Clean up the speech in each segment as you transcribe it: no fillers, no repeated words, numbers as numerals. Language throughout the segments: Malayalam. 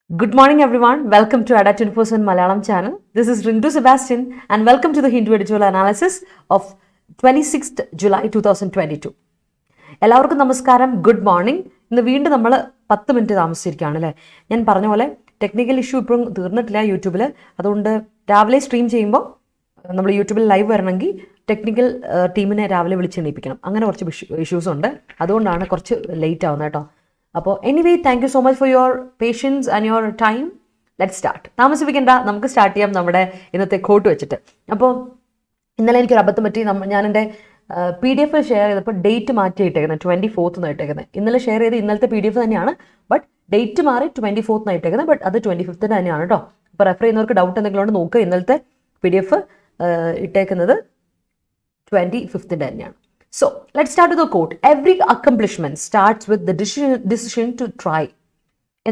Good morning everyone, welcome to Adda247 Malayalam channel. This is Rintu Sebastian and welcome to the Hindu Editorial analysis of 26th July 2022. എല്ലാവർക്കും നമസ്കാരം, ഗുഡ് മോർണിംഗ്. ഇന്ന് വീണ്ടും നമ്മൾ 10 മിനിറ്റ് താമസിച്ചിരിക്കുകയാണ് അല്ലേ. ഞാൻ പറഞ്ഞ പോലെ ടെക്നിക്കൽ ഇഷ്യൂ ഇപ്പോഴും തീർന്നിട്ടില്ല യൂട്യൂബിൽ. അതുകൊണ്ട് രാവിലെ സ്ട്രീം ചെയ്യുമ്പോൾ നമ്മൾ യൂട്യൂബിൽ ലൈവ് വരണമെങ്കിൽ ടെക്നിക്കൽ ടീമിനെ രാവിലെ വിളിച്ചെണീപ്പിക്കണം. അങ്ങനെ കുറച്ച് ഇഷ്യൂസ് ഉണ്ട്, അതുകൊണ്ടാണ് കുറച്ച് ലേറ്റ് ആവുന്നത് കേട്ടോ. അപ്പോൾ anyway thank you so much for your patience and your time. Let start. താമസിപ്പിക്കേണ്ട, നമുക്ക് സ്റ്റാർട്ട് ചെയ്യാം നമ്മുടെ ഇന്നത്തെ കോട്ട് വെച്ചിട്ട്. അപ്പോൾ ഇന്നലെ എനിക്കൊരു അബദ്ധം പറ്റി. ഞാൻ എൻ്റെ PDF ഷെയർ ചെയ്തപ്പോൾ ഡേറ്റ് മാറ്റി ഇട്ടേക്കുന്നത് 24th ഇട്ടേക്കുന്നത്. ഇന്നലെ ഷെയർ ചെയ്ത് ഇന്നലത്തെ PDF തന്നെയാണ്, ബട്ട് ഡേറ്റ് മാറി 24th ഇട്ടേക്കുന്നത്. ബട്ട് അത് 25th തന്നെയാണ് കേട്ടോ. അപ്പോൾ റെഫർ ചെയ്യുന്നവർക്ക് ഡൗട്ട് എന്തെങ്കിലും ഉണ്ട് നോക്കുക. ഇന്നലത്തെ PDF ഇട്ടേക്കുന്നത് 25th തന്നെയാണ്. So, let's start with the quote. Every accomplishment starts with the decision to try.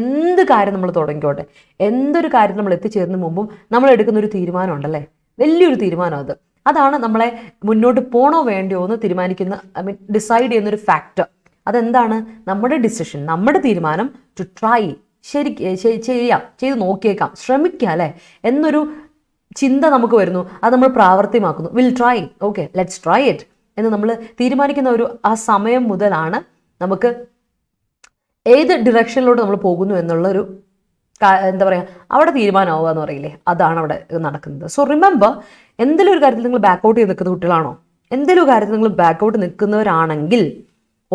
എന്ത് കാര്യം നമ്മൾ തുടങ്ങിക്കോട്ടെ, എന്തൊരു കാര്യം നമ്മൾ എത്തിച്ചേരുന്ന മുമ്പും നമ്മൾ എടുക്കുന്ന ഒരു തീരുമാനം ഉണ്ടല്ലേ, വലിയൊരു തീരുമാനം. അതാണ് നമ്മളെ മുന്നോട്ട് പോണോ വേണ്ടയോ എന്ന് തീരുമാനിക്കുന്ന, ഡിസൈഡ് ചെയ്യുന്നൊരു ഫാക്ടർ. അതെന്താണ്? നമ്മുടെ ഡിസിഷൻ, നമ്മുടെ തീരുമാനം. ടു ട്രൈ, ചെയ്ത് നോക്കിയേക്കാം, ശ്രമിക്കാം അല്ലേ എന്നൊരു ചിന്ത നമുക്ക് വരുന്നു. അത് നമ്മൾ പ്രാവർത്തികമാക്കുന്നു. Will try, okay let's try it എന്ന് നമ്മൾ തീരുമാനിക്കുന്ന ആ സമയം മുതലാണ് നമുക്ക് ഏത് ഡിറക്ഷനിലോട്ട് നമ്മൾ പോകുന്നു എന്നുള്ളൊരു എന്താ പറയുക, അവിടെ തീരുമാനമാവുക എന്ന് പറയില്ലേ, അതാണ് അവിടെ നടക്കുന്നത്. സോ റിമെമ്പർ, എന്തെങ്കിലും ഒരു കാര്യത്തിൽ നിങ്ങൾ ബാക്കൗട്ട് ചെയ്ത് നിൽക്കുന്ന കുട്ടികളാണോ, എന്തെങ്കിലും ഒരു കാര്യത്തിൽ നിങ്ങൾ ബാക്കൗട്ട് നിൽക്കുന്നവരാണെങ്കിൽ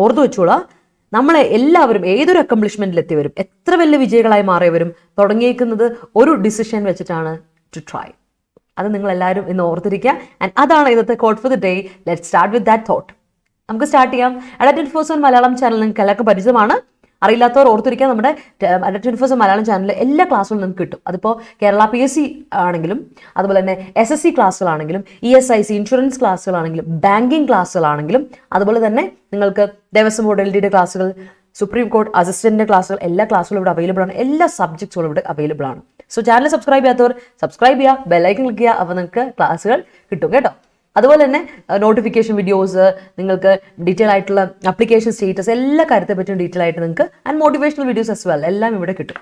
ഓർത്തു വെച്ചോളാം, നമ്മളെ എല്ലാവരും ഏതൊരു അക്കംപ്ലിഷ്മെന്റിൽ എത്തിയവരും എത്ര വലിയ വിജയികളായി മാറിയവരും തുടങ്ങിയേക്കുന്നത് ഒരു ഡിസിഷൻ വെച്ചിട്ടാണ്, ടു ട്രൈ. അത് നിങ്ങൾ എല്ലാവരും ഇന്ന് ഓർത്തിരിക്കുക. ആൻഡ് അതാണ് ഇന്നത്തെ quote for the day. Let start with that thought. നമുക്ക് സ്റ്റാർട്ട് ചെയ്യാം. Adda247 മലയാളം ചാനൽ നിങ്ങൾക്ക് എല്ലാവർക്കും പരിചയമാണ്. അറിയില്ലാത്തവർ ഓർത്തിരിക്കുക, നമ്മുടെ Adda247 മലയാളം ചാനലിൽ എല്ലാ ക്ലാസ്സുകളും നിങ്ങൾക്ക് കിട്ടും. അതിപ്പോൾ കേരള PSC ആണെങ്കിലും, അതുപോലെ തന്നെ SSC ക്ലാസ്സുകളാണെങ്കിലും, ESIC ഇൻഷുറൻസ് ക്ലാസ്സുകളാണെങ്കിലും, ബാങ്കിങ് ക്ലാസ്സുകളാണെങ്കിലും, അതുപോലെ തന്നെ നിങ്ങൾക്ക് ദേവസ്വം ബോർഡ് LD ക്ലാസ്സുകൾ, സുപ്രീം കോർട്ട് അസിസ്റ്റന്റിന്റെ ക്ലാസ്സുകൾ, എല്ലാ ക്ലാസ്സുകളും ഇവിടെ അവൈലബിൾ ആണ്. എല്ലാ സബ്ജക്ട്സുകളും ഇവിടെ അവൈലബിൾ ആണ്. സോ ചാനൽ സബ്സ്ക്രൈബ് ചെയ്യാത്തവർ സബ്സ്ക്രൈബ് ചെയ്യുക, ബെല്ലൈക്കൺ ക്ലിക്ക് ചെയ്യുക, അപ്പോൾ നിങ്ങൾക്ക് ക്ലാസ്സുകൾ കിട്ടും കേട്ടോ. അതുപോലെ തന്നെ നോട്ടിഫിക്കേഷൻ വീഡിയോസ്, നിങ്ങൾക്ക് ഡീറ്റെയിൽ ആയിട്ടുള്ള അപ്ലിക്കേഷൻ സ്റ്റേറ്റസ്, എല്ലാ കാര്യത്തെ പറ്റിയും ഡീറ്റെയിൽ ആയിട്ട് നിങ്ങൾക്ക്, and motivational videos as well എല്ലാം ഇവിടെ കിട്ടും.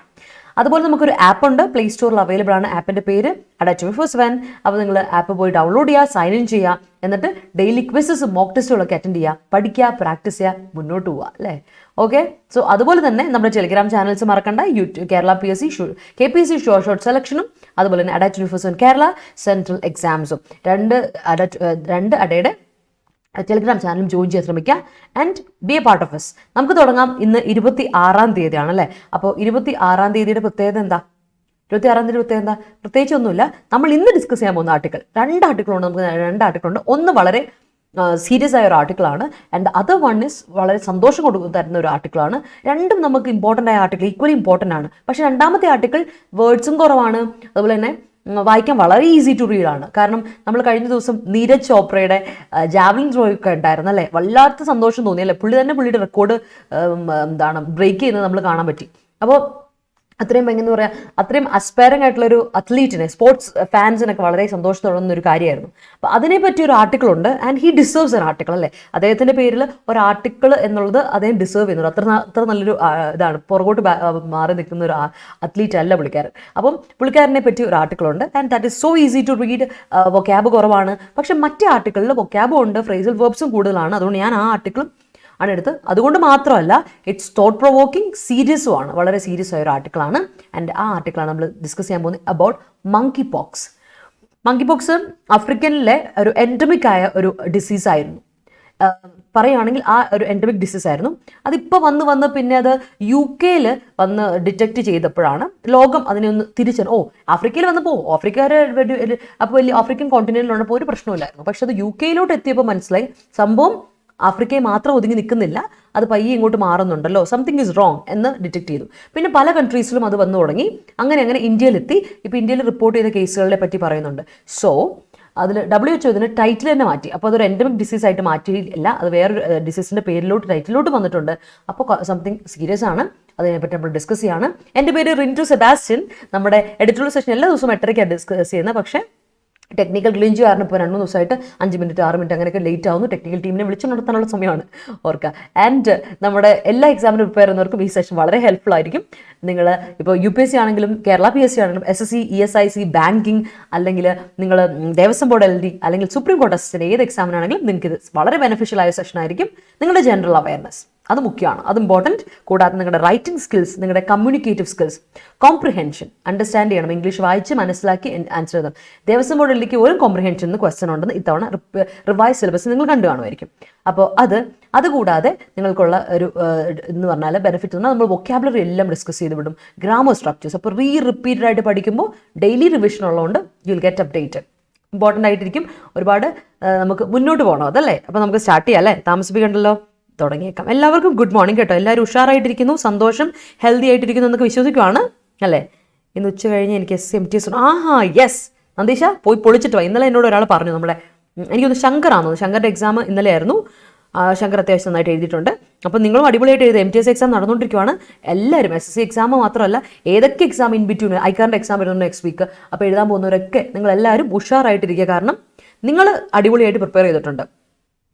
അതുപോലെ നമുക്കൊരു ആപ്പ് ഉണ്ട്, പ്ലേ സ്റ്റോറിൽ അവൈലബിൾ ആണ്. ആപ്പിൻ്റെ പേര് Adda247. അപ്പോൾ നിങ്ങൾ ആപ്പ് പോയി ഡൗൺലോഡ് ചെയ്യുക, സൈൻ ഇൻ ചെയ്യുക, എന്നിട്ട് ഡെയിലി ക്വിസസും മോക്ക് ടെസ്റ്റുകളൊക്കെ അറ്റൻഡ് ചെയ്യുക, പഠിക്കുക, പ്രാക്ടീസ് ചെയ്യുക, മുന്നോട്ട് പോവുക അല്ലേ. ഓക്കെ. സോ അതുപോലെ തന്നെ നമ്മുടെ ടെലിഗ്രാം ചാനൽസ് മറക്കണ്ട. കേരള PSC KPSC ഷോർട്ട് സെലക്ഷനും, അതുപോലെ തന്നെ Adda247 കേരള സെൻട്രൽ എക്സാംസും രണ്ട് അഡയുടെ ടെലിഗ്രാം ചാനലും ജോയിൻ ചെയ്യാൻ ശ്രമിക്കുക. And B A part of S. നമുക്ക് തുടങ്ങാം. ഇന്ന് 26-ാം തീയതിയാണ് അല്ലേ. അപ്പോൾ 26-ാം തീയതിയുടെ പ്രത്യേകത എന്താ? 26-ാം തീയതി പ്രത്യേകത എന്താ? പ്രത്യേകിച്ച് ഒന്നുമില്ല. നമ്മൾ ഇന്ന് ഡിസ്കസ് ചെയ്യാൻ പോകുന്ന ആർട്ടിക്കിൾ, 2 ആർട്ടിക്കിളുണ്ട്. നമുക്ക് 2 ആർട്ടിക്കിളുണ്ട്. ഒന്ന് വളരെ സീരിയസ് ആയ ഒരു ആർട്ടിക്കിളാണ്, ആൻഡ് അതർ വൺ ഇസ് വളരെ സന്തോഷം തരുന്ന ഒരു ആർട്ടിക്കിളാണ്. രണ്ടും നമുക്ക് ഇമ്പോർട്ടൻ്റ് ആയ ആർട്ടിക്കിൾ, ഈക്വലി ഇമ്പോർട്ടൻ്റ് ആണ്. പക്ഷേ രണ്ടാമത്തെ ആർട്ടിക്കിൾ വേർഡ്സും കുറവാണ്, അതുപോലെ തന്നെ വായിക്കാൻ വളരെ ഈസി ടു റീഡ് ആണ്. കാരണം നമ്മൾ കഴിഞ്ഞ ദിവസം നീരജ് ചോപ്രയുടെ ജാവലിൻ ത്രോ ഒക്കെ ഉണ്ടായിരുന്നു അല്ലേ. വല്ലാത്ത സന്തോഷം തോന്നി അല്ലേ. പുള്ളിയുടെ റെക്കോർഡ് ബ്രേക്ക് ചെയ്യുന്നത് നമ്മൾ കാണാൻ പറ്റി. അപ്പോൾ അത്രയും എങ്ങനെ പറയാം, അത്രയും അസ്പയറിംഗ് ആയിട്ടുള്ളൊരു അത്ലീറ്റിനെ, സ്പോർട്സ് ഫാൻസിനൊക്കെ വളരെ സന്തോഷത്തോടുന്ന ഒരു കാര്യമായിരുന്നു. അപ്പോൾ അതിനെപ്പറ്റി ഒരു ആർട്ടിക്കിൾ ഉണ്ട്, and he deserves an article അല്ലേ. അദ്ദേഹത്തിൻ്റെ പേരിൽ ഒരു ആർട്ടിക്കിൾ എന്നുള്ളത് അദ്ദേഹം ഡിസേർവ് ചെയ്യുന്നുണ്ട്. അത്ര നല്ലൊരു ഇതാണ്. പുറകോട്ട് മാറി നിൽക്കുന്ന ഒരു അത്ലീറ്റ് അല്ല പുള്ളിക്കാരൻ. അപ്പം പുള്ളിക്കാരനെ പറ്റി ഒരു ആർട്ടിക്കിൾ ഉണ്ട്, and that is so easy to read. Vocab കുറവാണ്, പക്ഷെ മറ്റേ ആർട്ടിക്കിളിൽ വൊക്കാബും ഉണ്ട്, ഫ്രേസൽ വെർബ്സും കൂടുതലാണ്. അതുകൊണ്ട് ഞാൻ ആ ആർട്ടിക്കിളും ആണ് എടുത്ത്. അതുകൊണ്ട് മാത്രമല്ല, ഇറ്റ്സ് തോട്ട് പ്രൊവോക്കിംഗ്, സീരിയസും ആണ്. വളരെ സീരിയസ് ആയ ഒരു ആർട്ടിക്കിളാണ്. ആൻഡ് ആ ആർട്ടിക്കിളാണ് നമ്മൾ ഡിസ്കസ് ചെയ്യാൻ പോകുന്നത്, about monkey pox. Monkey pox ആഫ്രിക്കനിലെ ഒരു എൻഡമിക് ആയ ഒരു ഡിസീസ് ആയിരുന്നു. പറയുകയാണെങ്കിൽ ആ ഒരു എൻഡമിക് ഡിസീസ് ആയിരുന്നു. അതിപ്പോൾ വന്ന് പിന്നെ അത് UK വന്ന് ഡിറ്റക്ട് ചെയ്തപ്പോഴാണ് ലോകം അതിനെ ഒന്ന് തിരിച്ചറിഞ്ഞു. ആഫ്രിക്കയിൽ വന്നപ്പോൾ ആഫ്രിക്കക്കാർ അപ്പോൾ വലിയ ആഫ്രിക്കൻ കോണ്ടിനെന്റിലുള്ളപ്പോൾ ഒരു പ്രശ്നമില്ലായിരുന്നു. പക്ഷെ അത് UK എത്തിയപ്പോൾ മനസ്സിലായി സംഭവം ആഫ്രിക്കയെ മാത്രം ഒതുങ്ങി നിൽക്കുന്നില്ല, അത് പയ്യെ ഇങ്ങോട്ട് മാറുന്നുണ്ടല്ലോ, സംതിങ് ഈസ് റോങ് എന്ന് ഡിറ്റക്ട് ചെയ്തു. പിന്നെ പല കൺട്രീസിലും അത് വന്നു തുടങ്ങി. അങ്ങനെ ഇന്ത്യയിലെത്തി. ഇപ്പോൾ ഇന്ത്യയിൽ റിപ്പോർട്ട് ചെയ്ത കേസുകളെ പറ്റി പറയുന്നുണ്ട്. സോ അതിൽ WHO ഇതിന് ടൈറ്റിൽ തന്നെ മാറ്റി. അപ്പോൾ അതൊരു എൻഡമിക് ഡിസീസ് ആയിട്ട് മാറ്റിയില്ല, അത് വേറൊരു ഡിസീസിൻ്റെ ടൈറ്റിലോട്ട് വന്നിട്ടുണ്ട്. അപ്പോൾ സംതിങ് സീരിയസ് ആണ്. അതിനെപ്പറ്റി നമ്മൾ ഡിസ്കസ് ചെയ്യാണ്. എൻ്റെ പേര് റിൻറ്റു സെബാസ്റ്റ്യൻ. നമ്മുടെ എഡിറ്റോറിയൽ സെഷൻ എല്ലാ ദിവസവും 8:30 ഡിസ്കസ് ചെയ്യുന്നത്. പക്ഷേ ടെക്നിക്കൽ ഗ്ലിഞ്ച് കാരണം ഇപ്പോൾ 2-3 ദിവസമായിട്ട് 5 മിനിറ്റ് 6 മിനിറ്റ് അങ്ങനെയൊക്കെ ലേറ്റ് ആവുന്നു. ടെക്നിക്കൽ ടീമിനെ വിളിച്ചു നടത്താനുള്ള സമയമാണ് ഓർക്കുക. ആൻഡ് നമ്മുടെ എല്ലാ എക്സാമിനും പ്രിപ്പയർ ചെയ്യുന്നവർക്കും ഈ സെഷൻ വളരെ ഹെൽപ്ഫുൾ ആയിരിക്കും. നിങ്ങൾ ഇപ്പോൾ UPSC ആണെങ്കിലും കേരള PSC ആണെങ്കിലും SSC ESIC ബാങ്കിങ് അല്ലെങ്കിൽ നിങ്ങൾ ദേവസ്വം ബോർഡ് LD അല്ലെങ്കിൽ സുപ്രീം കോടതി അസിസ്റ്റന്റ് ഏത് എക്സാമിനാണെങ്കിലും നിങ്ങൾക്ക് ഇത് വളരെ ബെനിഫിഷ്യൽ ആയ സെഷൻ ആയിരിക്കും. നിങ്ങളുടെ ജനറൽ അവയർനെസ് അത് മുഖ്യമാണ്, അത് ഇമ്പോർട്ടൻറ്റ്. കൂടാതെ നിങ്ങളുടെ റൈറ്റിംഗ് സ്കിൽസ്, നിങ്ങളുടെ കമ്മ്യൂണിക്കേറ്റീവ് സ്കിൽസ്, കോംപ്രിഹെൻഷൻ അണ്ടർസ്റ്റാൻഡ് ചെയ്യണം, ഇംഗ്ലീഷ് വായിച്ച് മനസ്സിലാക്കി ആൻസർ ചെയ്യണം. ദേവസ്വം ബോർഡിലേക്ക് ഒരു കോംപ്രിഹെൻഷൻ ക്വസ്റ്റൻ ഉണ്ടെന്ന് ഇത്തവണ റിവൈസ് സിലബസ് നിങ്ങൾ കണ്ടു കാണുമായിരിക്കും. അപ്പോൾ അതുകൂടാതെ നിങ്ങൾക്കുള്ള ഒരു എന്ന് പറഞ്ഞാൽ ബെനിഫിറ്റ് എന്നാൽ നമ്മൾ വൊക്കാബുലറി എല്ലാം ഡിസ്കസ് ചെയ്ത് വിടും, ഗ്രാമർ സ്ട്രക്ചേഴ്സ്. അപ്പോൾ റിപ്പീറ്റഡ് ആയിട്ട് പഠിക്കുമ്പോൾ ഡെയിലി റിവിഷൻ ഉള്ളതുകൊണ്ട് you will get updated. Important ആയിട്ടിരിക്കും. ഒരുപാട് നമുക്ക് മുന്നോട്ട് പോകണം അതല്ലേ. അപ്പോൾ നമുക്ക് സ്റ്റാർട്ട് ചെയ്യാം അല്ലേ, താമസിപ്പിക്കണ്ടല്ലോ, തുടങ്ങിയേക്കാം. എല്ലാവർക്കും ഗുഡ് മോർണിംഗ് കേട്ടോ. എല്ലാവരും ഉഷാറായിട്ടിരിക്കുന്നു, സന്തോഷം, ഹെൽത്തി ആയിട്ടിരിക്കുന്നു എന്നൊക്കെ വിശ്വസിക്കുവാണ് അല്ലേ. ഇന്ന് ഉച്ച കഴിഞ്ഞ് എനിക്ക് SMTS യെസ് നന്ദീഷ പോയി പൊളിച്ചിട്ട് വാ. ഇന്നലെ എന്നോട് ഒരാൾ പറഞ്ഞു, നമ്മുടെ എനിക്കൊന്ന് ശങ്കറാണെന്ന്, ശങ്കറിൻ്റെ എക്സാം ഇന്നലെ ആയിരുന്നു. ശങ്കർ അത്യാവശ്യം നന്നായിട്ട് എഴുതിയിട്ടുണ്ട്. അപ്പോൾ നിങ്ങളും അടിപൊളിയായിട്ട് എഴുതുക. MTS എക്സാം നടന്നുകൊണ്ടിരിക്കുകയാണ്. എല്ലാവരും SSC എക്സാം മാത്രമല്ല ഏതൊക്കെ എക്സാം ഇൻ ബിറ്റ്വീൻ, ഐക്കാറിൻ്റെ എക്സാം വരുന്നു നെക്സ്റ്റ് വീക്ക്. അപ്പോൾ എഴുതാൻ പോകുന്നവരൊക്കെ നിങ്ങളെല്ലാവരും ഉഷാറായിട്ടിരിക്കുക. കാരണം നിങ്ങൾ അടിപൊളിയായിട്ട് പ്രിപ്പയർ ചെയ്തിട്ടുണ്ട്.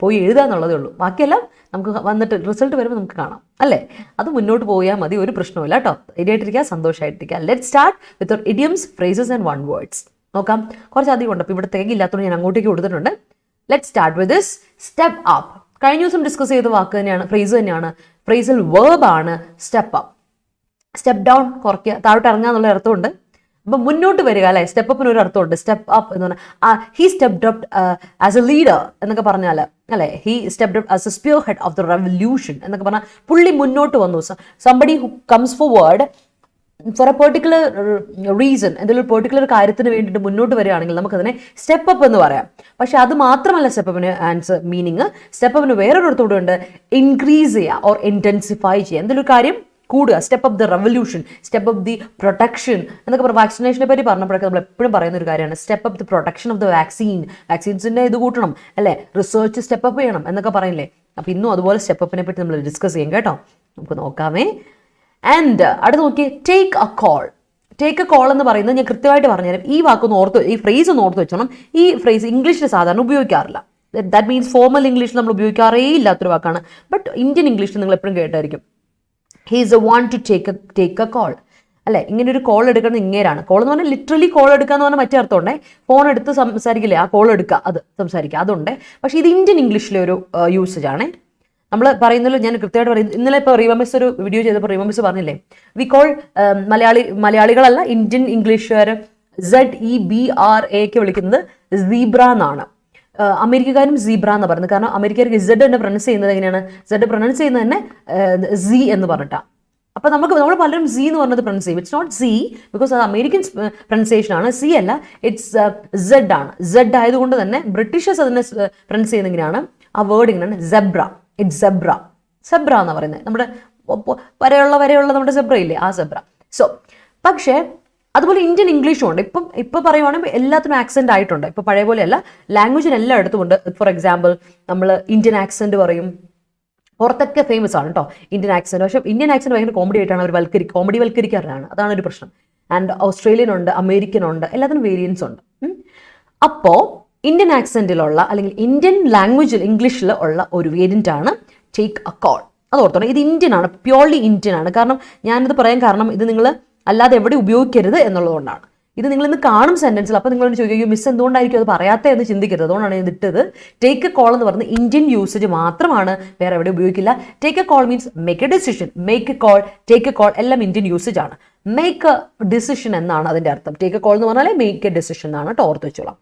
പോയി എഴുതുക എന്നുള്ളതേ ഉള്ളൂ. ബാക്കിയെല്ലാം നമുക്ക് വന്നിട്ട് റിസൾട്ട് വരുമ്പോൾ നമുക്ക് കാണാം അല്ലേ. അത് മുന്നോട്ട് പോയാൽ മതി, ഒരു പ്രശ്നമില്ല കേട്ടോ. ധൈര്യമായിട്ടിരിക്കുക, സന്തോഷമായിട്ടിരിക്കുക. Let start with idioms, phrases and one words. നോക്കാം, കുറച്ചധികം ഉണ്ട്. അപ്പോൾ ഇവിടെ തേങ്ങില്ലാത്തതുകൊണ്ട് ഞാൻ അങ്ങോട്ടേക്ക് കൊടുത്തിട്ടുണ്ട്. Let start with this. Step up കഴിഞ്ഞ ദിവസം ഡിസ്കസ് ചെയ്ത വാക്ക് തന്നെയാണ്, ഫ്രേസ് തന്നെയാണ്. ഫ്രേസിൽ വേർബാണ് സ്റ്റെപ്പ് അപ്പ്. സ്റ്റെപ്പ് ഡൗൺ കുറയ്ക്കുക, താഴോട്ട് ഇറങ്ങുക എന്നുള്ള അർത്ഥമുണ്ട്. അപ്പം മുന്നോട്ട് വരിക അല്ലേ. സ്റ്റെപ്പ് അപ്പിന് ഒരു അർത്ഥമുണ്ട്. സ്റ്റെപ്പ് അപ്പ് എന്ന് പറഞ്ഞാൽ he stepped up as a leader എന്നൊക്കെ പറഞ്ഞാൽ അല്ലേ. He stepped up as a spearhead of the revolution എന്നൊക്കെ പറഞ്ഞാൽ പുള്ളി മുന്നോട്ട് വന്നു. Somebody who comes forward for a particular reason, എന്തെങ്കിലും ഒരു പെർട്ടിക്കുലർ കാര്യത്തിന് വേണ്ടിയിട്ട് മുന്നോട്ട് വരികയാണെങ്കിൽ നമുക്കതിനെ സ്റ്റെപ്പ് അപ്പ് എന്ന് പറയാം. പക്ഷെ അത് മാത്രമല്ല സ്റ്റെപ്പ് അപ്പിന് ആൻസർ മീനിങ്. സ്റ്റെപ്പ് അപ്പിന് വേറൊരു അർത്ഥത്തോടെ ഉണ്ട്, ഇൻക്രീസ് ചെയ്യുക ഓർ ഇൻറ്റൻസിഫൈ ചെയ്യുക, എന്തെങ്കിലും ഒരു കാര്യം കൂടുക. Step up the revolution, step up the protection എന്നൊക്കെ പറഞ്ഞാൽ വാക്സിനേഷനെ പറ്റി പറഞ്ഞപ്പോഴൊക്കെ നമ്മൾ എപ്പോഴും പറയുന്ന ഒരു കാര്യമാണ് step up the protection of the വാക്സിൻസിൻ്റെ ഇത് കൂട്ടണം അല്ലേ, റിസർച്ച് സ്റ്റെപ്പ് അപ്പ് ചെയ്യണം എന്നൊക്കെ പറയില്ലേ. അപ്പോൾ ഇന്നും അതുപോലെ സ്റ്റെപ്പ് അപ്പിനെ പറ്റി നമ്മൾ ഡിസ്കസ് ചെയ്യും കേട്ടോ. നമുക്ക് നോക്കാമേ. ആൻഡ് അടുത്ത് നോക്കി, take a call. Take a call എന്ന് പറയുന്നത് ഞാൻ കൃത്യമായിട്ട് പറഞ്ഞുതരാം. ഈ വാക്കൊന്ന് ഓർത്ത്, ഈ ഫ്രേസ് ഒന്ന് ഓർത്ത് വെച്ചോണം. ഈ ഫ്രേസ് ഇംഗ്ലീഷിൽ സാധാരണ ഉപയോഗിക്കാറില്ല. ദാറ്റ് മീൻസ് ഫോർമൽ ഇംഗ്ലീഷിൽ നമ്മൾ ഉപയോഗിക്കാറേ ഇല്ലാത്തൊരു വാക്കാണ്. ബട്ട് ഇന്ത്യൻ ഇംഗ്ലീഷിൽ നിങ്ങൾ എപ്പോഴും കേട്ടായിരിക്കും. He is a one to take a call അല്ലേ. ഇങ്ങനെ ഒരു കോൾ എടുക്കുന്നത് ഇങ്ങേരാണ്. കോൾ എന്ന് പറഞ്ഞാൽ ലിറ്ററലി കോൾ എടുക്കുക എന്ന് പറഞ്ഞാൽ മറ്റേ അർത്ഥമുണ്ടേ. ഫോൺ എടുത്ത് സംസാരിക്കില്ലേ, ആ കോൾ എടുക്കുക, അത് സംസാരിക്കുക, അതുണ്ട്. പക്ഷേ ഇത് ഇന്ത്യൻ ഇംഗ്ലീഷിലെ ഒരു യൂസേജ് ആണ്. നമ്മൾ പറയുന്നതിൽ ഞാൻ കൃത്യമായിട്ട് പറയും. ഇന്നലെ ഇപ്പോൾ റീമമിസ് ഒരു വീഡിയോ ചെയ്തപ്പോൾ റീമമിസ് പറഞ്ഞില്ലേ, വി കോൾ മലയാളികളല്ല ഇന്ത്യൻ ഇംഗ്ലീഷുകാർ ZEBRA വിളിക്കുന്നത് സീബ്ര എന്നാണ്. അമേരിക്കക്കാരും സീബ്ര എന്ന് പറയുന്നത്. കാരണം അമേരിക്കർക്ക് Z തന്നെ പ്രൊനൗൺസ് ചെയ്യുന്നത് എങ്ങനെയാണ്, Z പ്രൊനൗൺസ് ചെയ്യുന്നത് തന്നെ Z എന്ന് പറഞ്ഞിട്ടാണ്. അപ്പോൾ നമ്മൾ പലരും Z എന്ന് പറഞ്ഞത് പ്രൊനൗൺസ് ചെയ്യും. ഇറ്റ്സ് നോട്ട് Z ബിക്കോസ് അത് അമേരിക്കൻ പ്രൊനൗൺസിയേഷൻ ആണ്. C അല്ല, ഇറ്റ്സ് Z ആണ്. Z ആയതുകൊണ്ട് തന്നെ ബ്രിട്ടീഷേഴ്സ് അതിനെ പ്രൊനൗൺസ് ചെയ്യുന്നത് എങ്ങനെയാണ്, ആ വേർഡ് ഇങ്ങനെയാണ്, സെബ്ര. ഇറ്റ്സ് സെബ്ര എന്ന് പറയുന്നത്. നമ്മുടെ വരെയുള്ള നമ്മുടെ സെബ്ര ഇല്ലേ, ആ സെബ്ര. സോ പക്ഷേ അതുപോലെ ഇന്ത്യൻ ഇംഗ്ലീഷും ഉണ്ട്. ഇപ്പം പറയുവാണെങ്കിൽ എല്ലാത്തിനും ആക്സെൻ്റ് ആയിട്ടുണ്ട്. ഇപ്പോൾ പഴയ പോലെയല്ല, ലാംഗ്വേജിന് എല്ലായിടത്തും ഉണ്ട്. ഫോർ എക്സാമ്പിൾ നമ്മൾ ഇന്ത്യൻ ആക്സെൻറ്റ് പറയും. പുറത്തൊക്കെ ഫേമസ് ആണ് കേട്ടോ ഇന്ത്യൻ ആക്സെൻറ്റ്. പക്ഷേ ഇന്ത്യൻ ആക്സെൻറ്റ് ഭയങ്കര കോമഡി ആയിട്ടാണ് അവർ കോമഡി വൽക്കരിക്കാറാണ്. അതാണ് ഒരു പ്രശ്നം. ആൻഡ് ഓസ്ട്രേലിയൻ ഉണ്ട്, അമേരിക്കൻ ഉണ്ട്, എല്ലാത്തിനും വേരിയൻസ് ഉണ്ട്. അപ്പോൾ ഇന്ത്യൻ ആക്സെൻറ്റിലുള്ള അല്ലെങ്കിൽ ഇന്ത്യൻ ലാംഗ്വേജിൽ ഇംഗ്ലീഷിൽ ഉള്ള ഒരു വേരിയൻ്റ് ആണ് ടേക്ക് എ കോൾ. അത് ഓർത്തോണം, ഇത് ഇന്ത്യൻ ആണ്, പ്യോർലി ഇന്ത്യൻ ആണ്. കാരണം ഞാനിത് പറയാൻ കാരണം ഇത് നിങ്ങൾ അല്ലാതെ എവിടെ ഉപയോഗിക്കരുത് എന്നുള്ളതുകൊണ്ടാണ്. ഇത് നിങ്ങളിന്ന് കാണും സെൻറ്റൻസിൽ. അപ്പോൾ നിങ്ങളോട് ചോദിക്കും, മിസ് എന്തുകൊണ്ടായിരിക്കും അത് പറയാത്തത് എന്ന് ചിന്തിക്കരുത്. അതുകൊണ്ടാണ് ഞാൻ ഇട്ടത്. ടേക്ക് എ കോൾ എന്ന് പറയുന്നത് ഇന്ത്യൻ യൂസേജ് മാത്രമാണ്, വേറെ എവിടെ ഉപയോഗിക്കില്ല. Take a call means make A decision. Make A call, take a call എല്ലാം ഇന്ത്യൻ യൂസേജ് ആണ്. മേക്ക് എ ഡിസിഷൻ എന്നാണ് അതിൻ്റെ അർത്ഥം. ടേക്ക് എ കോൾ എന്ന് പറഞ്ഞാൽ മേക്ക് എ ഡിസിഷൻ എന്നാണ് കേട്ടോ, ഓർത്ത് വെച്ചോളാം.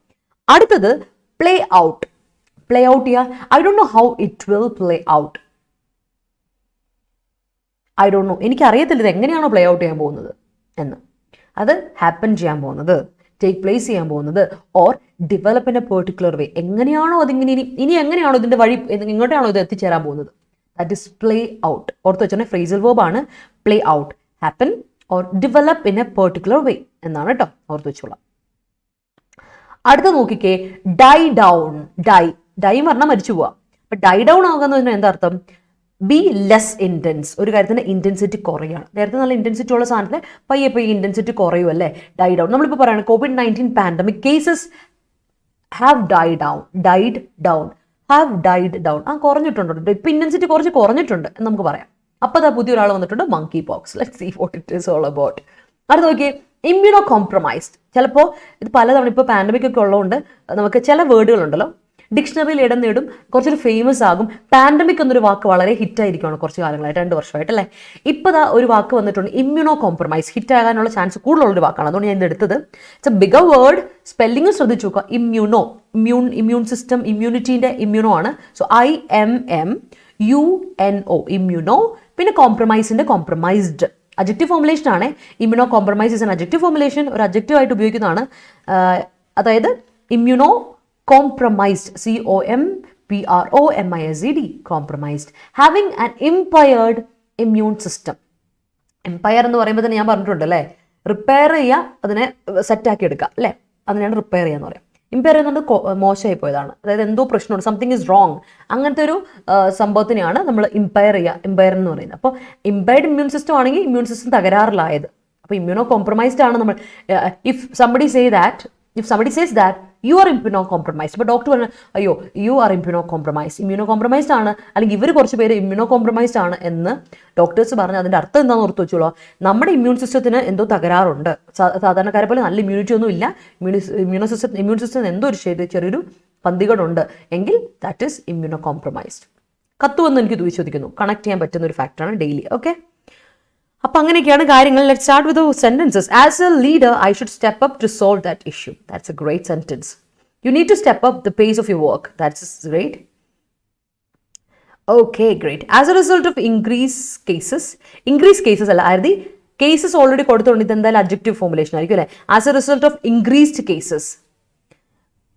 അടുത്തത് പ്ലേ ഔട്ട്. പ്ലേ ഔട്ട് ചെയ്യുക. I don't know how it will play out. I don't know, എനിക്കറിയത്തില്ല ഇത് എങ്ങനെയാണോ പ്ലേ ഔട്ട് ചെയ്യാൻ പോകുന്നത് എന്ന്. അത് ഹാപ്പൻ ചെയ്യാൻ പോകുന്നത്, ടേക്ക് പ്ലേസ് ചെയ്യാൻ പോകുന്നത്, or develop in a particular വേ. എങ്ങനെയാണോ അതിങ്ങനെ ഇനി എങ്ങനെയാണോ ഇതിൻ്റെ വഴി, എങ്ങോട്ടാണോ ഇത് എത്തിച്ചേരാൻ പോകുന്നത്, ദാറ്റ് ഇസ് പ്ലേ ഔട്ട്. ഓർത്ത് വെച്ചാൽ ഫ്രേസൽ വേർബാണ് play out. Happen or develop in a particular way എന്നാണ് കേട്ടോ, ഓർത്ത് വെച്ചോളാം. അടുത്ത നോക്കിക്കേ, ഡൈ ഡൗൺ. ഡൈ എന്ന് പറഞ്ഞാൽ മരിച്ചു പോവാം. അപ്പൊ ഡൈ ഡൗൺ ആകുക എന്ന് പറഞ്ഞാൽ എന്താ അർത്ഥം, ബി ലെസ് ഇൻറ്റൻസ്. ഒരു കാര്യത്തിൻ്റെ ഇൻറ്റൻസിറ്റി കുറയാണ്. നേരത്തെ നല്ല ഇൻറ്റൻസിറ്റി ഉള്ള സാധനത്തിൽ പയ്യെ ഇൻറ്റൻസിറ്റി കുറയും അല്ലേ, ഡൈ ഡൗൺ. നമ്മളിപ്പോൾ പറയുന്നത് COVID-19 pandemic cases have died down have died down. കുറഞ്ഞിട്ടുണ്ട്, ഇപ്പം ഇൻറ്റൻസിറ്റി കുറച്ച് കുറഞ്ഞിട്ടുണ്ട് എന്ന് നമുക്ക് പറയാം. അപ്പോൾ അതാ പുതിയൊരാൾ വന്നിട്ടുണ്ട്, monkey pox. Let's see what it is all about. അടുത്ത് നോക്കിയേ, ഇമ്മ്യൂണോ കോംപ്രമൈസ്ഡ്. ചിലപ്പോൾ ഇത് പലതവണ ഇപ്പോൾ പാൻഡമിക് ഒക്കെ ഉള്ളതുകൊണ്ട് നമുക്ക് ചില വേർഡുകളുണ്ടല്ലോ ഡിക്ഷണറിയിൽ ഇടം നേടും, കുറച്ചൊരു ഫേമസ് ആകും. പാൻഡമിക് എന്നൊരു വാക്ക് വളരെ ഹിറ്റായിരിക്കുകയാണ് കുറച്ച് കാലങ്ങളായിട്ട്, 2 വർഷമായിട്ട് അല്ലേ. ഇപ്പോൾ ദാ ഒരു വാക്ക് വന്നിട്ടുണ്ട്, ഇമ്മ്യൂണോ കോംപ്രമൈസ്. ഹിറ്റാകാനുള്ള ചാൻസ് കൂടുതലുള്ളൊരു വാക്കാണ്, അതുകൊണ്ട് ഞാൻ ഇത് എടുത്തത്. It's a bigger word. Spelling ശ്രദ്ധിച്ചു നോക്കുക. ഇമ്മ്യൂൺ സിസ്റ്റം, ഇമ്മ്യൂണിറ്റീൻ്റെ ഇമ്മ്യൂണോ ആണ്. So IMMUNO, immuno. പിന്നെ കോംപ്രമൈസിൻ്റെ കോംപ്രമൈസ്ഡ് അഡ്ജക്റ്റീവ് ഫോർമുലേഷൻ ആണ്. Immuno compromise is an adjective formulation, ഒരു അഡ്ജക്റ്റീവ് ആയിട്ട് ഉപയോഗിക്കുന്നതാണ്. അതായത് ഇമ്മ്യൂണോ compromised, COMPROMISED, compromised, having an impaired immune system. Impair എന്ന് പറയുമ്പോൾ തന്നെ ഞാൻ പറഞ്ഞിട്ടുണ്ട് അല്ലേ, റിപ്പയർ ചെയ്യുക, അതിനെ സെറ്റാക്കി എടുക്കുക അല്ലേ, അതിനാണ് റിപ്പയർ ചെയ്യാന്ന് പറയാം. ഇമ്പയർ ചെയ്യുന്നത് മോശമായി പോയതാണ്, അതായത് എന്തോ പ്രശ്നമുണ്ട്, സംതിങ് ഇസ് റോങ്, അങ്ങനത്തെ ഒരു സംഭവത്തിനെയാണ് നമ്മൾ ഇമ്പയർ എന്ന് പറയുന്നത്. അപ്പോൾ ഇമ്പയർഡ് ഇമ്മ്യൂൺ സിസ്റ്റം ആണെങ്കിൽ ഇമ്മ്യൂൺ സിസ്റ്റം തകരാറിലായത്. അപ്പോൾ ഇമ്മ്യൂണോ കോംപ്രമൈസ്ഡ് ആണ് നമ്മൾ. If somebody says that you are immuno compromised, ഇപ്പോൾ ഡോക്ടർ പറഞ്ഞു അയ്യോ യു ആർ ഇമ്മ്യൂണോ കോംപ്രമൈസ്ഡ് ആണ്, അല്ലെങ്കിൽ ഇവർ കുറച്ച് പേര് ഇമ്മ്യൂണോ കോംപ്രമൈസ്ഡ് ആണ് എന്ന് ഡോക്ടേഴ്സ് പറഞ്ഞ് അതിൻ്റെ അർത്ഥം എന്താണെന്ന് ഓർത്ത് വെച്ചോളൂ, നമ്മുടെ ഇമ്മ്യൂൺ സിസ്റ്റത്തിന് എന്തോ തകരാറുണ്ട്. സാധാരണക്കാരെ പോലെ നല്ല ഇമ്മ്യൂണിറ്റി ഒന്നും ഇല്ല, ഇമ്മ്യൂൺ സിസ്റ്റത്തിന് എന്തോ ഒരു ചെറിയൊരു പന്തികേടുണ്ട് എങ്കിൽ ദാറ്റ് ഈസ് ഇമ്മ്യൂണോ കോംപ്രമൈസ്ഡ്. കത്തുവെന്ന് എനിക്ക് ചോദിക്കുന്നു, കണക്ട് ചെയ്യാൻ പറ്റുന്ന ഒരു ഫാക്ടറാണ് ഡെയിലി. ഓക്കെ, അപ്പം അങ്ങനെയൊക്കെയാണ് കാര്യങ്ങൾ. Let start with sentences. As a leader I should step up to solve that issue. That's a great sentence. You need to step up the pace of your work. That's great. Okay, great. As a result of increase cases അല്ല, ആയത് കേസസ് ഓൾറെഡി കൊടുത്തുകൊണ്ട് ഇത് എന്തായാലും അഡ്ജക്റ്റീവ് ഫോർമുലേഷൻ ആയിരിക്കും അല്ലേ. As a result of increased cases.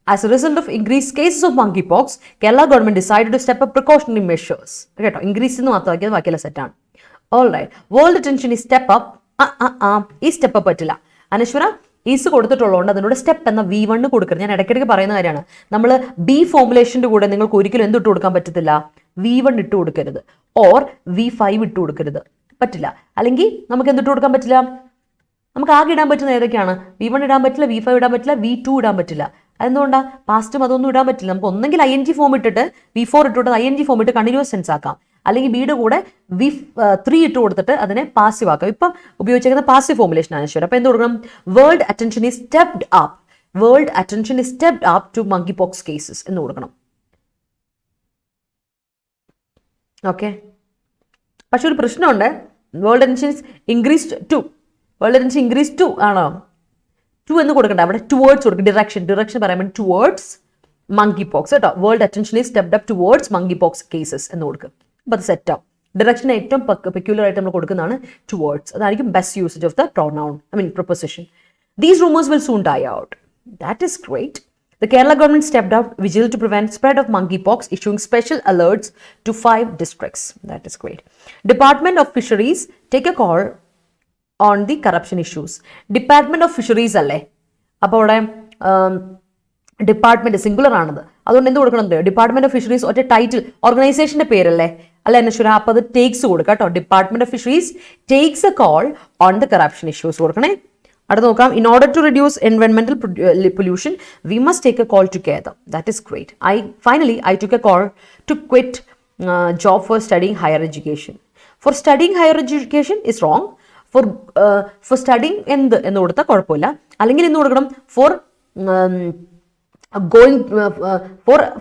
As a result of increased cases of monkeypox, Kerala government decided to step up precautionary measures. കേട്ടോ, ഇൻക്രീസ് എന്ന് മാത്രമാക്കിയത് ബാക്കിയുള്ള സെറ്റാണ്. All right. വേൾഡ് അറ്റൻഷൻ ഈ സ്റ്റെപ്പ് അപ്പ്. ഈ സ്റ്റെപ്പ് അപ്പ് പറ്റില്ല അനശ്വര, ഈസ് കൊടുത്തിട്ടുള്ളതുകൊണ്ട് അതിനോട് സ്റ്റെപ്പ് എന്ന V1 കൊടുക്കരുത്. ഞാൻ ഇടയ്ക്കിടയ്ക്ക് പറയുന്ന കാര്യമാണ്, നമ്മൾ ബി ഫോർമുലേഷൻ്റെ കൂടെ നിങ്ങൾക്ക് ഒരിക്കലും എന്ത് ഇട്ട് കൊടുക്കാൻ പറ്റത്തില്ല, V1 ഇട്ട് കൊടുക്കരുത്, ഓർ V5 ഇട്ട് കൊടുക്കരുത്, പറ്റില്ല. അല്ലെങ്കിൽ നമുക്ക് എന്തിട്ട് കൊടുക്കാൻ പറ്റില്ല, നമുക്ക് ആകെ ഇടാൻ പറ്റുന്ന ഏതൊക്കെയാണ്, V1 ഇടാൻ പറ്റില്ല, V5 ഇടാൻ പറ്റില്ല, V2 ഇടാൻ പറ്റില്ല. അതെന്തുകൊണ്ടാണ്, പാസ്റ്റും അതൊന്നും ഇടാൻ പറ്റില്ല. നമുക്ക് ഒന്നെങ്കിൽ ING ഫോം ഇട്ടിട്ട് V4 ഇട്ടിട്ട് ING ഫോം ഇട്ട് കണ്ടിന്യൂസ് ടെൻസ് ആക്കാം, അല്ലെങ്കിൽ ബിയുടെ കൂടെ V3 ഇട്ട് കൊടുത്തിട്ട് അതിനെ പാസീവ് ആക്കാം. ഇപ്പം ഉപയോഗിച്ചിരിക്കുന്ന പാസീവ് ഫോർമുലേഷൻ ആണ് ശരി. അപ്പോൾ എന്ത് കൊടുക്കണം, world attention is stepped up to monkey pox cases എന്ന് കൊടുക്കണം. ഓക്കെ, പക്ഷെ ഒരു പ്രശ്നമുണ്ട്, വേൾഡ് അറ്റൻഷൻ ഇൻക്രീസ്ഡ് ടു ആണോ, ടു എന്ന് കൊടുക്കണ്ട, അവിടെ ടുവേർഡ്സ് കൊടുക്കും. ഡിറക്ഷൻ പറയാൻ വേണ്ടി ടുവേർഡ്സ് മങ്കി പോക്സ് കേട്ടോ. World attention is stepped up towards monkey pox cases എന്ന് കൊടുക്കും. അപ്പോൾ അത് സെറ്റാവും. ഡിറക്ഷൻ ഏറ്റവും പെക്യുലർ ആയിട്ട് നമ്മൾ കൊടുക്കുന്നതാണ് ടുവേർഡ്സ്. അതായിരിക്കും best usage of the pronoun, proposition. These rumours will soon die out. That is great. The Kerala government stepped up vigil to prevent spread of monkeypox, issuing special alerts to 5 districts. That is great. Department of Fisheries take a call on the corruption issues. Department of Fisheries അല്ലേ, അപ്പോൾ അവിടെ ഡിപ്പാർട്ട്മെന്റ് സിംഗുലർ ആണത്, അതുകൊണ്ട് എന്ത് കൊടുക്കണം, ഡിപ്പാർട്ട്മെന്റ് ഓഫ് ഫിഷറീസ് ഒറ്റ ടൈറ്റിൽ, ഓർഗനൈസേഷന്റെ പേരല്ലേ അല്ല അനശ്വര, അപ്പോൾ അത് ടേക്സ് കൊടുക്കുക കേട്ടോ. Department of fisheries takes a call on the corruption issues കൊടുക്കണേ. അടുത്ത് നോക്കാം, ഇൻ ഓർഡർ ടു റിഡ്യൂസ് എൻവയൺമെന്റൽ pollution we must take a call together. That is great. I took a call to quit job for studying higher education. For studying higher education is wrong. For studying എന്ന് കൊടുത്താൽ കുഴപ്പമില്ല, അല്ലെങ്കിൽ എന്ന് കൊടുക്കണം for going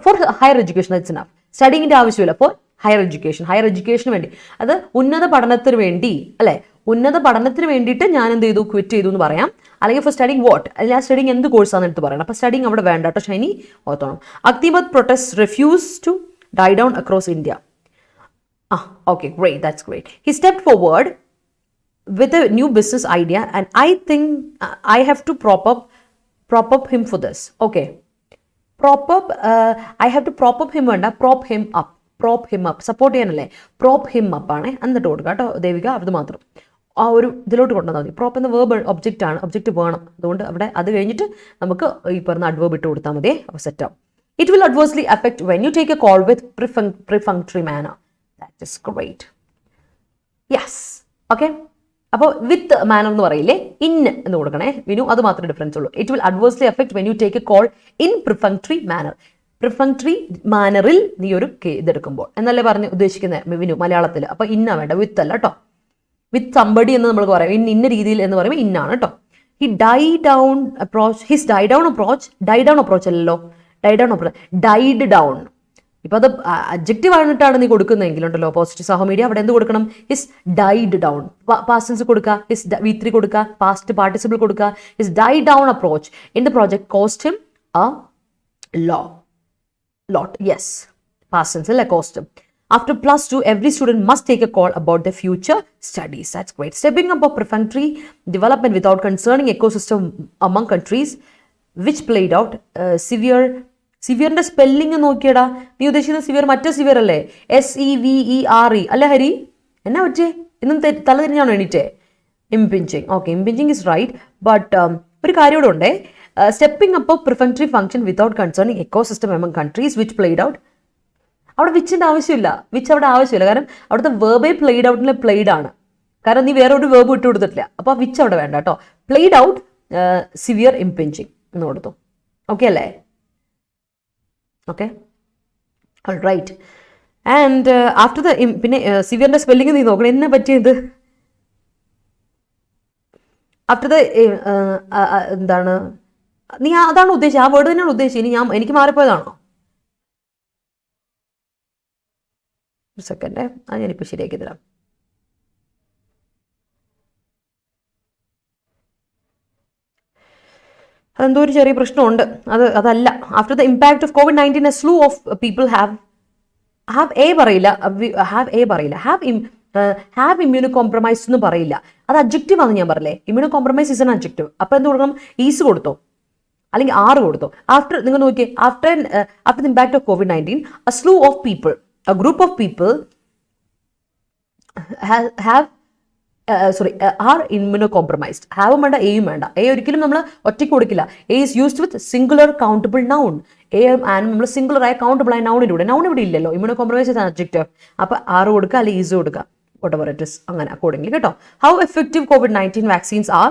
for higher education. That's enough. സ്റ്റഡിങ്ങിൻ്റെ ആവശ്യമില്ല, ഫോർ ഹയർ എഡ്യൂക്കേഷന് വേണ്ടി, അത് ഉന്നത പഠനത്തിന് വേണ്ടി അല്ലേ, ഉന്നത പഠനത്തിന് വേണ്ടിയിട്ട് ഞാൻ എന്ത് ചെയ്തു, ക്വിറ്റ് ചെയ്തു എന്ന് പറയാം. അല്ലെങ്കിൽ ഫോർ സ്റ്റഡിങ് വാട്ട്, അല്ലെങ്കിൽ ആ സ്റ്റഡിങ് എന്ത് കോഴ്സാണെന്ന് എടുത്ത് പറയണം. അപ്പോൾ സ്റ്റഡിങ് അവിടെ വേണ്ട കേട്ടോ, ഷൈനി ഓർത്തോണം. Agnipath protest refuse to die down across India. Okay, great, that's great. He stepped forward with a new business idea and I think I have to prop up him for this. Okay, I have to prop up him വേണ്ട, prop him up സപ്പോർട്ട് ചെയ്യാനല്ലേ, prop him up ആണ് എന്നിട്ട് കൊടുക്കുക കേട്ടോ ദേവിക. അത് മാത്രം ആ ഒരു ഇതിലോട്ട് കൊണ്ടുവന്നാൽ മതി. പ്രോപ്പ് എന്ന വേർബ് ഒബ്ജക്റ്റ് ആണ്, ഒബ്ജക്റ്റ് വേണം, അതുകൊണ്ട് അവിടെ അത് കഴിഞ്ഞിട്ട് നമുക്ക് ഈ പറഞ്ഞ അഡ്വേർബ് ഇട്ട് കൊടുത്താൽ മതി. അപ്പോൾ സെറ്റാവും. It will adversely affect when you take a call with perfunctory manner. That is great. Yes. Okay. അപ്പോൾ വിത്ത് മാനർ എന്ന് പറയില്ലേ, ഇൻ എന്ന് കൊടുക്കണേ വിനു, അത് മാത്രമേ ഡിഫറൻസ് ഉള്ളൂ. It will adversely effect when you take a call in perfunctory manner. Perfunctory മാനറിൽ നീ ഒരു ഇതെടുക്കുമ്പോൾ എന്നല്ലേ പറഞ്ഞ് ഉദ്ദേശിക്കുന്നത് വിനു മലയാളത്തിൽ. അപ്പോൾ ഇന്ന വേണ്ട, വിത്ത് അല്ല കേട്ടോ. വിത്ത് സംബടി എന്ന് നമ്മൾ പറയും, ഇന്ന രീതിയിൽ എന്ന് പറയുമ്പോൾ ഇന്നാണ് കേട്ടോ. ഹിസ് ഡൈ ഡൗൺ അപ്രോച്ച് അല്ലല്ലോ, ഡൈഡ് ഡൗൺ. ഇപ്പൊ അത് അഡ്ജക്റ്റീവ് ആയിട്ടാണ് നീ കൊടുക്കുന്നതെങ്കിലുണ്ടല്ലോ പോസിറ്റീവ് സഹമീഡിയ, അവിടെ എന്ത് കൊടുക്കണം? His died down, past tense കൊടുക്കുക, ഹിസ് V3 കൊടുക്കുക, പാസ്റ്റ് പാർട്ടിസിപ്പിൾ കൊടുക്കുക. His died down approach in the project cost him a lot. Yes, past tense അല്ലേ, cost. After +2, every student must take a call about their future studies. That's great. Stepping up of perfunctory development without concerning ecosystem among countries, which played out സിവിയറിന്റെ സ്പെല്ലിംഗ് നോക്കിയടാ. നീ ഉദ്ദേശിക്കുന്ന സിവിയർ മറ്റേ സിവിയർ അല്ലേ, SEVERE അല്ലേ ഹരി? എന്നാ പറ്റേ? ഇന്നും തല തിരിഞ്ഞാണോ എണീറ്റേ? Impinging. Okay, impinging is right. But ഒരു കാര്യം കൂടെ ഉണ്ടേ, stepping up of perfunctory function without concerning ecosystem among countries which played out. അവിടെ വിച്ചിൻ്റെ ആവശ്യമില്ല, വിച്ച് അവിടെ ആവശ്യമില്ല. കാരണം അവിടുത്തെ വേർബേ പ്ലേഡ് ഔട്ടിലെ പ്ലേഡ് ആണ്. കാരണം നീ വേറെ ഒരു വേർബ് ഇട്ട് കൊടുത്തിട്ടില്ല. അപ്പോൾ ആ വിച്ച് അവിടെ വേണ്ട കേട്ടോ. പ്ലേഡ് ഔട്ട് സിവിയർ ഇംപിഞ്ചിങ് എന്ന് കൊടുത്തു. ഓക്കെ അല്ലേ? Okay, all right. And after the പിന്നെ സിവിയറിൻ്റെ സ്പെല്ലിംഗ് നീ നോക്കണം. എന്നെ പറ്റിയത് ആഫ്റ്റർ ദ എന്താണ്, നീ അതാണ് ഉദ്ദേശിച്ചത്, ആ വേർഡ് തന്നെയാണ് ഉദ്ദേശിച്ചത്. ഇനി എനിക്ക് മാറിപ്പോയതാണോ? ഒരു സെക്കൻഡ്, അത് ഞാനിപ്പോൾ ശരിയാക്കി തരാം. അതെന്തോ ഒരു ചെറിയ പ്രശ്നമുണ്ട്, അതല്ല. After the impact of COVID-19 a slew of people have immuno compromise എന്ന് പറയില്ല. അത് അഡ്ജക്റ്റീവ് ആണെന്ന് ഞാൻ പറയില്ലേ. Immuno compromise is an adjective. അപ്പോൾ എന്ത് കൊടുക്കണം? ഈസ് കൊടുത്തോ അല്ലെങ്കിൽ ആറ് കൊടുത്തോ. ആഫ്റ്റർ നിങ്ങൾ നോക്കിയേ, after the impact of COVID-19 a slew of people, a group of people are immunocompromised. ഹാവും വേണ്ട, എയും വേണ്ട. എ ഒരിക്കലും നമ്മൾ ഒറ്റയ്ക്ക് കൊടുക്കില്ല. A is used with singular countable noun. A നമ്മൾ സിംഗുലർ ആയ കൗണ്ടബിൾ ആയ നൗണിലൂടെ, നൗൺ ഇവിടെ ഇല്ലല്ലോ. Immuno compromise is adjective. അപ്പോൾ ആറ് കൊടുക്കുക അല്ലെങ്കിൽ ഈസ് കൊടുക്കുക, whatever it is, അങ്ങനെ അക്കോർഡിംഗ്ലി കേട്ടോ. How effective COVID-19 vaccines R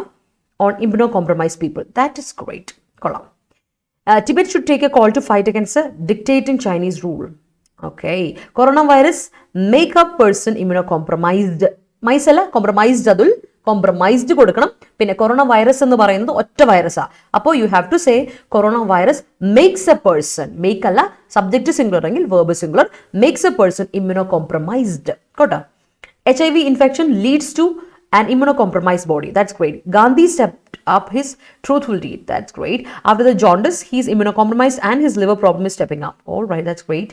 on immuno compromise people. That is great. കൊള്ളാം. Tibet should take a call to fight against a dictating Chinese rule. Okay. Coronavirus make a person immunocompromised. മൈസല്ല, കോംപ്രമൈസ്ഡ്. അതുൽ കോംപ്രമൈസ്ഡ് കൊടുക്കണം. പിന്നെ കൊറോണ വൈറസ് എന്ന് പറയുന്നത് ഒറ്റ വൈറസാ. അപ്പോൾ you have to say corona virus makes a person. Make അല്ല, സബ്ജക്റ്റ് സിംഗുലർ എങ്കിൽ verb singular. Makes a person immunocompromised കേട്ടോ. HIV infection leads to an immunocompromised body. That's great. Gandhi stepped up his truthful deed. That's great. After the jaundice, he's immunocompromised and his liver problem is stepping up. All right, that's great.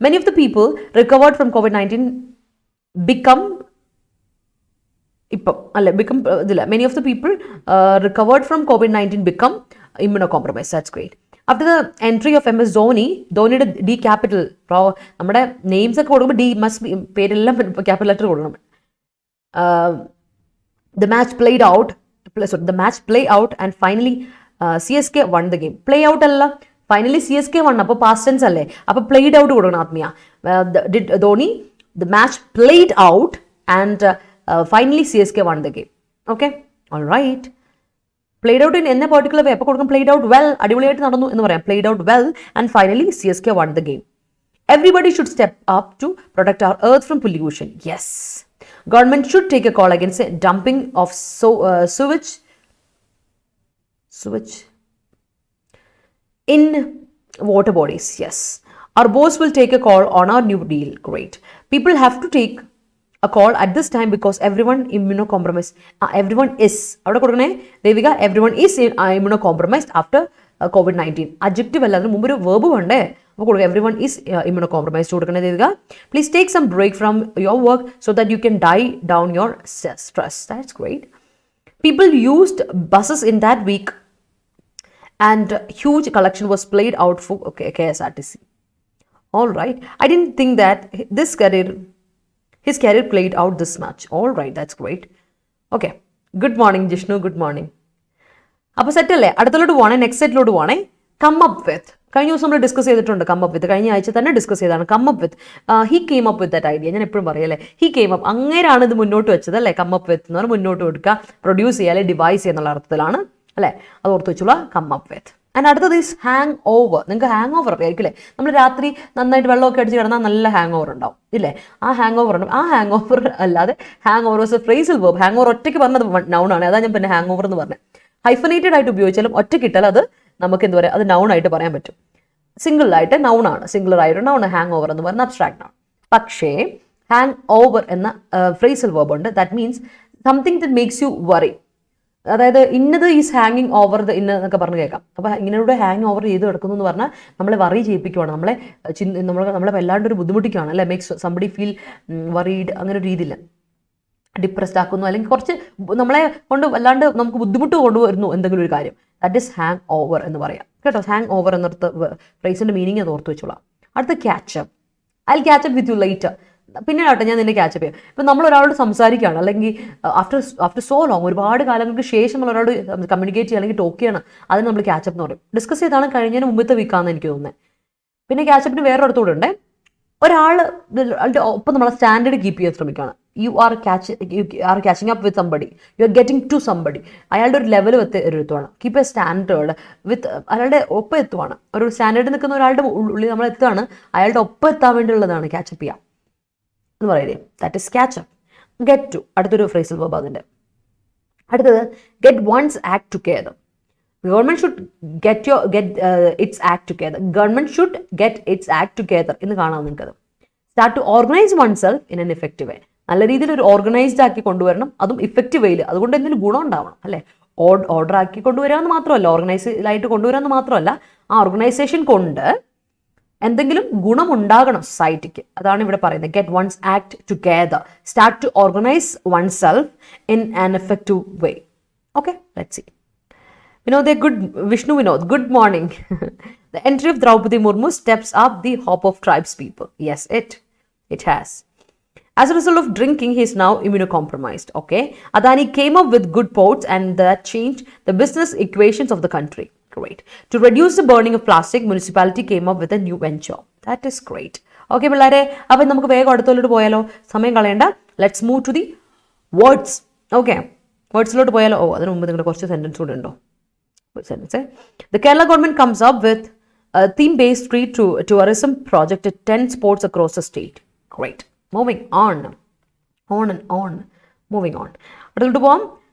Many of the people recovered from COVID-19 many of the people recovered from COVID-19 become immunocompromised. That's great. After the entry of MS Dhoni, ധോണിയുടെ D capital, നമ്മുടെ നെയിംസ് ഒക്കെ കൊടുക്കുമ്പോൾ D must be, പേരെല്ലാം ക്യാപിറ്റൽ ലെറ്റർ കൊടുക്കണം. The match played out and finally CSK won the game. Play out അല്ല, ഫൈനലി CSK വൺ. അപ്പോൾ പാസ്റ്റ് ടെൻസ് അല്ലേ, അപ്പോൾ പ്ലേഡ് ഔട്ട് കൊടുക്കണം ആത്മീയ. Dhoni, the match played out and finally CSK won the game. Okay, all right. Played out in any particular way. അപ്പോൾ കൊടുക്കും played out well, അടിപൊളിയായിട്ട് നടന്നു എന്ന് പറയാം. Played out well and finally CSK won the game. Everybody should step up to protect our earth from pollution. Yes. Government should take a call against dumping of sewage in water bodies. Yes. Our boss will take a call on our new deal. Great. People have to take a call at this time because everyone immunocompromised. Everyone is. അവിടെ കൊടുക്കണേ Devika, everyone is immunocompromised after COVID-19. Adjective അല്ല, അതിന് മുമ്പ് ഒരു verb വേണ്ടേ. അപ്പോൾ കൊടുക്കുക everyone is immunocompromised കൊടുക്കണേ Devika. Please take some break from your work so that you can die down your stress. That's great. People used buses in that week and huge collection was played out for KSRTC. All right. I didn't think that his career played out this much. All right, that's great. Okay. Good morning, Jishnu. Good morning. അപ്പോൾ സെറ്റ് അല്ലേ? അടുത്തോട്ട് പോകണേ, നെക്സ്റ്റ് സെറ്റിലോട്ട് പോകണേ. കം അപ്പ് വിത്ത് കഴിഞ്ഞ ദിവസം നമ്മൾ ഡിസ്കസ് ചെയ്തിട്ടുണ്ട് കം അപ്പ് വിത്ത്, കഴിഞ്ഞ ആഴ്ച തന്നെ ഡിസ്കസ് ചെയ്താണ് come up with. He came up with that idea. ഞാൻ എപ്പോഴും പറയല്ലേ, ഹി കെയിം അപ്പ്, അങ്ങനെയാണ് ഇത് മുന്നോട്ട് വെച്ചത് അല്ലേ. കം അപ്പ് വിത്ത് എന്ന് പറഞ്ഞാൽ മുന്നോട്ട് കൊടുക്കുക, പ്രൊഡ്യൂസ് ചെയ്യുക അല്ലെങ്കിൽ ഡിവൈസ് ചെയ്യുക എന്നുള്ള അർത്ഥത്തിലാണ് അല്ലേ. അത് ഓർത്ത് വെച്ചുള്ള കം അപ്പ് വിത്ത്. ആൻഡ് അടുത്തത് ഈസ് ഹാങ് ഓവർ. നിങ്ങൾക്ക് ഹാങ് ഓവർ അറിയായിരിക്കും അല്ലേ. നമ്മൾ രാത്രി നന്നായിട്ട് വെള്ളമൊക്കെ അടിച്ച് കിടന്നാൽ നല്ല ഹാങ് ഓവർ ഉണ്ടാവും ഇല്ലേ. ആ ഹാങ് ഓവർ ഉണ്ട്. ആ ഹാങ് ഓവർ അല്ലാതെ hang over was A phrasal verb. Hang over ഒറ്റയ്ക്ക് പറഞ്ഞത് നൗൺ ആണ്. അതാണ് ഞാൻ പിന്നെ ഹാങ് ഓവർ എന്ന് പറഞ്ഞത്. ഹൈഫനേറ്റഡ് ആയിട്ട് ഉപയോഗിച്ചാലും ഒറ്റയ്ക്ക് ഇട്ടാൽ അത് നമുക്ക് എന്താ പറയുക, അത് നൗൺ ആയിട്ട് പറയാൻ പറ്റും. സിംഗിൾ ആയിട്ട് നൗൺ ആണ്, സിംഗുലർ ആയിട്ട് നൗൺ. ഹാങ് ഓവർ എന്ന് പറയുന്ന അബ്സ്ട്രാക്ട് ആണ്. പക്ഷേ ഹാങ് ഓവർ എന്ന ഫ്രേസൽ വെർബ് ഉണ്ട്. That means something that makes you worry. അതായത് ഇന്നത് ഈസ് ഹാങ്ങിങ് ഓവർ ദ ഇന്ന എന്നൊക്കെ പറഞ്ഞ് കേൾക്കാം. അപ്പോൾ ഇങ്ങനെയുടെ ഹാങ് ഓവർ ചെയ്ത് കിടക്കുന്നു എന്ന് പറഞ്ഞാൽ നമ്മളെ വറി ചെയ്യിപ്പിക്കുവാണ്, നമ്മളെ വല്ലാണ്ട് ഒരു ബുദ്ധിമുട്ടിക്കുകയാണ് അല്ലേ. മേക്സ് സംബഡി ഫീൽ വറീഡ്, അങ്ങനെ ഒരു രീതിയിൽ ഡിപ്രസ്ഡ് ആക്കുന്നു, അല്ലെങ്കിൽ കുറച്ച് നമ്മളെ കൊണ്ട് വല്ലാണ്ട് നമുക്ക് ബുദ്ധിമുട്ട് കൊണ്ടുവരുന്നു എന്തെങ്കിലും ഒരു കാര്യം. ദാറ്റ് ഇസ് ഹാങ് ഓവർ എന്ന് പറയാം കേട്ടോ. ഹാങ് ഓവർ എന്നർത്ഥ ഫ്രേസിൻ്റെ മീനിങ് അത് ഓർത്ത് വെച്ചോളാം. അടുത്ത ക്യാച്ചപ്പ്. I ക്യാച്ചപ്പ് with you lighter. പിന്നെ കേട്ടോ ഞാൻ നിന്നെ ക്യാച്ചപ്പ് ചെയ്യാം. ഇപ്പം നമ്മൾ ഒരാളോട് സംസാരിക്കുകയാണ്, അല്ലെങ്കിൽ ആഫ്റ്റർ സോ ലോങ്, ഒരുപാട് കാലങ്ങൾക്ക് ശേഷം നമ്മൾ ഒരാളോട് കമ്മ്യൂണിക്കേറ്റ് ചെയ്യുക അല്ലെങ്കിൽ ടോക്ക് ചെയ്യണം, അതിന് നമ്മൾ ക്യാച്ചപ്പ് എന്ന് പറയും. ഡിസ്കസ് ചെയ്താണ് കഴിഞ്ഞതിന് മുമ്പത്തെ വീക്കാണെന്ന് എനിക്ക് തോന്നുന്നത്. പിന്നെ ക്യാച്ചപ്പിന് വേറെ അടുത്തൂടെ ഉണ്ട്. ഒരാളുടെ ഒപ്പം നമ്മളെ സ്റ്റാൻഡേർഡ് കീപ്പ് ചെയ്യാൻ ശ്രമിക്കുകയാണ്. You are catching up with somebody, you are getting to somebody. അയാളുടെ ഒരു ലെവൽ എത്തുവാണ്. കീപ്പ് എ സ്റ്റാൻഡേർഡ് വിത്ത്, അയാളുടെ ഒപ്പം എത്തുവാണ്. ഒരു സ്റ്റാൻഡേർഡ് നിൽക്കുന്ന ഒരാളുടെ ഉള്ളിൽ നമ്മൾ എത്തുകയാണ്, അയാളുടെ ഒപ്പം എത്താൻ വേണ്ടിയുള്ളതാണ് ക്യാച്ചപ്പ് ചെയ്യാം എന്ന് പറയലേ. That is catch up. Get to അടുത്തൊരു ഫ്രേസൽ വെർബ്. അതിൻ്റെ അടുത്തത് get one's act together. Government should get its act together. Government should get its act together എന്ന് കാണാം നിങ്ങൾക്കത്. Start to organise oneself in an effective way. നല്ല രീതിയിൽ ഒരു ഓർഗനൈസ്ഡ് ആക്കി കൊണ്ടുവരണം, അതും ഇഫക്റ്റീവ് വേയിൽ. അതുകൊണ്ട് എന്തെങ്കിലും ഗുണം ഉണ്ടാവണം അല്ലേ. ഓർഡർ ആക്കി കൊണ്ടുവരാമെന്ന് മാത്രമല്ല, ഓർഗനൈസ്ഡായിട്ട് കൊണ്ടുവരാമെന്ന് മാത്രമല്ല, ആ ഓർഗനൈസേഷൻ കൊണ്ട് എന്തെങ്കിലും ഗുണമുണ്ടാകണം സൊസൈറ്റിക്ക്. അതാണ് ഇവിടെ പറയുന്നത്. Get one's act together. Start to organise oneself in an effective way. Okay, let's see. Vinod, Vishnu Vinod, good morning. The entry of Draupadi Murmu steps up the hope of tribes people. Yes, it has. As a result of drinking, he is now immunocompromised. Okay. Adani came up with good quotes and that changed the business equations of the country. Great. To reduce the burning of plastic, municipality came up with a new venture. That is great. Okay, പിള്ളേരെ, അപ്പോൾ നമുക്ക് വേഗം അടുത്തോട്ട് പോയാലോ, സമയം കളയണ്ട. Let's move to the words. Okay. വേർഡ്സിലോട്ട് പോയാലോ. അതിന് മുമ്പ് നിങ്ങളുടെ കുറച്ച് സെൻറ്റൻസ് കൂടെ ഉണ്ടോ? The Kerala government comes up with a theme-based street tourism project at 10 sports across the state. Great. Moving on. Moving on. അടുത്തോട്ട് പോകാം.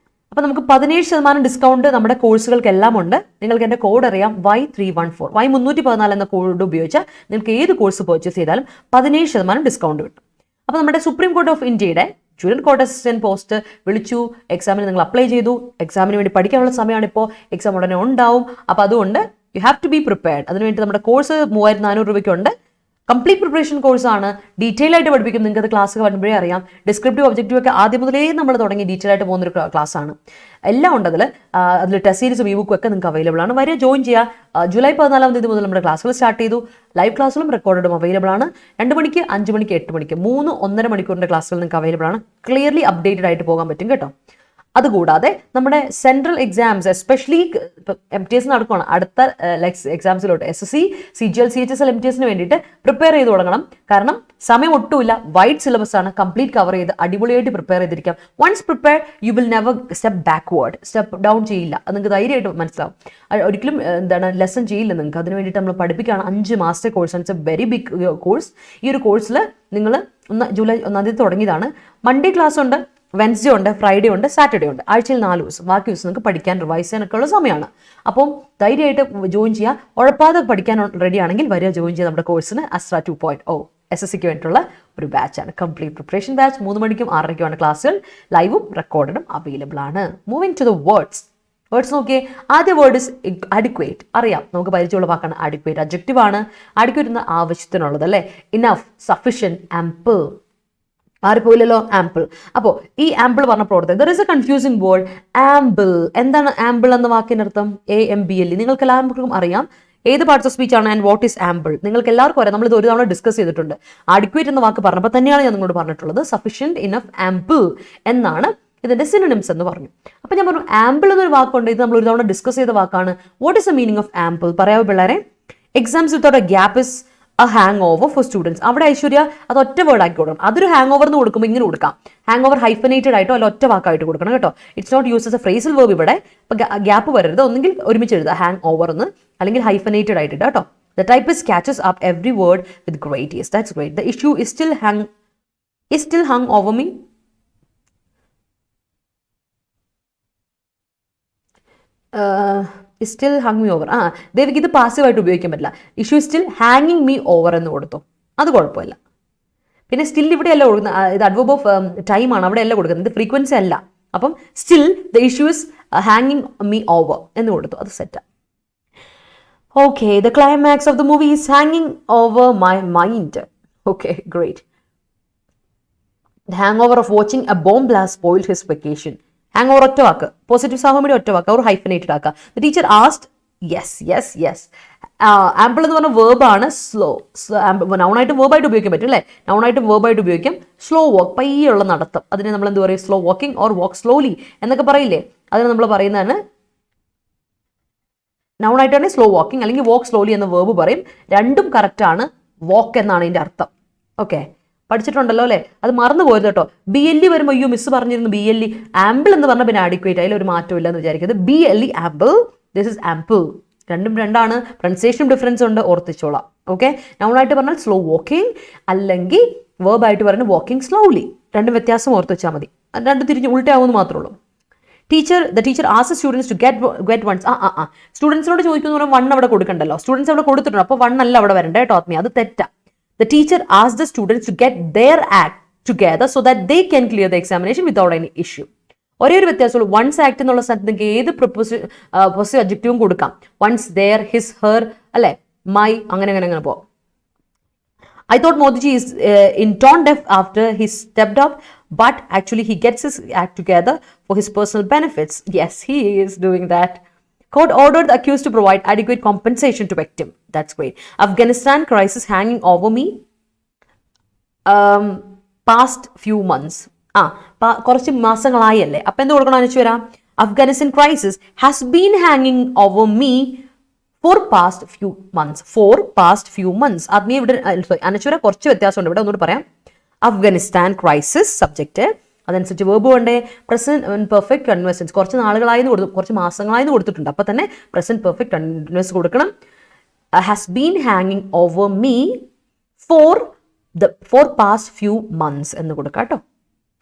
അപ്പോൾ നമുക്ക് 17% ഡിസ്കൗണ്ട് നമ്മുടെ കോഴ്സുകൾക്കെല്ലാം ഉണ്ട്. നിങ്ങൾക്ക് എൻ്റെ കോഡ് അറിയാം, Y314. Y314 എന്ന കോഡ് ഉപയോഗിച്ചാൽ നിങ്ങൾക്ക് ഏത് കോഴ്സ് പർച്ചേസ് ചെയ്താലും 17% ഡിസ്കൗണ്ട് കിട്ടും. അപ്പോൾ നമ്മുടെ സുപ്രീം കോർട്ട് ഓഫ് ഇന്ത്യയുടെ ജൂനിയർ കോർട്ട് അസിസ്റ്റന്റ് പോസ്റ്റ് വിളിച്ചു. എക്സാമിന് നിങ്ങൾ അപ്ലൈ ചെയ്തു. എക്സാമിന് വേണ്ടി പഠിക്കാനുള്ള സമയമാണ് ഇപ്പോൾ. എക്സാം ഉടനെ ഉണ്ടാവും. അപ്പോൾ അതുകൊണ്ട് you have to be prepared. അതിനുവേണ്ടി നമ്മുടെ കോഴ്സ് 3400 രൂപയ്ക്കുണ്ട്. കംപ്ലീറ്റ് പ്രിപ്പറേഷൻ കോഴ്സാണ്. ഡീറ്റെയിൽ ആയിട്ട് പഠിപ്പിക്കും. നിങ്ങൾക്ക് അത് ക്ലാസ് വരുമ്പോഴേ അറിയാം. ഡിസ്ക്രിപ്റ്റീവ് ഒബ്ജക്റ്റീവ് ഒക്കെ ആദ്യം മുതലേ നമ്മൾ തുടങ്ങി ഡീറ്റെയിൽ ആയിട്ട് പോകുന്നൊരു ക്ലാസ്സാണ്. എല്ലാം ഉണ്ട് അതിൽ. ടെസ്റ്റ് സീരീസും ഇ ബുക്കും ഒക്കെ നിങ്ങൾക്ക് അവൈലബിൾ ആണ്. വരെ ജോയിൻ ചെയ്യുക. ജൂലൈ 14 മുതൽ നമ്മുടെ ക്ലാസ്സുകൾ സ്റ്റാർട്ട് ചെയ്തു. ലൈവ് ക്ലാസ്സുകളും റെക്കോർഡും അവൈലബിൾ ആണ്. 2 മണിക്ക്, 5 മണിക്ക്, 8 മണിക്ക് 3 1.5 മണിക്കൂറിൻ്റെ ക്ലാസ്സുകൾ നിങ്ങൾക്ക് അവൈലബിൾ ആണ്. ക്ലിയർലി അപ്ഡേറ്റഡ് ആയിട്ട് പോകാൻ പറ്റും കേട്ടോ. അതുകൂടാതെ നമ്മുടെ സെൻട്രൽ എക്സാംസ്, എസ്പെഷ്യലി MTS നടക്കുകയാണ്. അടുത്ത എക്സാംസിലോട്ട് SSC, CGL, CHSL MTSന് വേണ്ടിയിട്ട് പ്രിപ്പയർ ചെയ്ത് തുടങ്ങണം. കാരണം സമയം ഒട്ടുമില്ല. വൈഡ് സിലബസ് ആണ്. കംപ്ലീറ്റ് കവർ ചെയ്ത് അടിപൊളിയായിട്ട് പ്രിപ്പയർ ചെയ്തിരിക്കാം. Once prepared you will never step backward, step down ചെയ്യില്ല. അത് നിങ്ങൾക്ക് ധൈര്യമായിട്ട് മനസ്സിലാവും. ഒരിക്കലും ലെസൺ ചെയ്യില്ല നിങ്ങൾക്ക്. അതിന് വേണ്ടിയിട്ട് നമ്മൾ പഠിപ്പിക്കുകയാണ്. 5 മാസത്തെ കോഴ്സാണ്. It's a very big course. ഈ ഒരു കോഴ്സിൽ നിങ്ങൾ ജൂലൈ 1 തുടങ്ങിയതാണ്. മൺഡേ ക്ലാസ് ഉണ്ട്, വെൻസ്ഡേ ഉണ്ട്, ഫ്രൈഡേ ഉണ്ട്, സാറ്റർഡേ ഉണ്ട്. ആഴ്ചയിൽ 4 ദിവസം. ബാക്കി ദിവസം നിങ്ങൾക്ക് പഠിക്കാൻ, റിവൈസ് ചെയ്യാനൊക്കെ ഉള്ള സമയമാണ്. അപ്പം ധൈര്യമായിട്ട് ജോയിൻ ചെയ്യുക. ഉഴപ്പാതെ പഠിക്കാൻ റെഡി ആണെങ്കിൽ വരിക, ജോയിൻ ചെയ്യുക നമ്മുടെ കോഴ്സിന്. Astra 2.0 SSCക്ക് വേണ്ടിയിട്ടുള്ള ഒരു ബാച്ചാണ്. Complete preparation batch. 3 മണിക്കും 6:30ക്കുമാണ് ക്ലാസ്സുകൾ. ലൈവും റെക്കോർഡും അവൈലബിൾ ആണ്. Moving to the words. നോക്കിയേ. ആദ്യ വേർഡ് ഇസ് അഡിക്വേറ്റ്. അറിയാം, നമുക്ക് പരിചയമുള്ള വാക്കാണ് അഡിക്വേറ്റ്. അഡ്ജക്റ്റീവ് ആണ്. അഡിക്വേറ്റ് എന്ന ആവശ്യത്തിനുള്ളത് അല്ലേ. Enough, sufficient, ample. ആരിപ്പോയില്ലല്ലോ, ആംപിൾ. അപ്പോൾ ഈ ആംപിൾ പറഞ്ഞ പ്രവർത്തനം, there is a confusing word ample. എന്താണ് ആംപിൾ എന്ന വാക്കിൻ്റെ അർത്ഥം? AMBLE. നിങ്ങൾക്ക് എല്ലാവർക്കും അറിയാം ഏത് പാർട്സ് ഓഫ് സ്പീച്ച് ആണ് ആൻഡ് വാട്ട് ഈസ് ആംപിൾ. നിങ്ങൾക്ക് എല്ലാവർക്കും അറിയാം. നമ്മൾ ഇത് ഒരു തവണ ഡിസ്കസ് ചെയ്തിട്ടുണ്ട്. അഡിക്വേറ്റ് എന്ന വാക്ക് പറഞ്ഞപ്പോൾ തന്നെയാണ് ഞാൻ നിങ്ങളോട് പറഞ്ഞിട്ടുള്ളത്. സഫിഷ്യൻറ്റ്, ഇനഫ്, ആംപിൾ എന്നാണ് ഇതിൻ്റെ സിനോണിംസ് എന്ന് പറഞ്ഞു. അപ്പോൾ ഞാൻ പറഞ്ഞു ആംപിൾ എന്നൊരു വാക്കുണ്ട്. ഇത് നമ്മൾ ഒരു തവണ ഡിസ്കസ് ചെയ്ത വാക്കാണ്. What is the meaning of ample? പറയാവോ പിള്ളേരെ? Exams without A gap is A hang over for students. അവിടെ ഐശ്വര്യ അത് ഒറ്റ വേർഡ് ആക്കി കൊടുക്കണം. അതൊരു ഹാങ് ഓവർ എന്ന് കൊടുക്കുമ്പോൾ ഇങ്ങനെ കൊടുക്കാം, ഹാങ് ഓവർ ഹൈഫനേറ്റഡ് ആയിട്ടോ അല്ല ഒറ്റ വാക്കായിട്ട് കൊടുക്കണം കേട്ടോ. It's not use as a phrasal verb ഇവിടെ. ഇപ്പം ഗ്യാപ്പ് വരരുത്, ഒന്നെങ്കിൽ ഒരുമിച്ച് എഴുതുക ഹാങ് ഓവർ എന്ന്, അല്ലെങ്കിൽ ഹൈഫനേറ്റഡ് ആയിട്ട് കേട്ടോ. The typist catches up every word with great ease. That's great. The issue is still hung over me. Is still hung me over. ദേവിക്ക് ഇത് പാസീവായിട്ട് ഉപയോഗിക്കാൻ പറ്റില്ല. ഇഷ്യൂ സ്റ്റിൽ ഹാങ്ങിങ് മീ ഓവർ എന്ന് കൊടുത്തു, അത് കുഴപ്പമില്ല. പിന്നെ സ്റ്റിൽ ഇവിടെ അല്ല കൊടുക്കുന്നത്, ഇത് അഡ്വർബ് ഓഫ് ടൈം ആണ്, അവിടെ അല്ല കൊടുക്കുന്നത്, ഇത് ഫ്രീക്വൻസി അല്ല. അപ്പം സ്റ്റിൽ ദ ഇഷ്യൂ ഇസ് ഹാങ്ങിങ് മീ ഓവർ എന്ന് കൊടുത്തു, അത് സെറ്റാ. Okay, the climax of the movie is hanging over my mind. Okay, great. The hangover of watching a bomb blast spoiled his vacation. Hangover ഒറ്റ വാക്ക്, പോസിറ്റീവ് സാഹചര്യം ഒറ്റ വാക്ക്, അവർ ഹൈഫനേറ്റഡ് ആക്കുക. The teacher asked, yes. Ample എന്ന് പറഞ്ഞ വേർബാണ്. സ്ലോ, നൗണായിട്ട് വേർബായിട്ട് ഉപയോഗിക്കാൻ പറ്റും അല്ലേ? നൗണായിട്ട് വേർബായിട്ട് ഉപയോഗിക്കാം. സ്ലോ വാക്ക്, പയ്യുള്ള നടത്തം, അതിനെ നമ്മൾ എന്ത് പറയും? Slow walking or walk slowly എന്നൊക്കെ പറയില്ലേ? അതിന് നമ്മൾ പറയുന്നതാണ് നൗണായിട്ടാണ് സ്ലോ വാക്കിംഗ്, അല്ലെങ്കിൽ വാക്ക് സ്ലോലി എന്ന വേർബ് പറയും. രണ്ടും കറക്റ്റാണ്. വാക്ക് എന്നാണ് ഇതിൻ്റെ അർത്ഥം. ഓക്കെ, പഠിച്ചിട്ടുണ്ടല്ലോ അല്ലേ? അത് മറന്നു പോയത് കേട്ടോ. BLE വരുമ്പോൾ അയ്യോ മിസ് പറഞ്ഞിരുന്നു BLE. ആമ്പിൾ എന്ന് പറഞ്ഞാൽ പിന്നെ ആഡിക്വേറ്റ്, അതിൽ ഒരു മാറ്റമില്ല എന്ന് വിചാരിക്കുന്നത്. BLE ample, this is ample. രണ്ടും രണ്ടാണ്, പ്രൊനൗൺസിയേഷൻ ഡിഫറൻസ് ഉണ്ട്, ഓർത്തിച്ചോളാം. ഓക്കെ, നൗണായിട്ട് പറഞ്ഞാൽ സ്ലോ വാക്കിംഗ്, അല്ലെങ്കിൽ വേർബായിട്ട് പറഞ്ഞാൽ വാക്കിംഗ് സ്ലോലി. രണ്ടും വ്യത്യാസം ഓർത്ത് വെച്ചാൽ മതി. രണ്ടും തിരിഞ്ഞ് ഉൾട്ടാവുമെന്ന് മാത്രമേ ഉള്ളൂ. The teacher asks the students to get ones. സ്റ്റുഡൻസിനോട് ചോദിക്കുന്ന വൺ അവിടെ കൊടുക്കണ്ടല്ലോ, സ്റ്റുഡൻസ് അവിടെ കൊടുത്തിട്ടുണ്ട്, അപ്പോൾ വൺ അല്ല അവിടെ വരണ്ടേ കേട്ടോ ആത്മീയ, അത് തെറ്റാ. The teacher asks the students to get their act together so that they can clear the examination without any issue. ഒരേ ഒരു വ്യത്യാസമുള്ളൂ, വൺസ് ആക്ട് എന്നുള്ള സ്ഥലത്ത് ഏത് പൊസീവ് അഡ്ജക്റ്റീവും കൊടുക്കാം. വൺസ്, ദെയർ, ഹിസ്, ഹെർ, അല്ലെ, മൈ, അങ്ങനെ പോവാം. I thought Modiji is in tone deaf after he stepped up, but actually he gets his act together for his personal benefits. Yes, he is doing that. Court ordered the accused to provide adequate compensation to victim. That's great. Afghanistan crisis hanging over me past few months. കുറച്ച് മാസങ്ങളായി അല്ലേ, അപ്പം എന്ത് കൊടുക്കണം അനച്ചു വരാം? Afghanistan crisis has been hanging over me for past few months. ആദ്യമേ ഇവിടെ അനശ്വര കുറച്ച് വ്യത്യാസമുണ്ട്, ഇവിടെ ഒന്നുകൂടി പറയാം. അഫ്ഗാനിസ്ഥാൻ ക്രൈസിസ് സബ്ജക്റ്റ്, അതനുസരിച്ച് വേർബ് വേണ്ടേ? പ്രസന്റ് പെർഫെക്റ്റ് കൺവേഴ്സൻസ്, കുറച്ച് നാളുകളായെന്ന് കൊടുത്തു, കുറച്ച് മാസങ്ങളായെന്ന് കൊടുത്തിട്ടുണ്ട്, അപ്പോൾ തന്നെ പ്രസന്റ് പെർഫെക്റ്റ് കൺവേഴ്സ് കൊടുക്കണം. ഹാസ് ബീൻ ഹാങ്ങിങ് over me for past few months എന്ന് കൊടുക്കാം കേട്ടോ.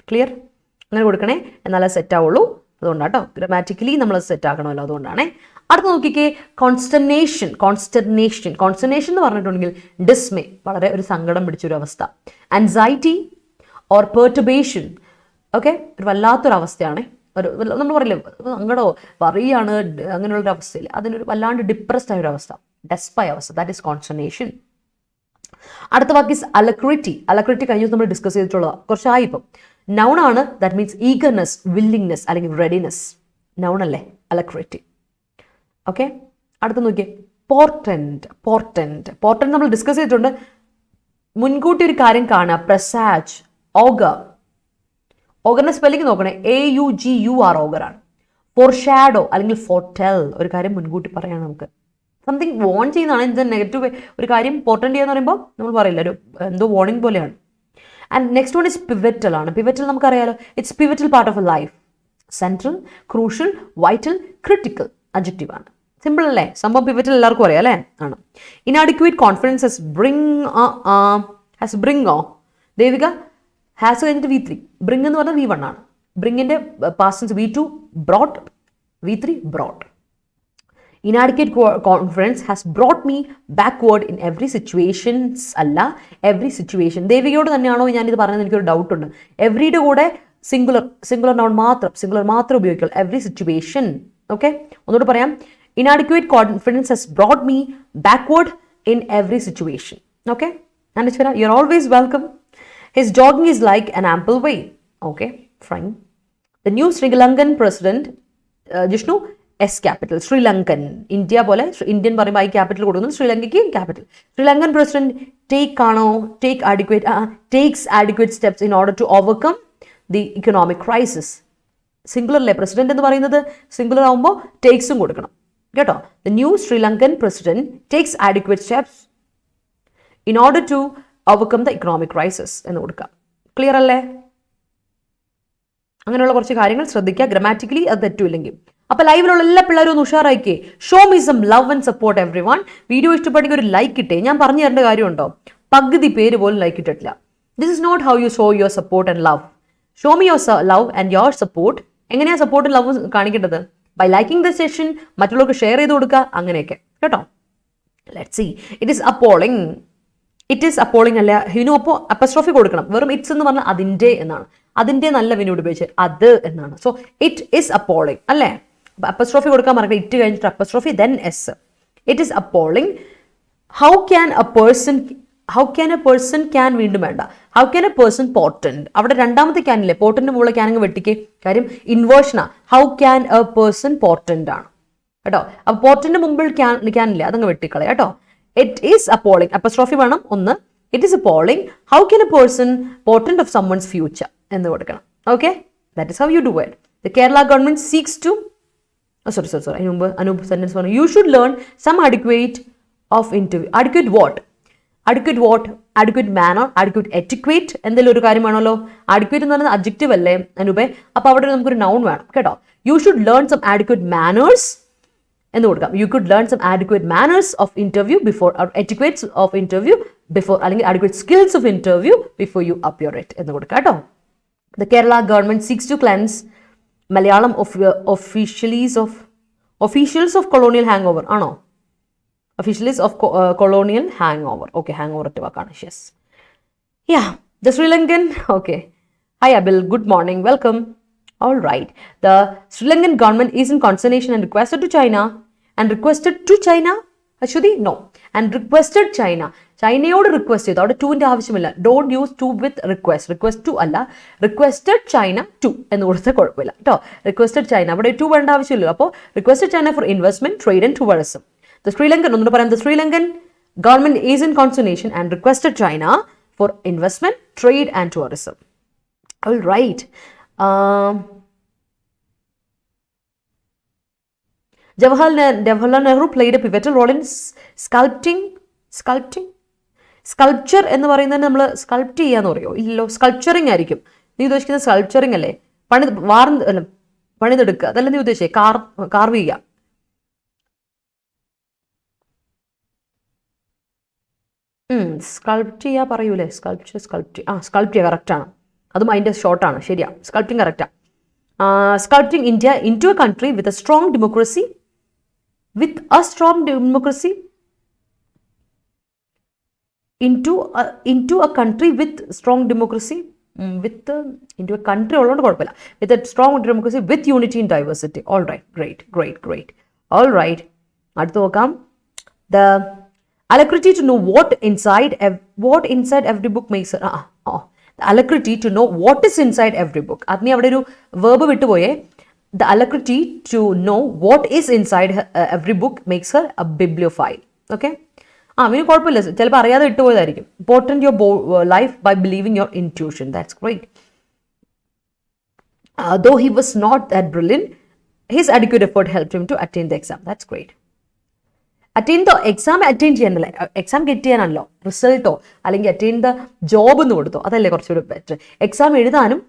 ക്ലിയർ? അങ്ങനെ കൊടുക്കണേ, എന്നാലേ സെറ്റ് ആവുള്ളൂ. അതുകൊണ്ടാട്ടോ, ഗ്രാമാറ്റിക്കലി നമ്മൾ സെറ്റ് ആക്കണമല്ലോ, അതുകൊണ്ടാണേ. അടുത്ത് നോക്കിക്കേ, കോൺസ്റ്റർനേഷൻ എന്ന് പറഞ്ഞിട്ടുണ്ടെങ്കിൽ ഡിസ്മേ, വളരെ ഒരു സങ്കടം പിടിച്ചൊരു അവസ്ഥ. ആൻസൈറ്റി ഓർ പെർട്ടുബേഷൻ, ഓക്കെ, ഒരു വല്ലാത്തൊരവസ്ഥയാണ്. ഒരു നമ്മൾ പറയില്ലേ സങ്കടമോ പറയാണ് അങ്ങനെയുള്ളൊരു അവസ്ഥയിൽ, അതിനൊരു വല്ലാണ്ട് ഡിപ്രസ്ഡ് ആയ ഒരു അവസ്ഥ, ഡെസ്പായ അവസ്ഥ, ദാറ്റ് ഈസ് കോൺസ്റ്റർനേഷൻ. അടുത്ത വാക്ക് ഈസ് അലക്രിറ്റി. കഴിഞ്ഞ ദിവസം നമ്മൾ ഡിസ്കസ് ചെയ്തിട്ടുള്ളതാണ്, കുറച്ചായി ഇപ്പം. നൗൺ ആണ്, ദാറ്റ് മീൻസ് ഈഗർനെസ്, വില്ലിങ്നെസ് അല്ലെങ്കിൽ റെഡിനെസ്. നൗൺ അല്ലേ അലക്രിറ്റി. ഓക്കെ, അടുത്ത് നോക്കിയേ, പോർട്ടൻറ്റ് നമ്മൾ ഡിസ്കസ് ചെയ്തിട്ടുണ്ട്. മുൻകൂട്ടി ഒരു കാര്യം കാണുക, പ്രസാജ്, ഓഗറിന്റെ സ്പെല്ലിംഗ് നോക്കണേ, AUGUR ഓഗറാണ്. ഫോർഷാഡോ അല്ലെങ്കിൽ ഫോർടെൽ, ഒരു കാര്യം മുൻകൂട്ടി പറയാണ് നമുക്ക്. സംതിങ് വോൺ ചെയ്യുന്നതാണ്. ഇത് നെഗറ്റീവ് ഒരു കാര്യം പോർട്ടൻറ്റ് ചെയ്യുക എന്ന് പറയുമ്പോൾ നമ്മൾ പറയില്ല, ഒരു എന്തോ വാർണിംഗ് പോലെയാണ്. And next one is pivotal ആണ്. പിവറ്റൽ നമുക്കറിയാലോ, it's pivotal part of a life. Central, crucial, vital, critical adjective ആണ്. സിമ്പിൾ അല്ലേ സംഭവം? പിവറ്റൽ എല്ലാവർക്കും അറിയാം അല്ലേ? ആണ്. Inadequate confidence has bring Devika has കഴിഞ്ഞിട്ട് V3, ബ്രിങ് എന്ന് പറഞ്ഞാൽ V1 ആണ്. ബ്രിങ്ങിന്റെ past V2 brought, V3 brought. Inadequate confidence has brought me backward in every situations അല്ല, എവറി സിറ്റുവേഷൻ. ദേവികയോട് തന്നെയാണോ ഞാനിത് പറഞ്ഞത്? എനിക്കൊരു ഡൗട്ടുണ്ട്. എവറിയുടെ കൂടെ സിംഗുലർ നൗൺ മാത്രം ഉപയോഗിക്കുള്ളൂ. Every situation. ഓക്കെ, ഒന്നുകൂടെ പറയാം. Inadequate confidence has brought me backward in every situation. Okay, Anishwara, you're always welcome. His jogging is like an ample way. Okay, fine. The new Sri Lankan president, Jishnu, S capital, Sri Lankan. India pole, Indian പറയുമ്പോൾ I capital കൊടുക്കുന്നു, ശ്രീലങ്കയ്ക്ക് capital. Sri Lankan president takes adequate steps in order to overcome the economic crisis. Singular അല്ലേ പ്രസിഡന്റ് എന്ന് പറയുന്നത്? സിംഗുലർ ആകുമ്പോൾ ടേക്സും കൊടുക്കണം. കേട്ടോ. The new Sri Lankan president takes adequate steps in order to overcome the economic crisis എന്ന് കൊടുക്കാം. ക്ലിയർ അല്ലേ? അങ്ങനെയുള്ള കുറച്ച് കാര്യങ്ങൾ ശ്രദ്ധിക്കുക. ഗ്രാമാറ്റിക്കലി അത് തെറ്റുമില്ലെങ്കിൽ. അപ്പൊ ലൈവിലുള്ള എല്ലാ പിള്ളേരും ഒന്ന് ഉഷാറായിക്കേ. Show me some love and support everyone. Video ഇഷ്ടപ്പെട്ടെങ്കിൽ ഒരു ലൈക്ക് ഇട്ടേ. ഞാൻ പറഞ്ഞു തരേണ്ട കാര്യമുണ്ടോ? പകുതി പേര് പോലും ലൈക്ക് ഇട്ടിട്ടില്ല. This is not how you show your support and love. Show me your love and your support. എങ്ങനെയാ സപ്പോർട്ടും ലവും കാണിക്കേണ്ടത്? ബൈ ലൈക്കിംഗ് ദ സെഷൻ, മറ്റുള്ളവർക്ക് ഷെയർ ചെയ്ത് കൊടുക്കുക, അങ്ങനെയൊക്കെ കേട്ടോ. Let's see. It is appalling. It is appalling അല്ല ഹിനു. അപ്പോൾ അപ്പസ്ട്രോഫി കൊടുക്കണം. വെറും ഇറ്റ്സ് എന്ന് പറഞ്ഞാൽ അതിൻ്റെ എന്നാണ്. അതിൻ്റെ നല്ല വിനോട് ഉപയോഗിച്ച് അത് എന്നാണ്. സോ ഇറ്റ് ഈസ് അപ്പോളിംഗ് അല്ലേ? അപ്പസ്ട്രോഫി കൊടുക്കാൻ മറക്കുക. ഇറ്റ് കഴിഞ്ഞിട്ട് apostrophe then S. It is appalling. How can a person can വീണ്ടും വേണ്ട. How can a person portend. അവിടെ രണ്ടാമത്തെ ക്യാനില്ലേ, പോർട്ടന്റ് മുകളിൽ ക്യാനങ്ങ് വെട്ടിക്ക്. കാര്യം ഇൻവേർഷനാ. How can a person portend ആണ് കേട്ടോ. അപ്പൊ പോർട്ടന്റ് മുമ്പിൽ ക്യാനില്ലേ, അതങ്ങ് വെട്ടിക്കളയാ കേട്ടോ. It is അപ്പോളിംഗ്. അപ്പസ്ട്രോഫി വേണം ഒന്ന്. It is appalling. How can a person portend of someone's future എന്ന് കൊടുക്കണം. Okay, that is how you do it. The Kerala government seeks to sorry. അതിന് മുമ്പ് അനൂപ് സെന്റൻസ് പറഞ്ഞു. You should learn some adequate of interview. Adequate what? Adequate manner, adequate etiquette. എന്തെങ്കിലും ഒരു കാര്യം വേണമല്ലോ. അഡിക്വേറ്റ് എന്ന് പറയുന്നത് അഡ്ജക്റ്റീവ് അല്ലേ അനൂപേ? അപ്പൊ അവിടെ നമുക്കൊരു നൗൺ വേണം കേട്ടോ. You should learn some adequate manners എന്ന് കൊടുക്കാം. You could learn some adequate manners of interview before, etiquettes of interview before, അല്ലെങ്കിൽ adequate skills of interview before you appear it എന്ന് കൊടുക്കാം കേട്ടോ. The Kerala government seeks to cleanse Malayalam officials of colonial hangover. ആണോ? Officials of colonial hangover. Okay, hangover ഒറ്റ വാക്കാണ്. Yes. Yeah, the Sri Lankan. Okay. Hi Abil, good morning. Welcome. All right. The Sri Lankan government is in consternation and requested to China. Ashwati? No. And requested China. ചൈനയോട് റിക്വസ്റ്റ് ചെയ്തു. അവിടെ ടുവിൻ്റെ ആവശ്യമില്ല. Don't use to with request. Request to അല്ല, റിക്വസ്റ്റഡ് ചൈന ടു എന്ന് കൊടുത്താൽ കുഴപ്പമില്ല കേട്ടോ. റിക്വസ്റ്റഡ് ചൈന, അവിടെ ടു വേണ്ട ആവശ്യമില്ലല്ലോ. അപ്പോൾ requested China for investment, trade and tourism. The Sri Lankan, ഒന്നുകൂടെ പറയാം. The Sri Lankan government is in consternation and requested China for investment, trade and tourism. All right. Jawaharlal Nehru played a pivotal role in sculpture എന്ന് പറയുന്നത് നമ്മൾ സ്കൾപ്റ്റ് ചെയ്യാന്ന് പറയോ? ഇല്ലല്ലോ, സ്കൾപ്ചറിങ് ആയിരിക്കും. നീ ഉദ്ദേശിക്കുന്നത് സ്കൾപ്ചറിങ് അല്ലേ? പണിതെടുക്കുക അതല്ല നീ ഉദ്ദേശിച്ചേ? കാർവ് ചെയ്യുക. സ്കൾപ്റ്റ് ചെയ്യാ പറയൂലേ? സ്കൾപ്റ്റ് കറക്റ്റാണ്. അതും അതിൻ്റെ ഷോർട്ടാണ്. ശരിയാ, സ്കൾപ്റ്റിംഗ് കറക്റ്റാ. Sculpting India into a country with a strong democracy. into a country with strong democracy, into a country ഉള്ളതുകൊണ്ട് കുഴപ്പമില്ല. with a strong democracy with unity in diversity. all right, great. all right, അടുത്ത് നോക്കാം. the alacrity to know what inside every book makes the alacrity to know what is inside every book. അതിന് അവിടെ ഒരു verb വിട്ടുപോയേ. the alacrity to know what is inside every book makes her a bibliophile. okay, അവന് കുഴപ്പമില്ല, ചിലപ്പോൾ അറിയാതെ ഇട്ടുപോയതായിരിക്കും. Important your life by believing your intuition. That's great. Though he was not that brilliant, his adequate effort help him to attain the exam. That's great. Exam attain ചെയ്യാനല്ലേ, എക്സാം ഗെറ്റ് ചെയ്യാനാണല്ലോ. റിസൾട്ടോ അല്ലെങ്കിൽ അറ്റൈൻ ദ ജോബ് എന്ന് കൊടുത്തോ, അതല്ലേ കുറച്ചുകൂടി ബെറ്റർ. എക്സാം എഴുതാനും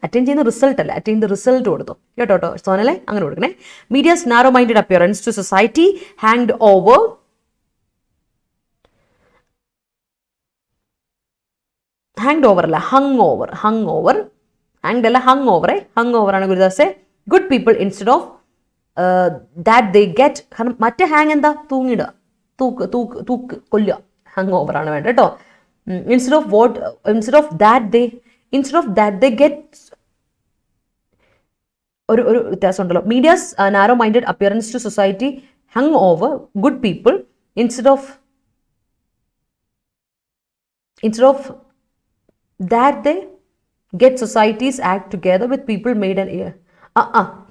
അറ്റൈൻ ചെയ്യുന്ന റിസൾട്ട് അല്ലേ, അറ്റൈൻ ദ റിസൾട്ട് കൊടുത്തോ കേട്ടോ. സോനല്ലേ അങ്ങനെ കൊടുക്കണേ. Medias narrow minded appearance to society hanged over. hanged over അല്ല, hung over ആണ് ഗുരുദാസേ. Good people instead of that they get. കാരണം മറ്റേ ഹാങ് എന്താ? തൂങ്ങിടുക, തൂക്ക് കൊല്ലുക. ഹങ് ഓവർ ആണ് വേണ്ടത് കേട്ടോ. Instead of that they get. ഒരു വ്യത്യാസം ഉണ്ടല്ലോ. Medias narrow minded appearance to society hung over good people instead of that they get societies act together with people made an ear.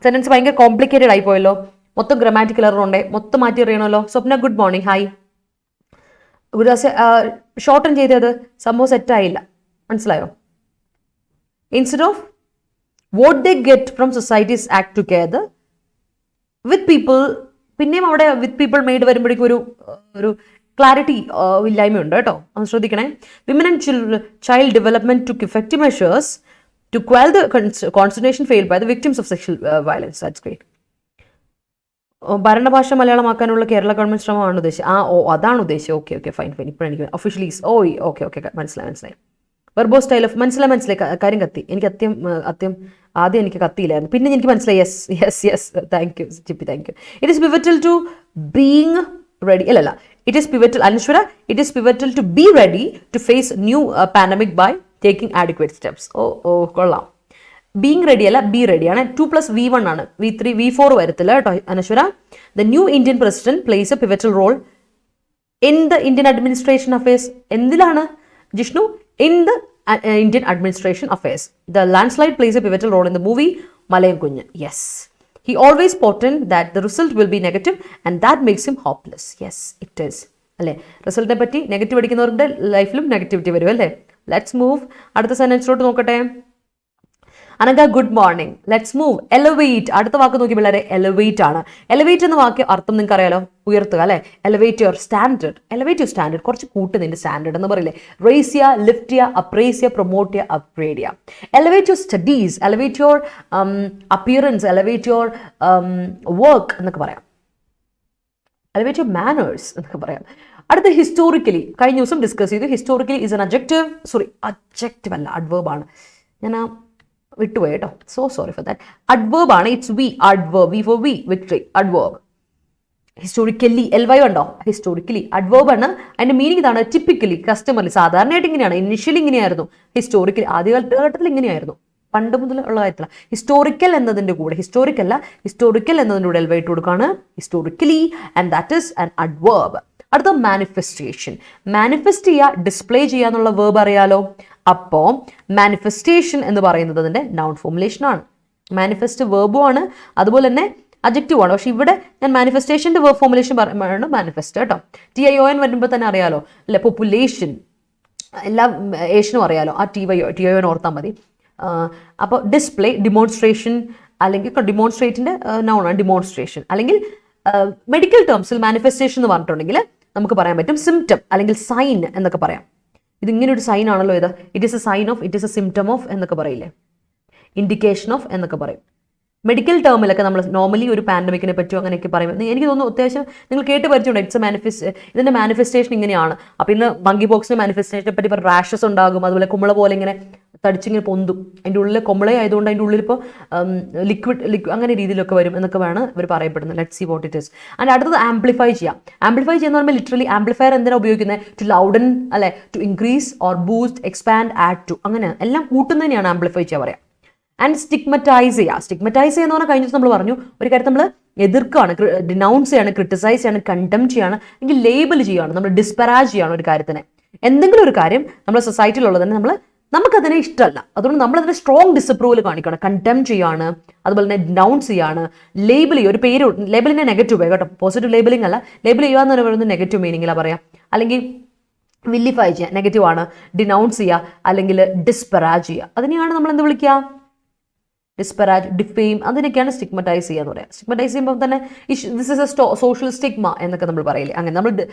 Sentence ഭയങ്കര കോംപ്ലിക്കേറ്റഡ് ആയി പോയല്ലോ. മൊത്തം ഗ്രാമാറ്റിക്കൽ എറർ ഉണ്ടേ, മൊത്തം മാറ്റി അറിയണമല്ലോ. Swapna good morning. Hi Gurudas. Shorten ചെയ്തത് സംഭവം സെറ്റായില്ല, മനസ്സിലായോ? Instead of what they get from societies act together with people, പിന്നെയും അവിടെ വിത്ത് പീപ്പിൾ മെയ്ഡ് വരുമ്പോഴേക്കും ഒരു ക്ലാരിറ്റി ഇല്ലായ്മയുണ്ട് കേട്ടോ, അത് ശ്രദ്ധിക്കണേ. Women and child development to effective measures to quell the concentration failed by the victims of sexual violence. That's great. ഭരണഭാഷ മലയാളമാക്കാനുള്ള കേരള ഗവൺമെന്റ് ശ്രമമാണ് ഉദ്ദേശിച്ചത്. അതാണ് ഉദ്ദേശിച്ചത്. Okay fine. ഇപ്പോഴാണ് എനിക്ക് ഒഫീഷ്യലി ഓക്കെ മനസ്സിലായി. വെർബോ സ്റ്റൈൽ ഓഫ് മനസ്സിലായി. കാര്യം കത്തി. എനിക്ക് അത്യം ആദ്യം എനിക്ക് കത്തിയില്ലായിരുന്നു, പിന്നെ എനിക്ക് മനസ്സിലായി. Yes thank you Chippi, thank you. It is pivotal to being ready. അല്ലല്ല, ഇറ്റ് ഈസ് പിവറ്റൽ Anaswara, it is pivotal to be ready to face new pandemic by taking adequate steps. കൊള്ളാം. ബീങ് റെഡി അല്ല, ബി റെഡിയാണ്. 2+V1 ആണ്, V3 V4 വരത്തില്ല കേട്ടോ Anaswara. The new Indian president plays a pivotal role in the Indian administration affairs. എന്തിലാണ് Jishnu? In the Indian administration affairs. The landslide plays a pivotal role in the movie Malayam Kunjan. Yes. He always portend that the result will be negative and that makes him hopeless. Yes, it is. അല്ലേ, റിസൾട്ടിനെ പറ്റി നെഗറ്റീവ് അടിക്കുന്നവരുടെ ലൈഫിലും നെഗറ്റിവിറ്റി വരും അല്ലേ. Let's move. അടുത്ത സെന്റൻസിലോട്ട് നോക്കട്ടെ. Ananga good morning. Let's move. Elevate. അടുത്ത വാക്ക് നോക്കി പിള്ളേരെ, എലവേറ്റ് ആണ്. എലവേറ്റ് എന്ന വാക്ക് അർത്ഥം നിങ്ങൾക്ക് അറിയാലോ, ഉയർത്തുക അല്ലെ. Elevate your standard. Elevate your standard, കുറച്ച് കൂട്ടുന്നതിന്റെ സ്റ്റാൻഡേർഡ് എന്ന് പറയില്ലേ. റേസ് ചെയ്യുക, ലിഫ്റ്റ് ചെയ്യുക, അപ്രൈസ് ചെയ്യുക, പ്രൊമോട്ട് ചെയ്യുക, അപ്ഗ്രേഡ് ചെയ്യുക. Elevate your studies, elevate your appearance, elevate your work എന്നൊക്കെ പറയാം. എലവേറ്റ് യുവർ മാനേഴ്സ് എന്നൊക്കെ പറയാം. അടുത്ത ഹിസ്റ്റോറിക്കലി, കഴിഞ്ഞ ദിവസം ഡിസ്കസ് ചെയ്തു. ഹിസ്റ്റോറിക്കലി ഇസ് എൻ അഡ്ജക്റ്റീവ് അല്ല, അഡ്വേർബ് ആണ്. ഞാൻ വിട്ടുപോയി കേട്ടോ, സോറി ഫോർ ദാറ്റ്. അഡ്വേർബ് ആണ്. It's V, adverb. V for V, victory, adverb. Historically LY ഉണ്ടോ? ഹിസ്റ്റോറിക്കലി അഡ്വേർബ് ആണ്. അതിന്റെ മീനിങ് ഇതാണ്. ടിപ്പിക്കലി, കസ്റ്റമർലി, സാധാരണയായിട്ട് ഇങ്ങനെയാണ്. ഇനിഷ്യലി ഇങ്ങനെയായിരുന്നു. ഹിസ്റ്റോറിക്കലി ആദ്യകാലഘട്ടത്തിൽ ഇങ്ങനെയായിരുന്നു, പണ്ട് മുതൽ ഉള്ള കാര്യത്തില്ല. ഹിസ്റ്റോറിക്കൽ എന്നതിന്റെ കൂടെ, ഹിസ്റ്റോറിക്കൽ എന്നതിന്റെ കൂടെ LY ഇട്ട് കൊടുക്കുകയാണ്, historically, and that is an adverb. അടുത്ത മാനിഫെസ്റ്റേഷൻ. മാനിഫെസ്റ്റ് ചെയ്യുക, ഡിസ്പ്ലേ ചെയ്യുക എന്നുള്ള വേർബ് അറിയാലോ. അപ്പോൾ മാനിഫെസ്റ്റേഷൻ എന്ന് പറയുന്നത് അതിന്റെ നൗൺ ഫോർമുലേഷൻ ആണ്. മാനിഫെസ്റ്റ് വേർബും ആണ്, അതുപോലെ തന്നെ അഡ്ജക്റ്റീവ് ആണ്. പക്ഷെ ഇവിടെ ഞാൻ മാനിഫെസ്റ്റേഷന്റെ വേർബ് ഫോർമുലേഷൻ പറയുമ്പോഴാണ് മാനിഫെസ്റ്റ് കേട്ടോ. TION വരുമ്പോൾ തന്നെ അറിയാലോ അല്ലെ, പോപ്പുലേഷൻ, എല്ലാ ഏഷ്യനും അറിയാലോ. ആ TION ഓർത്താൽ മതി. അപ്പോൾ ഡിസ്പ്ലേ, ഡിമോൺസ്ട്രേഷൻ, അല്ലെങ്കിൽ ഡിമോൺസ്ട്രേറ്റിന്റെ നൗൺ ആണ് ഡിമോൺസ്ട്രേഷൻ. അല്ലെങ്കിൽ മെഡിക്കൽ ടേംസിൽ മാനിഫെസ്റ്റേഷൻ എന്ന് പറഞ്ഞിട്ടുണ്ടെങ്കിൽ നമുക്ക് പറയാൻ പറ്റും സിംറ്റം അല്ലെങ്കിൽ സൈൻ എന്നൊക്കെ പറയാം. ഇതിങ്ങനെ ഒരു സൈൻ ആണല്ലോ ഇത്. It is a sign of, it is a symptom of എന്നൊക്കെ പറയില്ലേ, ഇൻഡിക്കേഷൻ ഓഫ് എന്നൊക്കെ പറയും. മെഡിക്കൽ ടേമിലൊക്കെ നമ്മൾ നോർമലി ഒരു പാൻഡമിക്കിനെ പറ്റിയോ അങ്ങനെയൊക്കെ പറയുമ്പോൾ എനിക്ക് തോന്നുന്നു അത്യാവശ്യം നിങ്ങൾ കേട്ട് പരിചയമുണ്ട്. ഇതിന്റെ മാനിഫെസ്റ്റേഷൻ ഇങ്ങനെയാണ്. അപ്പോൾ ഇന്ന് മങ്കി ബോക്സിന്റെ മാനിഫെസ്റ്റേഷനെ പറ്റി ഇപ്പോൾ റാഷസ് ഉണ്ടാകും, അതുപോലെ കുമ്പള പോലെ ഇങ്ങനെ തടിച്ചിങ്ങനെ പൊന്തും, അതിൻ്റെ ഉള്ളിൽ കുമ്പള ആയതുകൊണ്ട് അതിൻ്റെ ഉള്ളിൽ ഇപ്പോൾ ലിക്വിഡ് അങ്ങനെ രീതിയിലൊക്കെ വരും എന്നൊക്കെ വേണം ഇവർ പറയപ്പെടുന്നത്. Let see what it is. And അടുത്തത് ആംപ്ലിഫൈ ചെയ്യാം. ആംപ്ലിഫൈ ചെയ്യുന്ന പറയുമ്പോൾ ലിറ്ററലി ആംപ്ലിഫയർ എന്തിനാണ് ഉപയോഗിക്കുന്നത്? ടു ലൗഡൻ അല്ലെ, to increase or boost, expand, add to, അങ്ങനെ എല്ലാം കൂട്ടുന്നതിനെയാണ് ആംപ്ലിഫൈ ചെയ്യാൻ പറയാം. ആൻഡ് സ്റ്റിഗ്മറ്റൈസ് ചെയ്യുക. സ്റ്റിഗ്മറ്റൈസ് ചെയ്യുന്ന പറഞ്ഞാൽ കഴിഞ്ഞ ദിവസം നമ്മൾ പറഞ്ഞു, ഒരു കാര്യം നമ്മൾ എതിർക്കുകയാണ്, ഡിനൗൺസ് ചെയ്യാണ്, ക്രിട്ടിസൈസ് ചെയ്യാണ്, കണ്ടം ചെയ്യാണ്, അല്ലെങ്കിൽ ലേബൽ ചെയ്യുകയാണ്, നമ്മൾ ഡിസ്പരാജ് ചെയ്യാണ് ഒരു കാര്യത്തിനെ. എന്തെങ്കിലും ഒരു കാര്യം നമ്മുടെ സൊസൈറ്റിയിലുള്ളത് തന്നെ നമുക്കതിനെ ഇഷ്ടമല്ല, അതുകൊണ്ട് നമ്മളതിനെ സ്ട്രോങ് ഡിസപ്രൂവൽ കാണിക്കണം, കണ്ടം ചെയ്യാണ്, അതുപോലെ തന്നെ ഡിനൗൺസ് ചെയ്യാണ്, ലേബൽ ചെയ്യുക. ഒരു പേര് ലേബലിനെ നെഗറ്റീവ് കേട്ടോ, പോസിറ്റീവ് ലേബലിംഗ് അല്ല. ലേബൽ ചെയ്യുക എന്ന് പറയുന്നത് നെഗറ്റീവ് മീനിങ്ങിലാണ് പറയാം. അല്ലെങ്കിൽ വില്ലിഫൈ ചെയ്യുക, നെഗറ്റീവ് ആണ്. ഡിനൗൺസ് ചെയ്യുക അല്ലെങ്കിൽ ഡിസ്പരാജ് ചെയ്യുക, അതിനെയാണ് നമ്മൾ എന്ത് വിളിക്കുക? ഡിസ്പരാജ്, ഡിഫെയിം, അതിനൊക്കെയാണ് സ്റ്റിഗ്മറ്റൈസ് ചെയ്യുക എന്ന് പറയാം. സ്റ്റിഗ്മറ്റൈസ് ചെയ്യുമ്പോൾ തന്നെ this is A social stigma എന്നൊക്കെ നമ്മൾ പറയില്ലേ, അങ്ങനെ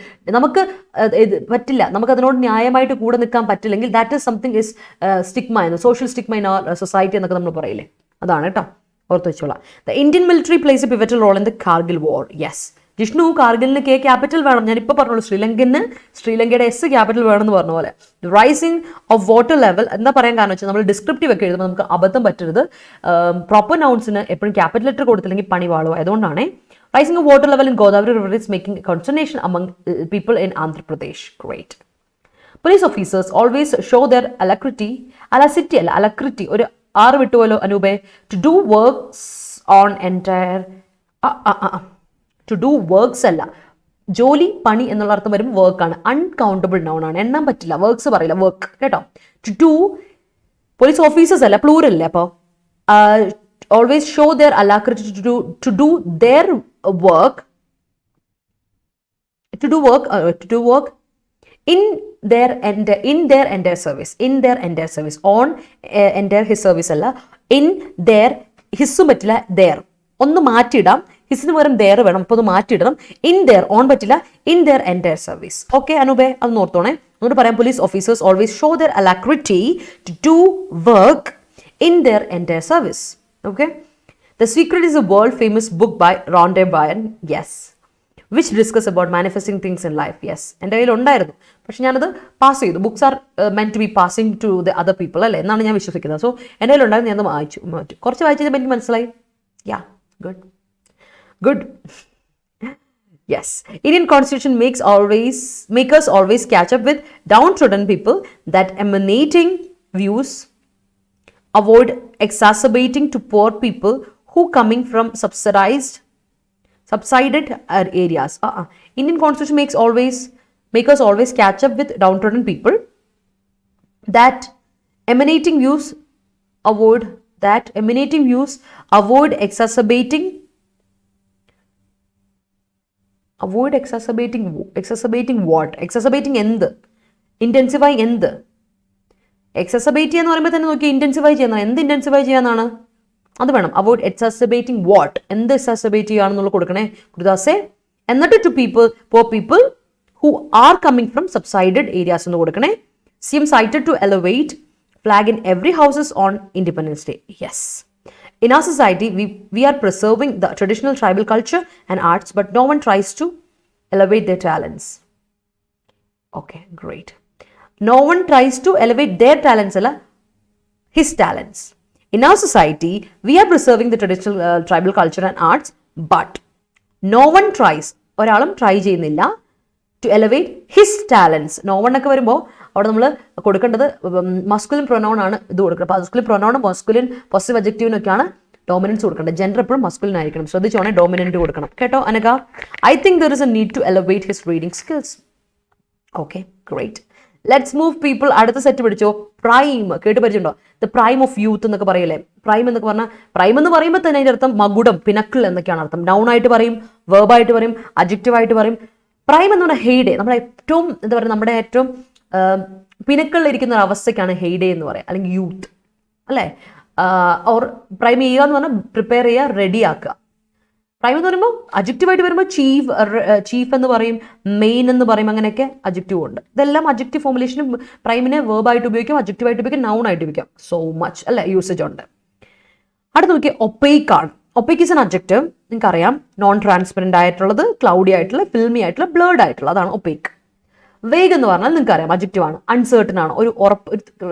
നമുക്ക് പറ്റില്ല, നമുക്ക് അതിനോട് ന്യായമായിട്ട് കൂടെ നിൽക്കാൻ പറ്റില്ലെങ്കിൽ that is something is stigma എന്ന്, social stigma in our society എന്നൊക്കെ നമ്മൾ പറയില്ലേ, അതാണ് കേട്ടോ, ഓർത്ത് വെച്ചോളാം. The Indian military plays a pivotal role in the Kargil war. Yes Jishnu, കാർഗിലിന് K ക്യാപിറ്റൽ വേണം. ഞാനിപ്പോൾ പറഞ്ഞോളൂ, ശ്രീലങ്കയുടെ S ക്യാപിറ്റൽ വേണമെന്ന് പറഞ്ഞ പോലെ. റൈസിങ് ഓഫ് വാട്ടർ ലെവൽ എന്താ പറയാൻ കാരണം വെച്ചാൽ നമ്മൾ ഡിസ്ക്രിപ്റ്റീവ് ഒക്കെ എഴുതുമ്പോൾ നമുക്ക് അബദ്ധം പറ്റരുത്. പ്രോപ്പർ നൗൺസിന് എപ്പോഴും ക്യാപിറ്റൽ ലെറ്റർ കൊടുത്തില്ലെങ്കിൽ പണി വാളും. അതുകൊണ്ടാണ് rising of water level in Godavari river is making consternation among people in Andhra Pradesh. Great. Police officers always show their alacrity ഒരു 6 വിട്ടുപോലോ അനൂപേ. To do works on entire, to do works അല്ല, ജോലി പണി എന്നുള്ള അർത്ഥം വരും വർക്കാണ്. അൺകൗണ്ടബിൾ നൗൺ ആണ്, എണ്ണാൻ പറ്റില്ല, വർക്ക്സ് പറയില്ല, വർക്ക് കേട്ടോ. ടു ഡു, പോലീസ് ഓഫീസേഴ്സ് അല്ല, പ്ലൂറൽ അല്ലേ. അപ്പോൾ always show their alacrity to do their work, to do work in their entire service, on entire his service അല്ല, in their, ഹിസ്സും പറ്റില്ല, their ഒന്ന് മാറ്റിയിടാം, ഹിസിന് പകരം there വേണം. അപ്പോൾ അത് മാറ്റിയിടണം. In their, on പറ്റില്ല, in their entire service. Okay അനുപേ, അത് നോർത്തോണേ. അങ്ങോട്ട് പറയാം, police officers always show their alacrity to do work in their entire service. Okay. The Secret is a world famous book by Rhonda Byrne. Yes. Which discuss about manifesting things in life. Yes. എൻ്റെ കയ്യിൽ ഉണ്ടായിരുന്നു, പക്ഷെ ഞാനത് പാസ് ചെയ്തു. Books are meant to be passing to the other people അല്ലേ എന്നാണ് ഞാൻ വിശ്വസിക്കുന്നത്. സോ എൻ്റെ കയ്യിൽ ഉണ്ടായിരുന്നു, ഞാനത് വായിച്ചു. കുറച്ച് വായിച്ചപ്പോൾ എനിക്ക് മനസ്സിലായി. Yeah, good good. Yes. Indian Constitution make us always catch up with downtrodden people that emanating views avoid exacerbating to poor people who coming from subsided areas. Indian Constitution make us always catch up with downtrodden people that emanating views avoid exacerbating what? Exacerbating എന്ത്? Intensify എന്ത്? Exacerbate എന്ന് പറയുമ്പോൾ തന്നെ നോക്കി intensify ചെയ്യുന്ന എന്ത് intensify ചെയ്യാന്നാണ്? അത് വേണം. Avoid exacerbating what? എന്ത് exacerbate ചെയ്യാണെന്നുള്ള കൊടുക്കണേ ഗുരുദാസേ. എന്നിട്ട് to poor people who are coming from subsided areas എന്ന് കൊടുക്കണേ. CM cited to elevate flag in every houses on Independence Day. Yes. In our society, we are preserving the traditional tribal culture and arts, but no one tries to elevate their talents. Okay, great. No one tries to elevate their talents, his talents. In our society, we are preserving the traditional tribal culture and arts, but no one tries, ഒരാളും ട്രൈ ചെയ്യുന്നില്ല to elevate his talents. No one ഒക്കെ വരുമ്പോൾ അവിടെ നമ്മൾ കൊടുക്കേണ്ടത് മസ്കുലിൻ പ്രൊനൗൺ ആണ് ഇത് കൊടുക്കുന്നത്. മസ്കുലിൻ പ്രൊനൗണും മസ്കുലിൻ പോസിറ്റീവ് അഡ്ജക്റ്റീവിനൊക്കെയാണ് ഡോമിനൻസ് കൊടുക്കേണ്ടത്. ജെൻഡർ എപ്പോഴും മസ്കുലിൻ ആയിരിക്കണം. ശ്രദ്ധിച്ചോണേ, ഡോമിനന്റ് കൊടുക്കണം കേട്ടോ Anaka. I think there is a need to elevate his reading skills. Okay, great. Let's move people. അടുത്ത സെറ്റ് പിടിച്ചോ. പ്രൈം കേട്ട് പരിചയമുണ്ടോ? ദ പ്രൈം ഓഫ് യൂത്ത് എന്നൊക്കെ പറയല്ലേ. പ്രൈം എന്നൊക്കെ പറഞ്ഞാൽ പ്രൈം എന്ന് പറയുമ്പോൾ തന്നെ അതിൻ്റെ അർത്ഥം മകുടം, പിനക്കിൾ എന്നൊക്കെയാണ് അർത്ഥം. നൗൺ ആയിട്ട് പറയും, വെർബായിട്ട് പറയും, അഡ്ജക്റ്റീവ് ആയിട്ട് പറയും. പ്രൈം എന്ന് പറഞ്ഞാൽ ഹെയ്ഡേ, നമ്മുടെ ഏറ്റവും എന്താ പറയുക, നമ്മുടെ ഏറ്റവും പിനക്കളിലിരിക്കുന്ന ഒരു അവസ്ഥയ്ക്കാണ് ഹെയ്ഡേ എന്ന് പറയുക, അല്ലെങ്കിൽ യൂത്ത് അല്ലേ. ഓർ പ്രൈം ചെയ്യുക എന്ന് പറഞ്ഞാൽ പ്രിപ്പയർ ചെയ്യുക, റെഡി ആക്കുക. പ്രൈം എന്ന് പറയുമ്പോൾ അഡ്ജക്റ്റീവായിട്ട് വരുമ്പോൾ ചീഫ് എന്ന് പറയും, മെയിൻ എന്ന് പറയും, അങ്ങനെയൊക്കെ അഡ്ജക്റ്റീവ് ഉണ്ട്. ഇതെല്ലാം അഡ്ജക്റ്റീവ് ഫോമുലേഷനും പ്രൈമിനെ വേർബായിട്ട് ഉപയോഗിക്കും, അഡ്ജക്റ്റീവായിട്ട് ഉപയോഗിക്കും, നൗൺ ആയിട്ട് ഉപയോഗിക്കാം. സോ മച്ച് അല്ലേ യൂസേജ് ഉണ്ട്. അടുത്ത് നോക്കിയാൽ ഒപ്പേക്ക് ആണ്. Opaque is an adjective. നിങ്ങൾക്കറിയാം, നോൺ ട്രാൻസ്പെറൻറ്റ് ആയിട്ടുള്ളത്, ക്ലൗഡി ആയിട്ടുള്ള, ഫിൽമി ആയിട്ടുള്ള, ബ്ലേർഡ് ആയിട്ടുള്ള, അതാണ് ഒപ്പേക്ക്. വേഗ് എന്ന് പറഞ്ഞാൽ നിങ്ങൾക്കറിയാം അഡ്ജക്റ്റീവ് ആണ്. അൺസേർട്ടൺ ആണ്,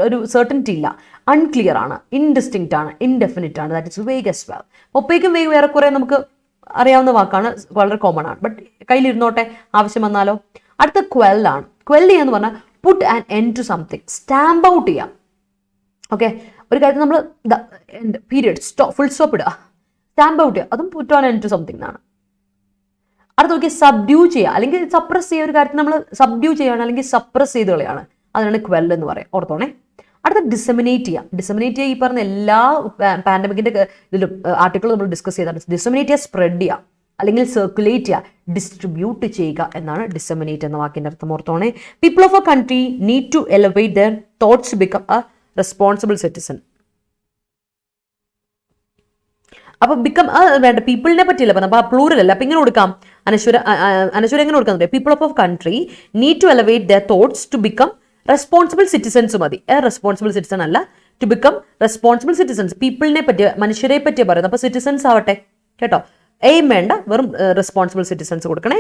ഒരു സെർട്ടനിറ്റി ഇല്ല. അൺക്ലിയർ ആണ്, ഇൻഡിസ്റ്റിങ്ക്റ്റ് ആണ്, ഇൻഡെഫിനിറ്റ് ആണ്. That is vague as well. ഒപ്പേക്കും വേഗ് വേറെ കുറേ നമുക്ക് അറിയാവുന്ന വാക്കാണ്, വളരെ കോമൺ ആണ്. ബട്ട് കയ്യിലിരുന്നോട്ടെ, ആവശ്യം വന്നാലോ. അടുത്ത ക്വെൽ ആണ്. ക്വെൽ ചെയ്യാന്ന് പറഞ്ഞാൽ put and end to something, stamp out ചെയ്യാം. ഓക്കെ, ഒരു കാര്യത്തിൽ നമ്മൾ പീരിയഡ് ഫുൾ സ്റ്റോപ്പ് ഇടുക, സ്റ്റാമ്പ് ഔട്ട് ചെയ്യുക, അതും put on end to something എന്നാണ്. അടുത്ത് നോക്കി സബ്ഡ്യൂ ചെയ്യുക, അല്ലെങ്കിൽ സപ്രസ് ചെയ്യുക. ഒരു കാര്യത്തിൽ നമ്മൾ സബ്ഡ്യൂ ചെയ്യുകയാണ്, അല്ലെങ്കിൽ സപ്രസ് ചെയ്ത് കളയാണ്, അതിനാണ് ക്വെൽ എന്ന് പറയാം. ഓർത്തോണേ. അടുത്ത ഡിസമിനേറ്റ് ചെയ്യുക. ഡിസമിനേറ്റ് ചെയ്യുക ഈ പറഞ്ഞ എല്ലാ പാൻഡമിക്കിന്റെ ഇതിലും ആർട്ടിക്കിൾ നമ്മൾ ഡിസ്കസ് ചെയ്താണ്. ഡിസമിനേറ്റ് ചെയ്യുക, സ്പ്രെഡ് ചെയ്യുക, അല്ലെങ്കിൽ സർക്കുലേറ്റ് ചെയ്യുക, ഡിസ്ട്രിബ്യൂട്ട് ചെയ്യുക എന്നാണ് ഡിസമിനേറ്റ് എന്ന വാക്കിന്റെ അർത്ഥം. ഓർത്തോണേ. People of a country need to elevate their thoughts to become a responsible citizen. അപ്പൊ ബിക്കം വേണ്ട, പീപ്പിളിനെ പറ്റിയില്ല പറഞ്ഞ, അപ്പൊ പ്ലൂറൽ അല്ല. അപ്പൊ ഇങ്ങനെ കൊടുക്കാം, അനശ്വര എങ്ങനെ കൊടുക്കാൻ? People of country need to elevate their thoughts to become responsible citizens മതി. റെസ്പോൺസിബിൾ സിറ്റിസൺ അല്ല, ടു ബിക്കം റെസ്പോൺസിബിൾ സിറ്റിസൺസ്. പീപ്പിളിനെ പറ്റിയ, മനുഷ്യരെ പറ്റിയ പറയുന്നത്. അപ്പൊ സിറ്റിസൺസ് ആവട്ടെ കേട്ടോ, എയിം വേണ്ട, വെറും റെസ്പോൺസിബിൾ സിറ്റിസൺസ് കൊടുക്കണേ.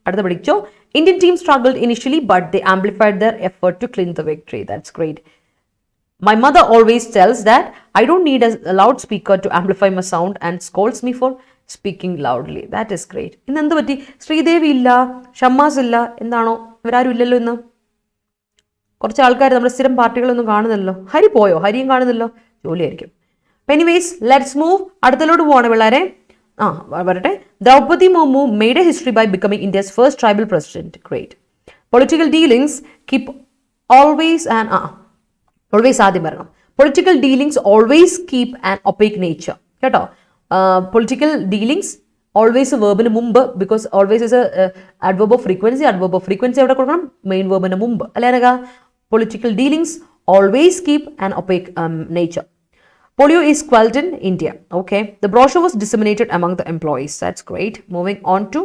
അടുത്ത പഠിച്ചോ. Indian team struggled initially but they amplified their effort to clean the victory. That's great. My mother always tells that I don't need a loudspeaker to amplify my sound and scolds me for speaking loudly. That is great. ഇന്ന് എന്ത് പറ്റി? ശ്രീദേവി ഇല്ല, ഷമ്മാസ് ഇല്ല, എന്താണോ ഇവരാരും ഇല്ലല്ലോ ഇന്ന്. കുറച്ച് ആൾക്കാർ നമ്മുടെ സ്ഥിരം പാർട്ടികളൊന്നും കാണുന്നില്ലല്ലോ. ഹരി പോയോ? ഹരിയും കാണുന്നില്ലോ, ജോലിയായിരിക്കും. Anyways let's move. അടുത്തലോട്ട് പോവാണ് പിള്ളേരെ. വരട്ടെ. Draupadi Murmu made a history by becoming India's first tribal president. Great. Political dealings keep always ആദ്യം വരണം. Political dealings always keep an opaque nature കേട്ടോ. പൊളിറ്റിക്കൽ ഡീലിങ്സ് ഓൾവേസ് വേർബിന് മുമ്പ്, because always is adverb of frequency. Adverb of frequency എവിടെ കൊടുക്കണം? മെയിൻ വേർബിന് മുമ്പ് അല്ലേ. Political dealings always keep an opaque nature. Polio is quelled in India. Okay. The brochure was disseminated among the employees. That's great. Moving on to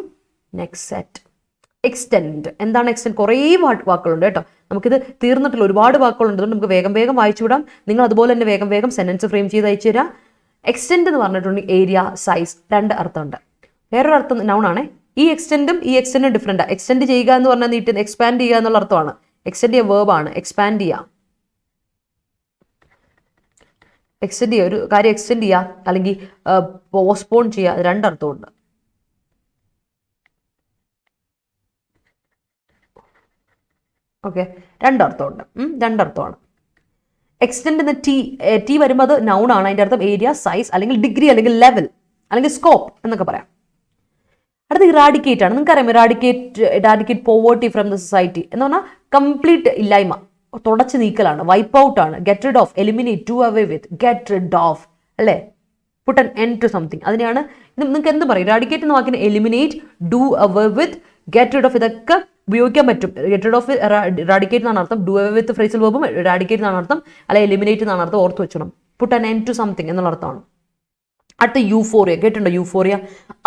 next set. Extend. എന്താണ് എക്സ്റ്റെൻഡ്? കുറേ വാക്കുകളുണ്ട് കേട്ടോ. നമുക്കിത് തീർന്നിട്ടുള്ള ഒരുപാട് വാക്കുകളുണ്ട്. നമുക്ക് വേഗം വേഗം വായിച്ചു വിടാം. നിങ്ങൾ അതുപോലെ തന്നെ വേഗം വേഗം സെന്റൻസ് ഫ്രെയിം ചെയ്ത് അയച്ചു തരാം. എക്സ്റ്റെൻഡ് എന്ന് പറഞ്ഞിട്ടുണ്ടെങ്കിൽ ഏരിയ, സൈസ്, രണ്ട് അർത്ഥമുണ്ട്. വേറൊരു അർത്ഥം നൗൺ ആണ്. ഈ എക്സ്റ്റെൻഡും ഡിഫറെൻറ്റാണ്. എക്സ്റ്റെൻഡ് ചെയ്യുക എന്ന് പറഞ്ഞാൽ നീട്ടി എക്സ്പാൻഡ് ചെയ്യുക എന്നുള്ള അർത്ഥമാണ്. എക്സ്റ്റെൻഡ് ചെയ്യുക വേർബാണ്. എക്സ്പാൻഡ് ചെയ്യുക, എക്സ്റ്റെൻഡ് ചെയ്യുക, ഒരു കാര്യം എക്സ്റ്റെൻഡ് ചെയ്യുക അല്ലെങ്കിൽ പോസ്റ്റ്പോൺ ചെയ്യുക, രണ്ടർത്ഥമുണ്ട്. ഓക്കെ, രണ്ടർത്ഥമുണ്ട്. രണ്ടർത്ഥമാണ്. എക്സ്റ്റെൻഡ് എന്ന ടി വരുമ്പോൾ അത് നൗൺ ആണ്. അതിൻ്റെ അർത്ഥം ഏരിയ, സൈസ് അല്ലെങ്കിൽ ഡിഗ്രി അല്ലെങ്കിൽ ലെവൽ അല്ലെങ്കിൽ സ്കോപ്പ് എന്നൊക്കെ പറയാം. അടുത്ത ഇറാഡിക്കേറ്റ് ആണ്. നിങ്ങൾക്കറിയാം eradicate poverty from the society എന്ന് പറഞ്ഞാൽ കംപ്ലീറ്റ് ഇല്ലായ്മ, തുടച്ചു നീക്കലാണ്. വൈപ്പ് ഔട്ട് ആണ്. Get rid of, eliminate, do away with, get rid of അല്ലേ, put an end to something. അതിനെയാണ് നിങ്ങൾക്ക് എന്ത് പറയും? ഇറാഡിക്കേറ്റ് എന്ന വാക്കിന് eliminate, do away with, get rid of ഇതൊക്കെ ഉപയോഗിക്കാൻ പറ്റും. ഗെറ്റ് റിഡ് ഓഫ് ഇറാഡിക്കേറ്റ് എന്നാണ് അർത്ഥം. ഡു അവേ വിത്ത് ഫ്രേസൽ വെർബും ഇറാഡിക്കേറ്റ് എന്നാണ് അർത്ഥം, അല്ലെങ്കിൽ എലിമിനേറ്റ് എന്നാണ് അർത്ഥം. ഓർത്ത് വെച്ചണം. Put an end to something എന്നുള്ള അർത്ഥമാണ്. അടുത്ത യൂഫോറിയ. കേട്ടിട്ടുണ്ടോ euphoria?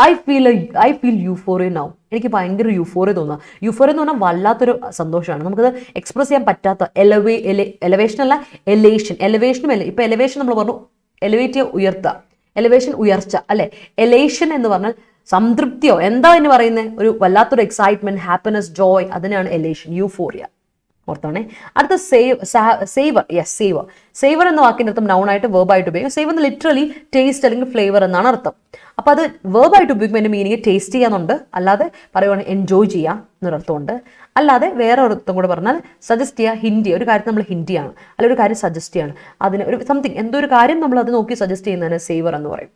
I feel euphoria now. എനിക്ക് ഭയങ്കര യൂഫോറിയ തോന്നുക. യൂഫോറിയ എന്ന് പറഞ്ഞാൽ വല്ലാത്തൊരു സന്തോഷമാണ്. നമുക്കത് എക്സ്പ്രസ് ചെയ്യാൻ പറ്റാത്ത എലവേഷൻ അല്ല, എലേഷൻ. എലവേഷനും ഇപ്പം എലവേഷൻ നമ്മൾ പറഞ്ഞു എലിവേറ്റ് ചെയ്യുക, ഉയർത്തുക. എലവേഷൻ ഉയർച്ച അല്ലെ. എലേഷൻ എന്ന് പറഞ്ഞാൽ സംതൃപ്തിയോ എന്താ എന്ന് പറയുന്നത്, ഒരു വല്ലാത്തൊരു എക്സൈറ്റ്മെന്റ്, ഹാപ്പിനെസ്, ജോയ്, അതിനാണ് എലേഷൻ, യൂഫോറിയ. ഓർത്താണേ. അടുത്ത സേവർ. Yes, saver. സേവർ എന്ന വാക്കിൻ്റെ അർത്ഥം നൗൺ ആയിട്ട് വേർബായിട്ട് ഉപയോഗിക്കും. സേവർ എന്ന് ലിറ്ററലി ടേസ്റ്റ് അല്ലെങ്കിൽ ഫ്ലേവർ എന്നാണ് അർത്ഥം. അപ്പോൾ അത് വേർബായിട്ട് ഉപയോഗിക്കുമ്പോൾ എൻ്റെ മീനിങ് ടേസ്റ്റ് ചെയ്യാന്നുണ്ട്, അല്ലാതെ പറയുവാണെങ്കിൽ എൻജോയ് ചെയ്യാം എന്നൊരർത്ഥമുണ്ട്. അല്ലാതെ വേറെ ഒരർത്ഥം കൂടെ പറഞ്ഞാൽ സജസ്റ്റ് ചെയ്യുക, ഹിൻഡ് ചെയ്യുക. ഒരു കാര്യം നമ്മൾ ഹിൻഡ് ചെയ്യാണ്, അല്ലെങ്കിൽ ഒരു കാര്യം സജസ്റ്റ് ചെയ്യാണ്, അതിന് ഒരു സംതിങ് എന്തോ ഒരു കാര്യം നമ്മൾ അത് നോക്കി സജസ്റ്റ് ചെയ്യുന്നതിന് സേവർ എന്ന് പറയും.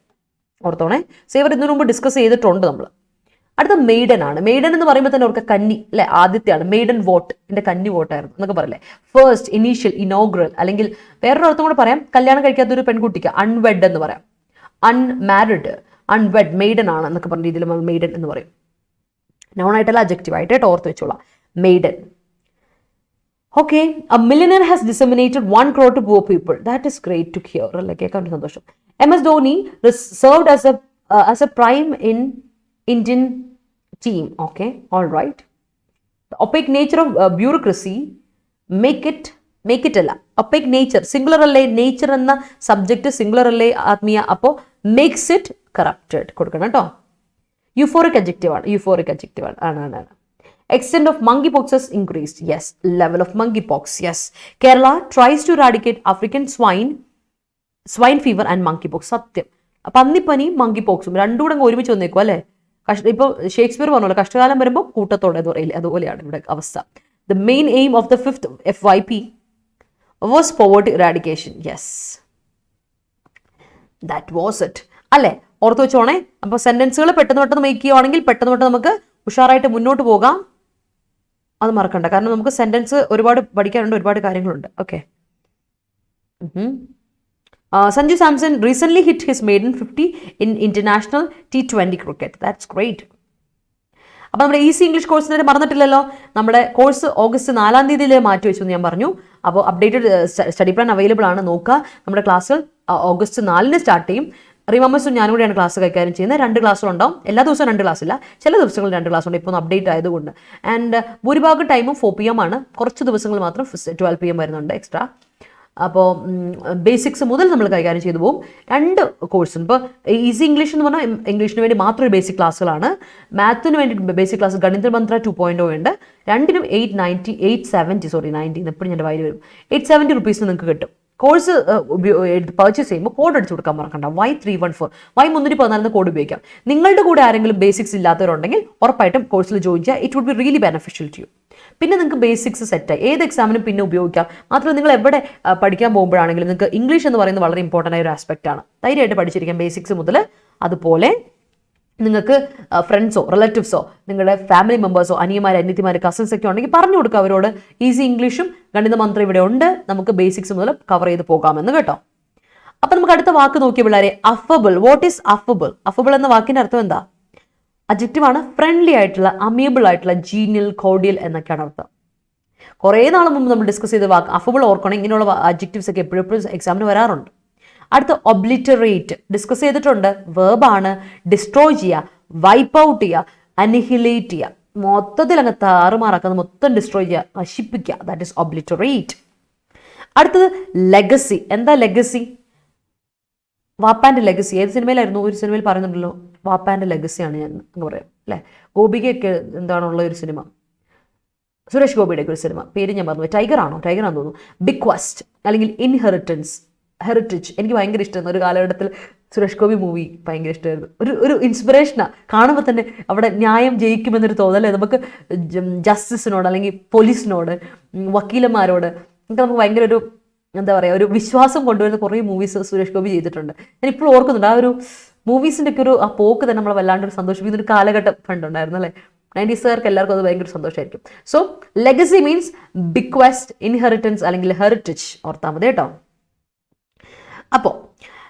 ഓർത്തോണേ. സേവർ ഇതിനു മുമ്പ് ഡിസ്കസ് ചെയ്തിട്ടുണ്ട് നമ്മൾ. അടുത്ത മെയ്ഡൻ ആണ്. മെയ്ഡൻ എന്ന് പറയുമ്പോൾ തന്നെ അവർക്ക് കന്നി അല്ലെ, ആദ്യത്തെയാണ്. മെയ്ഡൻ വോട്ട്, എൻ്റെ കന്നി വോട്ടായിരുന്നു എന്നൊക്കെ പറയല്ലേ. First, initial, inaugural. അല്ലെങ്കിൽ വേറൊരു അർത്ഥം കൂടെ പറയാം, കല്യാണം കഴിക്കാത്ത ഒരു പെൺകുട്ടിക്ക് അൺവെഡ് എന്ന് പറയാം. അൺമാരിഡ്, അൺവെഡ്, മെയ്ഡൻ ആണ് എന്നൊക്കെ പറഞ്ഞ രീതിയിൽ നമ്മൾ മെയ്ഡൻ എന്ന് പറയും. നൗൺ ആയിട്ടല്ല, അഡ്ജക്റ്റീവ് ആയിട്ട് ഓർത്ത് വെച്ചോളാം. Maiden. Okay. A millionaire has disseminated 1 crore to poor people. That is great to hear. അല്ലേ, കേൾക്കാൻ സന്തോഷം. MS Dhoni served as a prime in Indian team. Okay, all right. The opaque nature of bureaucracy make it അല്ല, opaque nature singular അല്ലേ, nature എന്ന സബ്ജക്റ്റ് സിംഗുലർ അല്ലേ ആത്മീയ, അപ്പോൾ makes it corrupted കൊടുക്കണം കേട്ടോ. യൂഫോറിക് അഡ്ജക്റ്റീവ് ആണ്. Extent of monkeypox has increased. Yes. Level of monkeypox. Yes. Kerala tries to eradicate African swine fever and monkeypox. സത്യം. പന്നിപ്പനി monkeypoxും രണ്ടും കൂടെ ഒരുമിച്ച് വന്നേക്കും അല്ലേ. ഇപ്പോൾ ഷേക്സ്പിയർ പറഞ്ഞല്ലോ, കഷ്ടകാലം വരുമ്പോൾ കൂട്ടത്തോടെ എന്ന് പറയില്ലേ, അതുപോലെയാണ് ഇവിടെ അവസ്ഥ. The main aim of the 5th FYP was poverty eradication. Yes. That was it. അല്ലേ, ഓർത്ത് വെച്ചോണേ. അപ്പോൾ സെന്റൻസുകൾ പെട്ടെന്ന് മേക്ക് ചെയ്യുവാണെങ്കിൽ പെട്ടെന്ന് നമുക്ക് ഉഷാറായിട്ട് മുന്നോട്ട് പോകാം. അത് മറക്കണ്ട, കാരണം നമുക്ക് സെന്റൻസ് ഒരുപാട് പഠിക്കാനുണ്ട്, ഒരുപാട് കാര്യങ്ങളുണ്ട്. Okay. Sanju Samson recently hit his maiden 50 in international T20 cricket. That's great. അപ്പോൾ നമ്മുടെ ഈസി ഇംഗ്ലീഷ് കോഴ്സിനെ മറന്നിട്ടില്ലല്ലോ. നമ്മുടെ കോഴ്സ് ഓഗസ്റ്റ് 4-ാം തീയതിയിൽ മാറ്റി വെച്ചു എന്ന് ഞാൻ പറഞ്ഞു. അപ്പോൾ അപ്ഡേറ്റഡ് സ്റ്റഡി പ്ലാൻ അവൈലബിൾ ആണ്, നോക്കുക. നമ്മുടെ ക്ലാസ് ഓഗസ്റ്റ് 4-ന് സ്റ്റാർട്ട് ചെയ്യും. റിമമ്പേഴ്സും ഞാനും കൂടെയാണ് ക്ലാസ് കൈകാര്യം ചെയ്യുന്നത്. 2 ക്ലാസ്സുകളുണ്ടാവും. എല്ലാ ദിവസവും 2 ക്ലാസ്സില്ല, ചില ദിവസങ്ങളിൽ 2 ക്ലാസ്സുണ്ട്. ഇപ്പോൾ ഒന്ന് അപ്ഡേറ്റ് ആയതുകൊണ്ട്. ആൻഡ് ഭൂരിഭാഗം ടൈമും 4 PM ആണ്. കുറച്ച് ദിവസങ്ങൾ മാത്രം 12 PM വരുന്നുണ്ട് എക്സ്ട്രാ. അപ്പോൾ ബേസിക്സ് മുതൽ നമ്മൾ കൈകാര്യം ചെയ്തു പോകും. 2 കോഴ്സുണ്ട്. ഇപ്പോൾ ഈസി ഇംഗ്ലീഷ് എന്ന് പറഞ്ഞാൽ ഇംഗ്ലീഷിന് വേണ്ടി മാത്രം ബേസിക് ക്ലാസ്സുകളാണ്. മാത്തിന് വേണ്ടി ബേസിക് ക്ലാസ് ഗണിത മന്ത്ര 2.0 ഉണ്ട്. രണ്ടിനും 870 എപ്പോഴും എൻ്റെ വയൽ വരും. 870 rupees നിങ്ങൾക്ക് കിട്ടും. കോഴ്സ് പർച്ചേസ് ചെയ്യുമ്പോൾ കോഡ് അടിച്ചു കൊടുക്കാൻ മറക്കണ്ട. Y314 Y314 കോഡ് ഉപയോഗിക്കാം. നിങ്ങളുടെ കൂടെ ആരെങ്കിലും ബേസിക്സ് ഇല്ലാത്തവരുണ്ടെങ്കിൽ ഉറപ്പായിട്ടും കോഴ്സിൽ ജോയിൻ ചെയ്യുക. It would be really beneficial to you. പിന്നെ നിങ്ങൾക്ക് ബേസിക്സ് സെറ്റായി ഏത് എക്സാമിനും പിന്നെ ഉപയോഗിക്കാം. മാത്രമല്ല നിങ്ങൾ എവിടെ പഠിക്കാൻ പോകുമ്പോഴാണെങ്കിലും നിങ്ങൾക്ക് ഇംഗ്ലീഷ് എന്ന് പറയുന്നത് വളരെ ഇമ്പോർട്ടൻ്റ് ആയ ഒരു ആസ്പെക്റ്റ് ആണ്. ധൈര്യമായിട്ട് പഠിച്ചിരിക്കാം ബേസിക്സ് മുതൽ. അതുപോലെ നിങ്ങൾക്ക് ഫ്രണ്ട്സോ റിലേറ്റീവ്സോ നിങ്ങളുടെ ഫാമിലി മെമ്പേഴ്സോ അനിയന്മാർ അനിയത്തിമാർ കസിൻസ് ഒക്കെ ഉണ്ടെങ്കിൽ പറഞ്ഞു കൊടുക്കുക അവരോട്. ഈസി ഇംഗ്ലീഷും ഗണിത മന്ത്രം ഇവിടെ ഉണ്ട്, നമുക്ക് ബേസിക്സ് മുതൽ കവർ ചെയ്ത് പോകാമെന്ന് കേട്ടോ. അപ്പം നമുക്ക് അടുത്ത വാക്ക് നോക്കിയ പിള്ളേരെ, അഫബിൾ. What is അഫബിൾ? അഫബിൾ എന്ന വാക്കിൻ്റെ അർത്ഥം എന്താ? അഡ്ജക്റ്റീവ് ആണ്. ഫ്രണ്ട്ലി ആയിട്ടുള്ള, അമിയബിൾ ആയിട്ടുള്ള, ജീനിയൽ, കോർഡിയൽ എന്നൊക്കെയാണ് അർത്ഥം. കുറേ നാൾ മുമ്പ് നമ്മൾ ഡിസ്കസ് ചെയ്ത വാക്ക് അഫബിൾ ഓർക്കണം. ഇങ്ങനെയുള്ള അഡ്ജക്റ്റീവ്സ് ഒക്കെ എപ്പോഴും എക്സാമിന് വരാറുണ്ട്. അടുത്ത ഒബ്ലിറ്ററേറ്റ് ഡിസ്കസ് ചെയ്തിട്ടുണ്ട്. വേർബാണ്. ഡിസ്ട്രോയ് ചെയ്യുക, വൈപ്പ് ഔട്ട് ചെയ്യുക, അനിഹിലേറ്റ് ചെയ്യുക, മൊത്തത്തിൽ അങ്ങ് താറുമാറാക്കുന്നത്, മൊത്തം ഡിസ്ട്രോയ് ചെയ്യുക, നശിപ്പിക്കുക. That is obliterate. അടുത്തത് ലെഗസി. എന്താ ലെഗസി? വാപ്പാൻ്റെ ലെഗസി. ഏത് സിനിമയിലായിരുന്നു? ഒരു സിനിമയിൽ പറയുന്നുണ്ടല്ലോ, വാപ്പാൻ്റെ ലെഗസിയാണ് ഞാൻ എന്ന് പറയാം അല്ലേ. ഗോപികയൊക്കെ എന്താണുള്ള ഒരു സിനിമ, സുരേഷ് ഗോപിയുടെ ഒരു സിനിമ, പേര് ഞാൻ പറഞ്ഞു, ടൈഗറാണെന്ന് തോന്നുന്നു. ബിക്വസ്റ്റ് അല്ലെങ്കിൽ ഇൻഹെറിറ്റൻസ്, ഹെറിറ്റേജ്. എനിക്ക് ഭയങ്കര ഇഷ്ടമായിരുന്നു ഒരു കാലഘട്ടത്തിൽ. സുരേഷ് ഗോപി മൂവി ഭയങ്കര ഇഷ്ടമായിരുന്നു. ഒരു ഇൻസ്പിറേഷനാണ്. കാണുമ്പോൾ തന്നെ അവിടെ ന്യായം ജയിക്കുമെന്നൊരു തോന്നല്ലേ നമുക്ക്. ജസ്റ്റിസിനോട് അല്ലെങ്കിൽ പോലീസിനോട്, വക്കീലന്മാരോട് ഒക്കെ നമുക്ക് ഭയങ്കര ഒരു എന്താ പറയുക, ഒരു വിശ്വാസം കൊണ്ടുവരുന്ന കുറേ മൂവീസ് സുരേഷ് ഗോപി ചെയ്തിട്ടുണ്ട്. ഞാൻ ഇപ്പോഴും ഓർക്കുന്നുണ്ട്. ആ ഒരു മൂവീസിൻ്റെ ഒക്കെ ആ പോക്ക് തന്നെ നമ്മളെ വല്ലാണ്ട് ഒരു സന്തോഷിപ്പിക്കുന്ന ഒരു കാലഘട്ടം പണ്ടുണ്ടായിരുന്നു അല്ലേ. 90s എല്ലാവർക്കും അത് ഭയങ്കര സന്തോഷമായിരിക്കും. So legacy means bequest, inheritance അല്ലെങ്കിൽ ഹെറിറ്റേജ്. ഓർത്താൽ മതി കേട്ടോ. അപ്പോൾ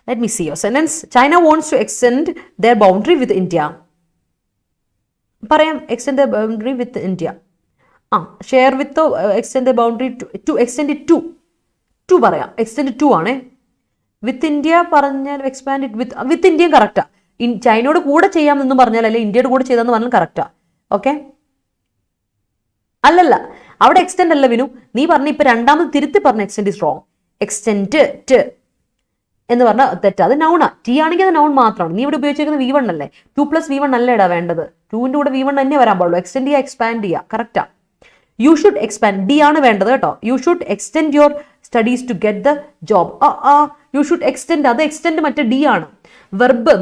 let me see your sentence. China wants to extend their boundary with India. പറയാം, extend their boundary with India. Share with extend their boundary to extend it to പറയാം. എക്സ്റ്റെൻഡ് ടു ആണേ. വിത്ത് ഇന്ത്യ പറഞ്ഞാൽ എക്സ്പാൻഡ് ഇറ്റ് വിത്ത് ഇന്ത്യയും കറക്റ്റാ. ചൈനയോട് കൂടെ ചെയ്യാമെന്നും പറഞ്ഞാൽ, അല്ലെങ്കിൽ ഇന്ത്യയുടെ കൂടെ ചെയ്താന്ന് പറഞ്ഞാൽ കറക്റ്റാ. ഓക്കെ, അല്ലല്ല, അവിടെ എക്സ്റ്റെൻഡ് അല്ല വിനു. നീ പറഞ്ഞ ഇപ്പൊ രണ്ടാമത് തിരുത്തി പറഞ്ഞ എക്സ്റ്റെൻഡ് ഇസ് റോങ്. എക്സ്റ്റെൻഡ് എന്ന് പറഞ്ഞാൽ തെറ്റാ. അത് നൗണാ. ടി ആണെങ്കിൽ അത് നൗൺ മാത്രമാണ്. നീ ഇവിടെ ഉപയോഗിച്ചിരിക്കുന്നത് V1 അല്ലേ. 2 + V1 അല്ലേടാ വേണ്ടത്. 2ന്റെ കൂടെ V1 തന്നെ വരാൻ പാടുള്ളൂ. എക്സ്റ്റെൻഡ് ചെയ്യുക, എക്സ്പാൻഡ് ചെയ്യുക, കറക്റ്റാ. യു ഷുഡ് എക്സ്പാൻഡ്, ഡി ആണ് വേണ്ടത് കേട്ടോ. You should extend your studies to get the job. You should extend, അത് എക്സ്റ്റെൻഡ് മറ്റേ ഡി ആണ്. വെർബ്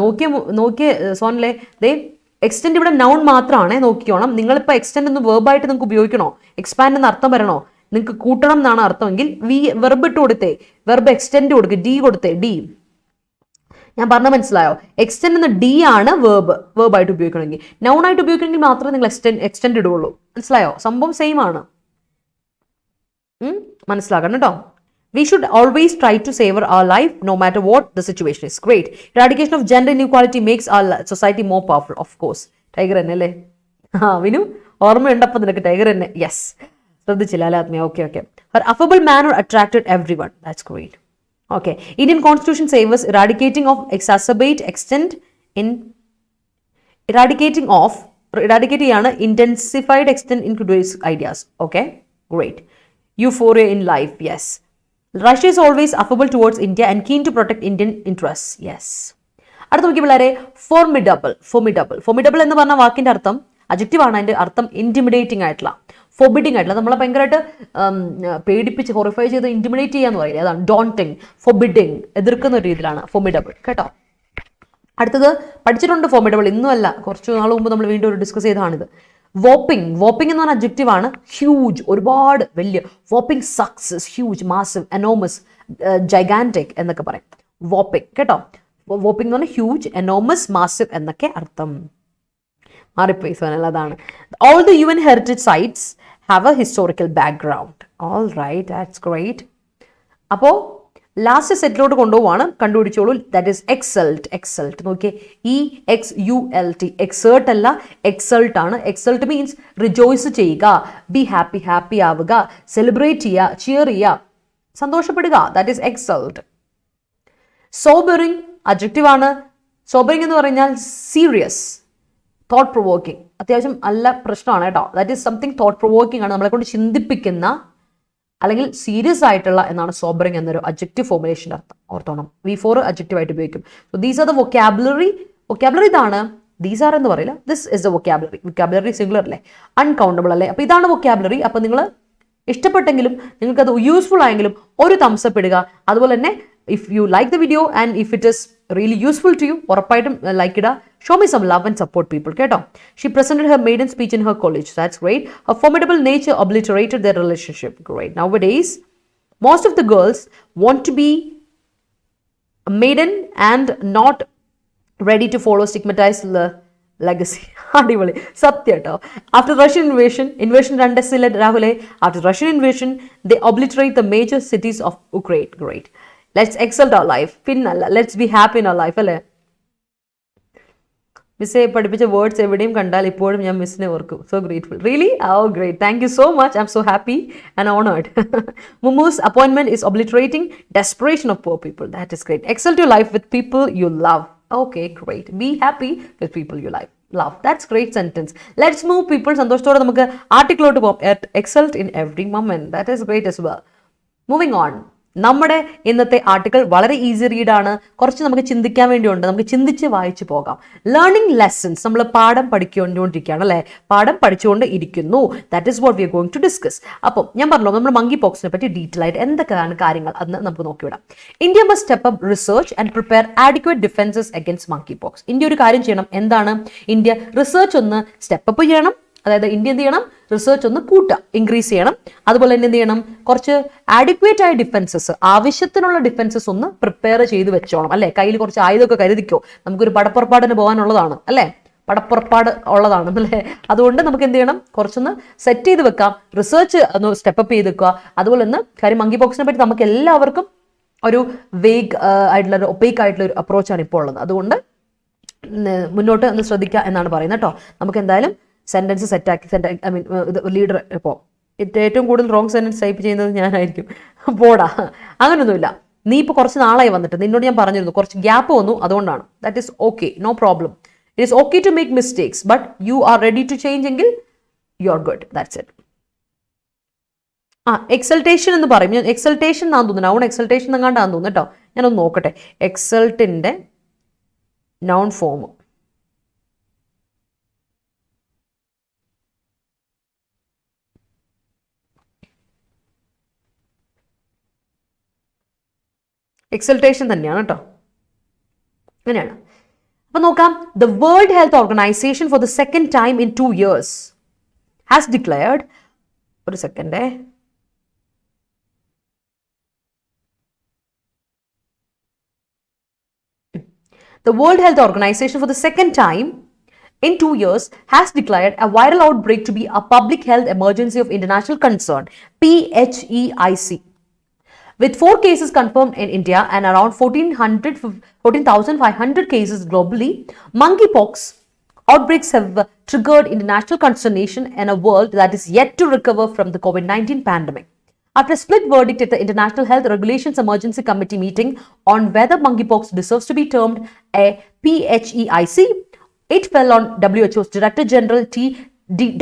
നോക്കിയ സോണിലെ ദേ എക്സ്റ്റെൻഡ് ഇവിടെ നൗൺ മാത്രമാണ്. നോക്കിക്കോണം. നിങ്ങളിപ്പോൾ എക്സ്റ്റെൻഡ് എന്ന് വെർബായിട്ട് നിങ്ങൾക്ക് ഉപയോഗിക്കണോ, എക്സ്പാൻഡ് എന്ന് അർത്ഥം വരണോ, നിങ്ങൾക്ക് കൂട്ടണം എന്നാണ് അർത്ഥമെങ്കിൽ വെർബ് ഇട്ട് കൊടുത്തേ, വെർബ് എക്സ്റ്റെൻഡ് കൊടുക്കുക, ഡി കൊടുത്തേ, ഡി. ഞാൻ പറഞ്ഞ മനസ്സിലായോ? എക്സ്റ്റെൻഡ് എന്ന ഡി ആണ് വേർബായിട്ട് ഉപയോഗിക്കണമെങ്കിൽ. നൗൺ ആയിട്ട് ഉപയോഗിക്കണമെങ്കിൽ മാത്രമേ നിങ്ങൾ എക്സ്റ്റെൻഡ് ഇടുകയുള്ളൂ. മനസ്സിലായോ? സംഭവം സെയിം ആണ്. മനസ്സിലാക്കണം കേട്ടോ. We should always try to savor our life no matter what the situation is. Great. Eradication of gender inequality makes our society more powerful. Of course. Tiger എന്നല്ലേ? വിനു ഓർമ്മയുണ്ടപ്പോൾ നിനക്ക് ടൈഗർ തന്നെ. യെസ്, ശ്രദ്ധിച്ചില്ല അല്ലേ ആത്മീയ? Okay. Her affable manner attracted everyone. That's great. Okay. Indian Constitution says eradicating of exacerbate extent in eradicating ആണ് intensified extent in today's ideas. Okay. Great. Euphoria in life. Yes. Russia is always affable towards India and keen to protect Indian interests. Yes. അടുത്ത നോക്കി പിള്ളേരെ, ഫോർമിഡബിൾ എന്ന് പറഞ്ഞ വാക്കിന്റെ അർത്ഥം അഡ്ജക്റ്റീവ് ആണ്. അതിന്റെ അർത്ഥം ഇന്റിമിഡേറ്റിംഗ് ആയിട്ടുള്ള, ഫോർബിഡിംഗ് ആയിട്ടുള്ള, നമ്മളെ ഭയങ്കരമായിട്ട് പേടിപ്പിച്ച് ഹൊറിഫൈ ചെയ്ത് ഇന്റിമിഡേറ്റ് ചെയ്യാന്ന് പറയില്ലേ, അതാണ് ഡോണ്ടിങ്. ഫോർബിഡിങ്, എതിർക്കുന്ന ഒരു രീതിയിലാണ് ഫോർമിഡബിൾ കേട്ടോ. അടുത്തത് പഠിച്ചിട്ടുണ്ട് ഫോർമിഡബിൾ, ഇന്നുമല്ല, കുറച്ച് നാൾ മുമ്പ് നമ്മൾ വീണ്ടും ഒരു ഡിസ്കസ് ചെയ്തതാണിത്. വോപ്പിംഗ് എന്ന് പറഞ്ഞ അഡ്ജക്റ്റീവ് ആണ്. ഹ്യൂജ്, ഒരുപാട് വലിയ. വോപ്പിംഗ് സക്സസ്, ഹ്യൂജ്, മാസിവ്, എനോമസ്, ജൈഗാന്റിക് എന്നൊക്കെ പറയും. വോപ്പിംഗ് കേട്ടോ. വോപ്പിംഗ് എന്ന് പറഞ്ഞാൽ ഹ്യൂജ്, എനോമസ്, മാസിവ് എന്നൊക്കെ അർത്ഥം. മാറിപ്പോയി സോനൽ, അതാണ്. All the UN heritage sites have a historical background. All right, that's great. അപ്പോൾ ലാസ്റ്റ് സെറ്റിലോട്ട് കൊണ്ടുപോവാണ്, കണ്ടുപിടിച്ചോളൂ. That is exult. നോക്കിയേ, EXULT. എക്സേർട്ട് അല്ല, എക്സൾട്ട് ആണ്. എക്സൾട്ട് മീൻസ് റിജോയ്സ് ചെയ്യുക, ബി ഹാപ്പി ആവുക, സെലിബ്രേറ്റ് ചെയ്യുക, ചിയർ ചെയ്യുക, സന്തോഷപ്പെടുക. That is exult. Sobering adjective ആണ്. സോബറിങ് എന്ന് പറഞ്ഞാൽ സീരിയസ്, തോട്ട് പ്രൊവോക്കിംഗ്, അത്യാവശ്യം നല്ല പ്രശ്നമാണ് കേട്ടോ. That is something thought provoking ആണ്, നമ്മളെ കൊണ്ട് ചിന്തിപ്പിക്കുന്ന അല്ലെങ്കിൽ സീരിയസ് ആയിട്ടുള്ള എന്നാണ് സോബറിങ് എന്നൊരു അഡ്ജക്റ്റീവ് ഫോർമുലേഷൻ്റെ അർത്ഥം. ഓർത്തോണം, V4 അഡ്ജക്റ്റീവ് ആയിട്ട് ഉപയോഗിക്കും. So these are the vocabulary ഇതാണ്. ദീസ് ആർ എന്ന് പറയില്ല, this is the vocabulary singular അല്ലേ, അൺകൗണ്ടബിൾ അല്ലേ. അപ്പോൾ ഇതാണ് വൊക്കാബുലറി. അപ്പോൾ നിങ്ങൾ ഇഷ്ടപ്പെട്ടെങ്കിലും നിങ്ങൾക്കത് യൂസ്ഫുൾ ആയെങ്കിലും ഒരു തംസ് അപ്പ് ഇടുക. അതുപോലെ തന്നെ if you like the video and if it is really useful to you, ഉറപ്പായിട്ടും ലൈക്ക് ഇടുക. Show me some love and support people കേട്ടോ. She presented her maiden speech in her college. That's great. Her formidable nature obliterated their relationship. Great. Nowadays, most of the girls want to be a maiden and not ready to follow stigmatized legacy. അടിപൊളി, സത്യം കേട്ടോ. After Russian invasion രണ്ടസിലെ രാഹുലെ, after Russian invasion, they obliterate the major cities of Ukraine. Great. Let's excel our life. പിന്നല്ല, let's be happy in our life അല്ലേ. മിസ്സേ പഠിപ്പിച്ച വേർഡ്സ് എവിടെയും കണ്ടാൽ ഇപ്പോഴും ഞാൻ മിസ്സിനെ ഓർക്കും. So grateful. Really? Oh great. Thank you so much. I am so happy and honoured. Mumu's appointment is obliterating desperation of poor people. That is great. Excel your life with people you love. Okay, great. Be happy with people you like. Love. That's great sentence. Let's move people. സന്തോഷത്തോടെ നമുക്ക് ആർട്ടിക്കിളോട്ട് പോകാം. Excelled in every moment. That is great as well. Moving on. നമ്മുടെ ഇന്നത്തെ ആർട്ടിക്കിൾ വളരെ ഈസി റീഡാണ്. കുറച്ച് നമുക്ക് ചിന്തിക്കാൻ വേണ്ടിയുണ്ട്. നമുക്ക് ചിന്തിച്ച് വായിച്ചു പോകാം. Learning lessons. നമ്മൾ പാഠം പഠിച്ചുകൊണ്ടിരിക്കുകയാണ് അല്ലേ? പാഠം പഠിച്ചുകൊണ്ട് ഇരിക്കുന്നു. That is what we are going to discuss. അപ്പോൾ ഞാൻ പറഞ്ഞല്ലോ, നമ്മൾ മങ്കി പോക്സിനെ പറ്റി ഡീറ്റെയിൽ ആയിട്ട് എന്തൊക്കെയാണ് കാര്യങ്ങൾ അന്ന് നമുക്ക് നോക്കിവിടാം. India must step up research and prepare adequate defences against monkeypox. India ഒരു കാര്യം ചെയ്യണം. എന്താണ്? ഇന്ത്യ റിസർച്ച് ഒന്ന് സ്റ്റെപ്പ് ചെയ്യണം. അതായത് ഇന്ത്യ എന്ത് ചെയ്യണം? റിസർച്ച് ഒന്ന് ഇൻക്രീസ് ചെയ്യണം. അതുപോലെ തന്നെ എന്ത് ചെയ്യണം? കുറച്ച് ആഡിക്വേറ്റ് ആയ ഡിഫൻസസ്, ആവശ്യത്തിനുള്ള ഡിഫൻസസ് ഒന്ന് പ്രിപ്പയർ ചെയ്ത് വെച്ചോണം അല്ലെ? കയ്യിൽ കുറച്ച് ആയുധമൊക്കെ കരുതിക്കോ. നമുക്കൊരു പടപ്പുറപ്പാടിന് പോകാനുള്ളതാണ് അല്ലേ? പടപ്പുറപ്പാട് ഉള്ളതാണ് അല്ലേ? അതുകൊണ്ട് നമുക്ക് എന്ത് ചെയ്യണം? കുറച്ചൊന്ന് സെറ്റ് ചെയ്ത് വെക്കാം. റിസർച്ച് ഒന്ന് സ്റ്റെപ്പ് ചെയ്ത് വെക്കുക. അതുപോലെ തന്നെ കാര്യം മങ്കി പോക്സിനെ പറ്റി നമുക്ക് എല്ലാവർക്കും ഒരു വേഗ് ആയിട്ടുള്ള ഒരു ഒപ്പേക്ക് ആയിട്ടുള്ള ഒരു അപ്രോച്ചാണ് ഇപ്പോൾ ഉള്ളത്. അതുകൊണ്ട് മുന്നോട്ട് ഒന്ന് ശ്രദ്ധിക്കുക എന്നാണ് പറയുന്നത് കേട്ടോ. നമുക്ക് എന്തായാലും സെന്റൻസ് സെറ്റാക്കി ഐ മീൻ ലീഡർ ഇപ്പോൾ ഏറ്റവും കൂടുതൽ റോങ് സെന്റൻസ് ടൈപ്പ് ചെയ്യുന്നത് ഞാനായിരിക്കും. പോടാ, അങ്ങനെയൊന്നുമില്ല. നീ ഇപ്പോൾ കുറച്ച് നാളായി വന്നിട്ട് നിന്നോട് ഞാൻ പറഞ്ഞിരുന്നു, കുറച്ച് ഗ്യാപ്പ് വന്നു, അതുകൊണ്ടാണ്. That is okay, no problem. It is okay to make mistakes, but you are ready to change എങ്കിൽ you are good. That's it. Exultation എന്ന് പറയും. ഞാൻ എക്സൾട്ടേഷൻ എന്നാന്ന് തോന്നുന്നു, നൗൺ എക്സൾട്ടേഷൻ എങ്ങാണ്ടാന്ന് തോന്നുന്നു കേട്ടോ. ഞാനൊന്ന് നോക്കട്ടെ. എക്സൾട്ടിൻ്റെ നൗൺ ഫോം എക്സൾട്ടേഷൻ തന്നെയാണ് കേട്ടോ. അങ്ങനെയാണ്. അപ്പൊ നോക്കാം. The world health organisation for the second time in 2 years has declared, ഒരു സെക്കൻഡേ, the World Health Organization for the second time in 2 years has declared a viral outbreak to be a public health emergency of international concern, PHEIC. With 4 cases confirmed in India and around 14,500 cases globally, monkeypox outbreaks have triggered international consternation in a world that is yet to recover from the COVID-19 pandemic. After a split verdict at the International Health Regulations Emergency Committee meeting on whether monkeypox deserves to be termed a PHEIC, it fell on WHO's Director General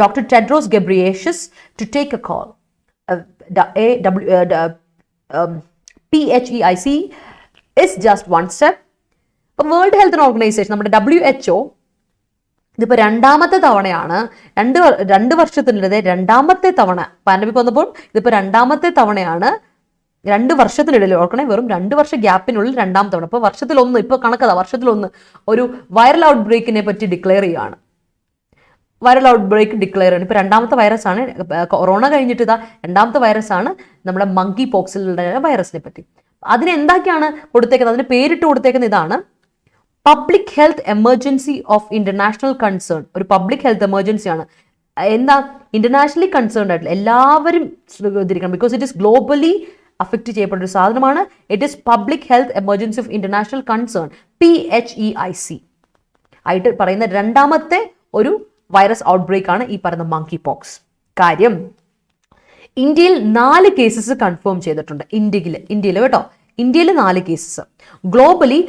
Dr. Tedros Ghebreyesus to take a call. PHEIC is just one step. World health organisation, നമ്മുടെ WHO, ഇതിപ്പോൾ രണ്ടാമത്തെ തവണയാണ്. രണ്ട് വർഷത്തിനിടെ രണ്ടാമത്തെ തവണ പാൻഡമിക് വന്നപ്പോൾ ഇതിപ്പോൾ രണ്ടാമത്തെ തവണയാണ്. 2 വർഷത്തിനിടയിൽ, ഓർക്കണേ, വെറും 2 വർഷ ഗ്യാപ്പിനുള്ളിൽ രണ്ടാമത്തെ തവണ. ഇപ്പോൾ വർഷത്തിലൊന്ന്, ഇപ്പോൾ കണക്കതാ, വർഷത്തിലൊന്ന് ഒരു വൈറൽ ഔട്ട് ബ്രേക്കിനെ പറ്റി ഡിക്ലെയർ ചെയ്യുകയാണ്. വൈറൽ ഔട്ട് ബ്രേക്ക് ഡിക്ലെയർ ആണ്. ഇപ്പോൾ രണ്ടാമത്തെ വൈറസാണ്. കൊറോണ കഴിഞ്ഞിട്ട് ഇതാ രണ്ടാമത്തെ വൈറസാണ് നമ്മുടെ മങ്കി പോക്സിലുള്ള വൈറസിനെ പറ്റി. അതിന് എന്തൊക്കെയാണ് കൊടുത്തേക്കുന്നത്? അതിന് പേരിട്ട് കൊടുത്തേക്കുന്ന ഇതാണ് public health emergency of international concern. ഒരു പബ്ലിക് ഹെൽത്ത് എമർജൻസി ആണ്. എന്താ? ഇന്റർനാഷണലി കൺസേൺഡ് ആയിട്ടുള്ള എല്ലാവരും ശ്രദ്ധിക്കണം. Because it is globally affect ചെയ്യപ്പെട്ട ഒരു സാധനമാണ്. It is public health emergency of international concern, PHEIC ആയിട്ട് പറയുന്ന രണ്ടാമത്തെ ഒരു വൈറസ് ഔട്ട്ബ്രേക്ക് ആണ് ഈ പറയുന്ന മങ്കി പോക്സ്. കാര്യം, ഇന്ത്യയിൽ 4 കേസസ് കൺഫേം ചെയ്തിട്ടുണ്ട്. ഇന്ത്യയിൽ കേട്ടോ, ഇന്ത്യയിൽ 4 കേസസ്. ഗ്ലോബലി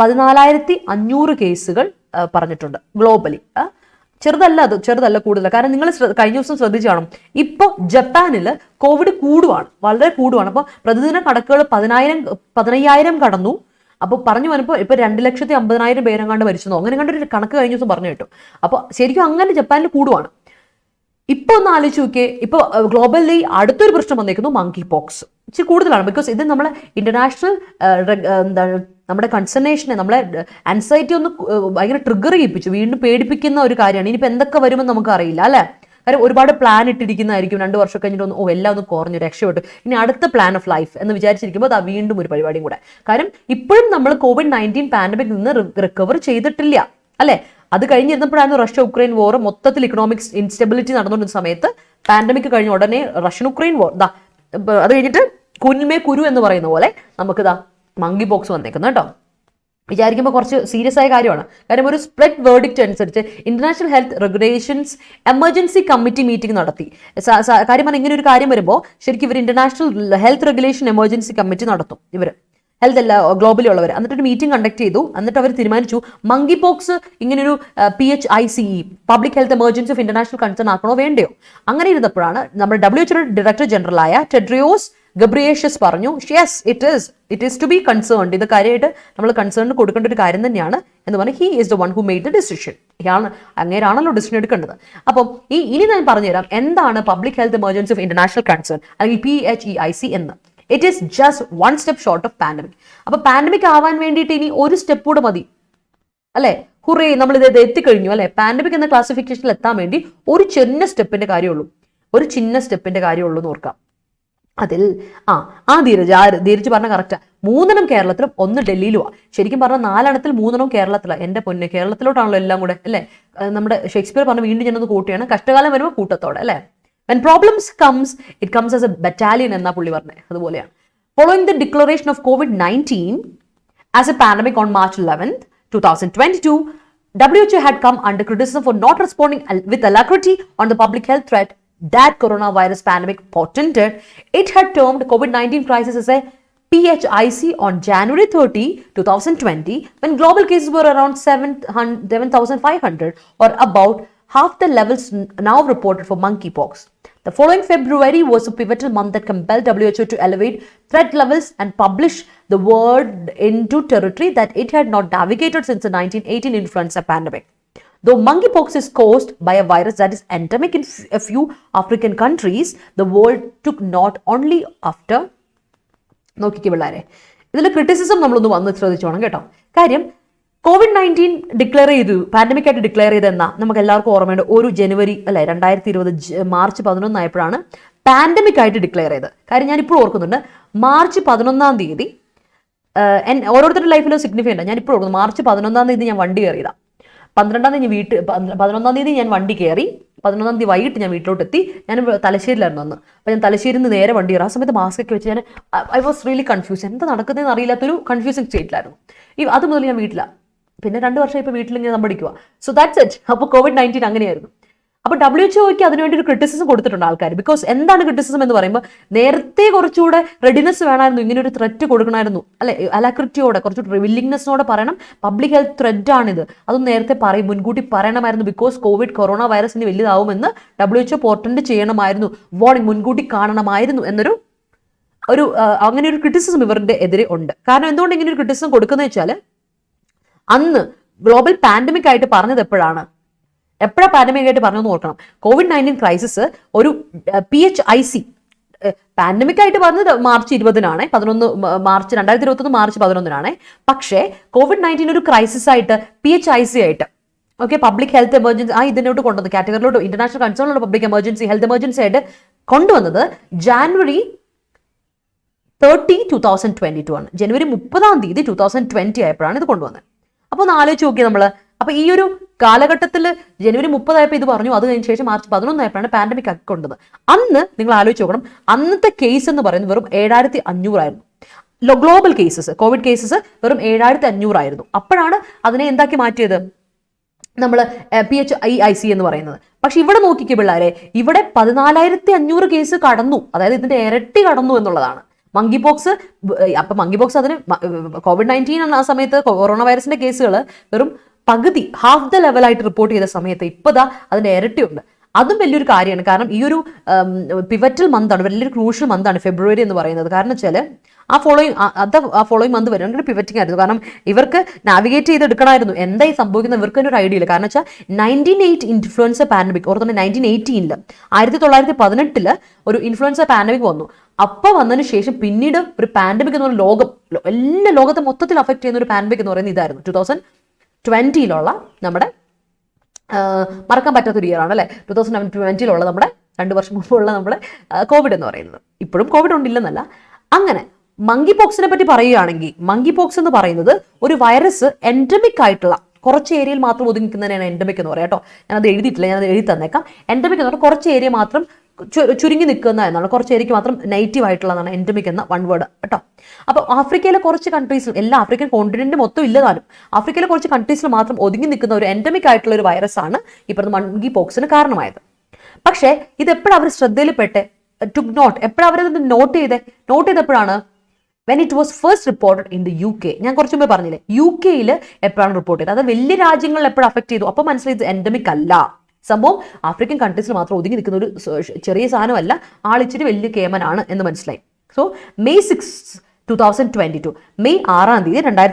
14,500 കേസുകൾ പറഞ്ഞിട്ടുണ്ട് ഗ്ലോബലി. ചെറുതല്ല കൂടുതൽ. കാരണം നിങ്ങൾ കഴിഞ്ഞ ദിവസം ശ്രദ്ധിച്ചു കാണും, ഇപ്പോൾ ജപ്പാനിൽ കോവിഡ് കൂടുവാണ്, വളരെ കൂടുവാണ്. അപ്പോൾ പ്രതിദിന കണക്കുകൾ 15,000 കടന്നു. അപ്പോൾ പറഞ്ഞു വന്നപ്പോൾ ഇപ്പോൾ 2,50,000 പേരെങ്ങാണ്ട് മരിച്ചെന്നോ അങ്ങനെ കണ്ടൊരു കണക്ക് കഴിഞ്ഞ ദിവസം പറഞ്ഞു കേട്ടു. അപ്പോൾ ശരിക്കും അങ്ങനെ ജപ്പാനിൽ കൂടുവാണ്. ഇപ്പോൾ ഒന്ന് ആലോചിച്ച് നോക്കിയേ, ഇപ്പോൾ ഗ്ലോബലി അടുത്തൊരു പ്രശ്നം വന്നേക്കുന്നു മങ്കി പോക്സ്. ഇച്ചിരി കൂടുതലാണ്. ബിക്കോസ് ഇത് നമ്മളെ ഇന്റർനാഷണൽ എന്താണ് നമ്മുടെ കൺസർണേഷനെ, നമ്മളെ ആൻസൈറ്റി ഒന്ന് ഭയങ്കര ട്രിഗർ ചെയ്യിപ്പിച്ചു, വീണ്ടും പേടിപ്പിക്കുന്ന ഒരു കാര്യമാണ്. ഇനിയിപ്പോൾ എന്തൊക്കെ വരുമെന്ന് നമുക്ക് അറിയില്ല അല്ലേ? കാര്യം ഒരുപാട് പ്ലാൻ ഇട്ടിരിക്കുന്നതായിരിക്കും. 2 വർഷം കഴിഞ്ഞിട്ട് എല്ലാം ഒന്ന് കുറഞ്ഞു, രക്ഷപ്പെട്ടു, ഇനി അടുത്ത പ്ലാൻ ഓഫ് ലൈഫ് എന്ന് വിചാരിച്ചിരിക്കുമ്പോൾ അത് വീണ്ടും ഒരു പരിപാടിയും കൂടെ. കാര്യം ഇപ്പോഴും നമ്മൾ COVID-19 പാൻഡമിക് നിന്ന് റിക്കവർ ചെയ്തിട്ടില്ല അല്ലേ? അത് കഴിഞ്ഞിരുന്നപ്പോഴാണ് റഷ്യ ഉക്രൈൻ വോർ, മൊത്തത്തിൽ ഇക്കണോമിക് ഇൻസ്റ്റെബിലിറ്റി നടന്നുകൊണ്ടിരുന്ന സമയത്ത് പാൻഡമിക് കഴിഞ്ഞ ഉടനെ റഷ്യൻ ഉക്രൈൻ വോർ, അത് കഴിഞ്ഞിട്ട് കുന്മേ കുരു എന്ന് പറയുന്ന പോലെ നമുക്കിതാ മങ്കി പോക്സ് വന്നേക്കുന്നു കേട്ടോ. വിചാരിക്കുമ്പോൾ കുറച്ച് സീരിയസ് ആയ കാര്യമാണ്. കാര്യം ഒരു സ്പ്രെഡ് വേർഡിക്റ്റ് അനുസരിച്ച് international health regulations emergency committee meeting നടത്തി. കാര്യം പറഞ്ഞാൽ ഇങ്ങനെ ഒരു കാര്യം വരുമ്പോൾ ശരിക്കും ഇവർ international health regulation emergency committee നടത്തും. ഇവർ ഹെൽത്ത് എല്ലാ ഗ്ലോബലി ഉള്ളവർ എന്നിട്ടൊരു മീറ്റിംഗ് കണ്ടക്ട് ചെയ്തു. എന്നിട്ട് അവർ തീരുമാനിച്ചു മങ്കി പോക്സ് ഇങ്ങനൊരു PHICE public health emergency of international concern ആക്കണോ വേണ്ടയോ. അങ്ങനെ ഇരുന്നപ്പോഴാണ് നമ്മുടെ WHO ഡയറക്ടർ ജനറലായ ടെഡ്രിയോസ് ഗബ്രിയേഷ്യസ് പറഞ്ഞു yes it is to be concerned, ഇത് കാര്യമായിട്ട് നമ്മൾ കൺസേൺ കൊടുക്കേണ്ട ഒരു കാര്യം തന്നെയാണ് എന്ന് പറഞ്ഞ് he is the one who made the decision. അങ്ങേരാണല്ലോ ഡിസിഷൻ എടുക്കേണ്ടത്. അപ്പം ഇനി ഞാൻ പറഞ്ഞുതരാം എന്താണ് public health emergency of international concern അല്ലെങ്കിൽ PHIC എന്ന്. It is just one step short of pandemic. അപ്പൊ പാൻഡമിക് ആവാൻ വേണ്ടിയിട്ട് ഇനി ഒരു സ്റ്റെപ്പ് കൂടെ മതി അല്ലെ. ഹുറേ, നമ്മൾ ഇത് എത്തിക്കഴിഞ്ഞു അല്ലെ. പാൻഡമിക് എന്ന ക്ലാസിഫിക്കേഷനിൽ എത്താൻ വേണ്ടി ഒരു ചിന്ന സ്റ്റെപ്പിന്റെ കാര്യമുള്ളൂ എന്ന് ഓർക്കാം. അതിൽ ധീരജ് പറഞ്ഞ കറക്റ്റാ. 3 കേരളത്തിലും 1 ഡൽഹിയിലുമാണ്. ശരിക്കും പറഞ്ഞാൽ 4 3 കേരളത്തിലാണ്. എന്റെ പൊന്നെ, കേരളത്തിലോട്ടാണല്ലോ എല്ലാം കൂടെ അല്ലെ. നമ്മുടെ ഷേക്സ്പിയർ പറഞ്ഞ വീണ്ടും ചെന്നത് കൂട്ടിയാണ്, കഷ്ടകാലം വരുമ്പോൾ കൂട്ടത്തോടെ അല്ലെ. When problems comes, it comes as a battalion എന്നാ പുള്ളി പറഞ്ഞത്. അതുപോലെയാണ്. Following the declaration of COVID-19 as a pandemic on March 11th, 2022, WHO had come under criticism for not responding with alacrity on the public health threat that coronavirus pandemic portended. It had termed COVID-19 crisis as a PHIC on January 30, 2020, when global cases were around 7,500 or about half the levels now reported for monkeypox. The following February was a pivotal month that compelled WHO to elevate threat levels and publish the world into territory that it had not navigated since the 1918 influenza pandemic. Though monkeypox is caused by a virus that is endemic in a few African countries, the world took note only after. നോക്കിക്കേ പിള്ളേരെ, ഇതിൽ ക്രിറ്റിസിസം നമ്മളൊന്ന് വന്ന് ശ്രദ്ധിച്ചോണം കേട്ടോ. കാര്യം COVID-19 ഡിക്ലെയർ ചെയ്തു, പാൻഡമിക് ആയിട്ട് ഡിക്ലെയർ ചെയ്തെന്നാ നമുക്ക് എല്ലാവർക്കും ഓർമ്മയുണ്ട്. ഒരു ജനുവരി അല്ലെ 2020 മാർച്ച് 11 ആയപ്പോഴാണ് പാൻഡമിക് ആയിട്ട് ഡിക്ലെയർ ചെയ്തത്. കാര്യം ഞാനിപ്പോൾ ഓർക്കുന്നുണ്ട്, മാർച്ച് 11 ഓരോരുത്തരുടെ ലൈഫിലും സിഗ്നിഫിക്കൻ്റ്. ഞാനിപ്പോൾ ഓർക്കുന്നു, മാർച്ച് 11 ഞാൻ വണ്ടി കയറിയതാണ്. 11 ഞാൻ വണ്ടി കയറി. 11 വൈകിട്ട് ഞാൻ വീട്ടിലോട്ട് എത്തി. ഞാൻ തലശ്ശേരിയിലായിരുന്നു അന്ന്. അപ്പോൾ ഞാൻ തലശ്ശേരിയിൽ നിന്ന് നേരെ വണ്ടി കയറി. ആ സമയത്ത് മാസ്ക് ഒക്കെ വെച്ച് ഐ വാസ് റിയലി കൺഫ്യൂസ്. എന്താ നടക്കുന്നതെന്ന് അറിയില്ലാത്തൊരു കൺഫ്യൂസിങ് സ്റ്റേറ്റിലായിരുന്നു. അത് മുതൽ ഞാൻ വീട്ടിലാണ്. പിന്നെ 2 വർഷം ഇപ്പോൾ വീട്ടിലിങ്ങനെ നമ്മടിക്കുക. So that's it. അപ്പോൾ COVID-19 അങ്ങനെയായിരുന്നു. അപ്പോൾ WHOയ്ക്ക് അതിനുവേണ്ടി ഒരു ക്രിറ്റിസിസം കൊടുത്തിട്ടുണ്ട് ആൾക്കാർ. ബിക്കോസ് എന്താണ് ക്രിറ്റിസിസം എന്ന് പറയുമ്പോൾ, നേരത്തെ കുറച്ചുകൂടെ റെഡിനെസ് വേണമായിരുന്നു, ഇങ്ങനെ ഒരു ത്രെറ്റ് കൊടുക്കണമായിരുന്നു അല്ലെ. അലാക്രിറ്റിയോടെ കുറച്ചുകൂടെ വില്ലിങ്നെസ്സിനോടെ പറയണം പബ്ലിക് ഹെൽത്ത് ത്രെറ്റ് ആണിത്, അതൊന്നും നേരത്തെ മുൻകൂട്ടി പറയണമായിരുന്നു. ബിക്കോസ് കൊറോണ വൈറസ് ഇനി വലുതാവുമെന്ന് WHO പോർട്ടന്റ് ചെയ്യണമായിരുന്നു, വാർണിംഗ് മുൻകൂട്ടി കാണണമായിരുന്നു എന്നൊരു അങ്ങനെ ഒരു ക്രിറ്റിസിസം ഇവരുടെ എതിരെ ഉണ്ട്. കാരണം എന്തുകൊണ്ട് ഇങ്ങനെ ഒരു ക്രിറ്റിസിസം കൊടുക്കുന്നത് വെച്ചാൽ, അന്ന് ഗ്ലോബൽ പാൻഡമിക് ആയിട്ട് പറഞ്ഞത് എപ്പോഴാണ് പാൻഡമിക് ആയിട്ട് പറഞ്ഞതെന്ന് ഓർക്കണം. COVID-19 ക്രൈസിസ് ഒരു PHIC പാൻഡമിക് ആയിട്ട് പറഞ്ഞത് മാർച്ച് 20 മാർച്ച് 2021 മാർച്ച് 11 പക്ഷേ COVID-19 ഒരു ക്രൈസിസ് ആയിട്ട് PHIC ആയിട്ട് പബ്ലിക് ഹെൽത്ത് എമർജൻസി ഇതിനോട്ട് കൊണ്ടുവന്നത് കാറ്റഗറിയിലോട്ട് international concern public emergency health emergency ആയിട്ട് കൊണ്ടുവന്നത് ജാനുവരി 30, 2022 ആണ്. ജനുവരി 30 2020 ആയപ്പോഴാണ് ഇത് കൊണ്ടുവന്നത്. അപ്പോൾ ഒന്ന് ആലോചിച്ച് നോക്കി നമ്മൾ. അപ്പോൾ ഈ ഒരു കാലഘട്ടത്തിൽ ജനുവരി 30 ആയപ്പോൾ ഇത് പറഞ്ഞു, അത് കഴിഞ്ഞ ശേഷം മാർച്ച് 11 ആയപ്പോഴാണ് പാൻഡമിക് ആക്കി കൊണ്ടുവന്നത്. അന്ന് നിങ്ങൾ ആലോചിച്ച് നോക്കണം, അന്നത്തെ കേസ് എന്ന് പറയുന്നത് വെറും 7500 ആയിരുന്നു. ഗ്ലോബൽ കേസസ്, കോവിഡ് കേസസ് വെറും 7500 ആയിരുന്നു. അപ്പോഴാണ് അതിനെ എന്താക്കി മാറ്റിയത് നമ്മൾ PHIC എന്ന് പറയുന്നത്. പക്ഷെ ഇവിടെ നോക്കിക്കേ പിള്ളേരെ, ഇവിടെ 14500 കേസ് കടന്നു, അതായത് ഇതിന്റെ ഇരട്ടി കടന്നു എന്നുള്ളതാണ്. മങ്കിപോക്സ് അതിന് COVID-19 ആ സമയത്ത് കൊറോണ വൈറസിന്റെ കേസുകൾ വെറും പകുതി, ഹാഫ് ദ ലെവലായിട്ട് റിപ്പോർട്ട് ചെയ്ത സമയത്ത് ഇപ്പതാ അതിന്റെ ഇരട്ടിയുണ്ട്. അതും വലിയൊരു കാര്യമാണ്. കാരണം ഈ ഒരു പിവറ്റൽ മന്താണ്, വലിയൊരു ക്രൂഷ്യൽ മന്താണ് ഫെബ്രുവരി എന്ന് പറയുന്നത്. കാരണം വെച്ചാൽ ആ ഫോളോയിങ് മന്ത് വരും അങ്ങനെ പിവറ്റിംഗ് ആയിരുന്നു. കാരണം ഇവർക്ക് നാവിഗേറ്റ് ചെയ്തെടുക്കണമായിരുന്നു എന്താ ഈ സംഭവിക്കുന്നത്, ഇവർക്ക് ഒരു ഐഡിയ ഇല്ല. കാരണം വെച്ചാൽ 1908 ഇൻഫ്ലുവൻസ പാൻഡമിക്, ഓർത്തോണ്ട് 1918 1918 ഒരു ഇൻഫ്ലുവൻസ പാൻഡമിക് വന്നു. അപ്പോൾ വന്നതിന് ശേഷം പിന്നീട് ഒരു പാൻഡമിക് എന്ന് പറയുന്ന എല്ലാ ലോകത്തെ മൊത്തത്തിൽ അഫക്ട് ചെയ്യുന്ന ഒരു പാൻഡമിക് എന്ന് പറയുന്നത് ഇതായിരുന്നു. 2020 നമ്മുടെ മറക്കാൻ പറ്റാത്തൊരു ഇയർ ആണ് അല്ലേ. 2020 നമ്മുടെ 2 വർഷം മുമ്പുള്ള നമ്മുടെ കോവിഡ് എന്ന് പറയുന്നത്. ഇപ്പോഴും കോവിഡ് ഉണ്ടില്ലെന്നല്ല. അങ്ങനെ മങ്കിപോക്സിനെ പറ്റി പറയുകയാണെങ്കിൽ, മങ്കിപോക്സ് എന്ന് പറയുന്നത് ഒരു വൈറസ് എൻഡമിക് ആയിട്ടുള്ള കുറച്ച് ഏരിയയിൽ മാത്രം ഒതുങ്ങിക്കുന്നതിനാണ് എൻഡമിക് എന്ന് പറയാം കേട്ടോ. ഞാനത് എഴുതിയിട്ടില്ല, ഞാനത് എഴുതി തന്നേക്കാം. എൻഡമിക് എന്ന് പറഞ്ഞാൽ കുറച്ച് ഏരിയ മാത്രം ചുരുങ്ങി നിൽക്കുന്ന എന്നാണ്, കുറച്ച് ഏരിയയ്ക്ക് മാത്രം നെഗറ്റീവ് ആയിട്ടുള്ളതാണ് എൻഡമിക് എന്ന വൺ വേർഡ് കേട്ടോ. അപ്പോൾ ആഫ്രിക്കയിലെ കുറച്ച് കൺട്രീസിൽ, എല്ലാ ആഫ്രിക്കൻ കോണ്ടിനെന്റ് മൊത്തം ഇല്ലതാനും, ആഫ്രിക്കയിലെ കുറച്ച് കൺട്രീസിൽ മാത്രം ഒതുങ്ങി നിൽക്കുന്ന ഒരു എൻഡമിക് ആയിട്ടുള്ള ഒരു വൈറസ് ആണ് ഈ പറഞ്ഞ മങ്കി പോക്സിന് കാരണമായത്. പക്ഷേ ഇത് എപ്പോഴും അവർ ശ്രദ്ധയിൽപ്പെട്ടെ, took note, എപ്പോഴാണ് അവരത് നോട്ട് ചെയ്തപ്പോഴാണ് when it was first reported in the UK. ഞാൻ കുറച്ച് മുമ്പേ പറഞ്ഞില്ലേ UK-യിൽ എപ്പോഴാണ് റിപ്പോർട്ട് ചെയ്തത്, അത് വലിയ രാജ്യങ്ങളിൽ എപ്പോഴും അഫക്ട് ചെയ്തു. അപ്പോൾ മനസ്സിലായി ഇത് എൻഡമിക് അല്ല, സംഭവം ആഫ്രിക്കൻ കൺട്രീസിൽ മാത്രം ഒതുങ്ങി നിൽക്കുന്ന ഒരു ചെറിയ സാധനമല്ല, ആളിച്ചിട്ട് വലിയ കേമനാണ് എന്ന് മനസ്സിലായി. സോ May 6, 2022, മെയ് 6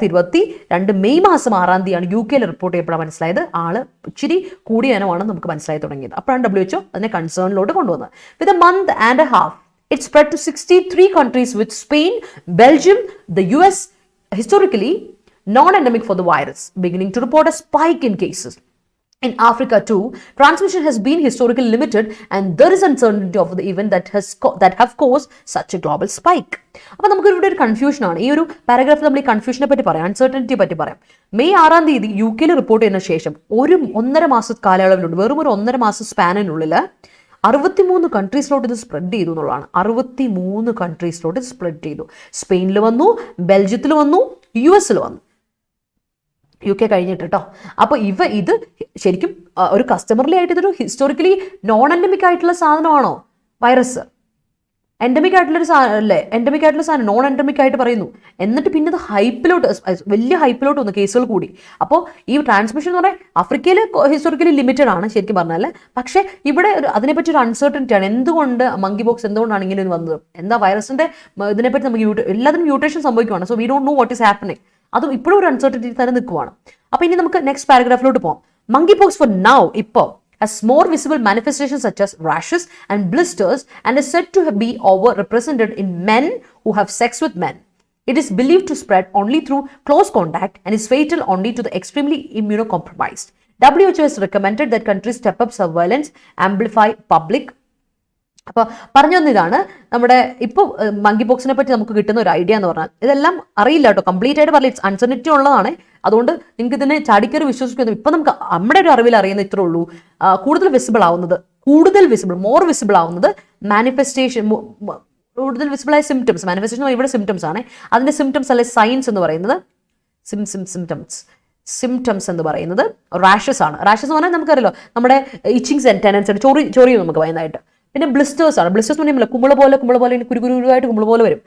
2022 മെയ് മാസം 6 UK-യിൽ റിപ്പോർട്ട് ചെയ്യപ്പെടാൻ മനസ്സിലായത് ആള് ഇച്ചിരി കൂടിയ ഇനമാണെന്ന് നമുക്ക് മനസ്സിലായി തുടങ്ങിയത്. അപ്പോഴാണ് WHO അതിനെ കൺസേണിലോട്ട് കൊണ്ടുവന്നത്. With a month and A half it spread to 63 countries, with Spain, Belgium, the US historically non-endemic for the virus beginning to report a spike in cases. In Africa too, transmission has been historically limited, and there is uncertainty of the event that have caused such a global spike. അപ്പോൾ നമുക്ക് ഇവിടെ ഒരു കൺഫ്യൂഷൻ ആണ്. ഈ ഒരു പാരഗ്രാഫിൽ നമ്മൾ ഈ കൺഫ്യൂഷനെ പറ്റി പറയാം, അൺസർട്ടനിറ്റിയെ പറ്റി പറയാം. മെയ് 6 UK-യിൽ റിപ്പോർട്ട് ചെയ്യുന്ന ശേഷം ഒരു 1.5 മാസ കാലയളവിലുണ്ട്, വെറും ഒരു 1.5 മാസ സ്പാനിനുള്ളിൽ 63 കൺട്രീസിലോട്ട് ഇത് സ്പ്രെഡ് ചെയ്തു എന്നുള്ളതാണ്. 63 കൺട്രീസിലോട്ട് ഇത് സ്പ്രെഡ് ചെയ്തു. സ്പെയിനിൽ വന്നു, ബെൽജിയത്തിൽ വന്നു, US-ൽ വന്നു, UK കഴിഞ്ഞിട്ട് കേട്ടോ. അപ്പോൾ ഇത് ശരിക്കും ഒരു കസ്റ്റമർലി ആയിട്ട് ഇതൊരു ഹിസ്റ്റോറിക്കലി നോൺ എൻഡമിക് ആയിട്ടുള്ള സാധനമാണോ വൈറസ്? എൻഡമിക് ആയിട്ടുള്ളൊരു സാധനം അല്ലേ, എൻഡമിക് ആയിട്ടുള്ള സാധനം നോൺ എൻഡമിക് ആയിട്ട് പറയുന്നു. എന്നിട്ട് പിന്നെ ഇത് വലിയ ഹൈപ്പിലോട്ട് വന്നു, കേസുകൾ കൂടി. അപ്പോൾ ഈ ട്രാൻസ്മിഷൻ എന്ന് പറഞ്ഞാൽ ആഫ്രിക്കയിൽ ഹിസ്റ്റോറിക്കലി ലിമിറ്റഡ് ആണ് ശരിക്കും പറഞ്ഞാൽ. പക്ഷേ ഇവിടെ അതിനെപ്പറ്റി ഒരു അൺസർട്ടനിറ്റി ആണ്. എന്തുകൊണ്ട് മങ്കി ബോക്സ് എന്തുകൊണ്ടാണ് ഇങ്ങനെ വന്നത്, എന്താ വൈറസിന്റെ ഇതിനെപ്പറ്റി നമുക്ക് എല്ലാത്തിനും മ്യൂട്ടേഷൻ സംഭവിക്കുവാണ്. So we don't know what is happening. അതും ഇപ്പോഴും ഒരു അൺസർട്ടനിറ്റി തന്നെ നിൽക്കുവാണ്. അപ്പോൾ ഇനി നമുക്ക് നെക്സ്റ്റ് പാരഗ്രാഫിലോട്ട് പോകാം. മങ്കി പോക്സ് ഫോർ നൗ ഇപ്പോൾ has more visible manifestations such as rashes and blisters, and is said to be overrepresented in men who have sex with men. It is believed to spread only through close contact and is fatal only to the extremely immunocompromised. WHO has recommended that countries step up surveillance, amplify public. അപ്പോൾ പറഞ്ഞു വന്നതാണ് നമ്മുടെ ഇപ്പോൾ മങ്കി പോക്സിനെ പറ്റി നമുക്ക് കിട്ടുന്ന ഒരു ഐഡിയ എന്ന് പറഞ്ഞാൽ, ഇതെല്ലാം അറിയില്ല കേട്ടോ, കംപ്ലീറ്റ് ആയിട്ട് പറയില്ല, ഇറ്റ്സ് അൺസർട്ടനിറ്റി ഉള്ളതാണ്. അതുകൊണ്ട് നിങ്ങൾക്ക് ഇതിനെ ചാടിക്കറി വിശ്വസിക്കുന്നു. ഇപ്പം നമുക്ക് നമ്മുടെ ഒരു അറിവിൽ അറിയുന്ന ഇത്രേ ഉള്ളൂ. കൂടുതൽ വിസിബിൾ മോർ വിസിബിൾ ആവുന്നത് മാനിഫെസ്റ്റേഷൻ, കൂടുതൽ വിസിബിളായ സിംറ്റംസ്, മാനിഫെസ്റ്റേഷൻ ഇവിടെ സിംറ്റംസ് ആണ്. അതിൻ്റെ സിംറ്റംസ് അല്ലെ സൈൻസ് എന്ന് പറയുന്നത്, സിംറ്റംസ് എന്ന് പറയുന്നത് റാഷസ് ആണ്. റാഷസ് എന്ന് പറഞ്ഞാൽ നമുക്കറിയാലോ, നമ്മുടെ ഇച്ചിങ്സ് ആൻഡ് ടെൻഡൻസി, ചൊറിയും നമുക്ക് വൈകുന്നതായിട്ട്. പിന്നെ ബ്ലിസ്റ്റേഴ്സ് ആണ്. ബ്ലിസ്റ്റേഴ്സ് എന്ന് പറയുമ്പോൾ കുമ്പള പോലെ കുരുകുരുവായിട്ട് കുമ്പള പോലെ വരും.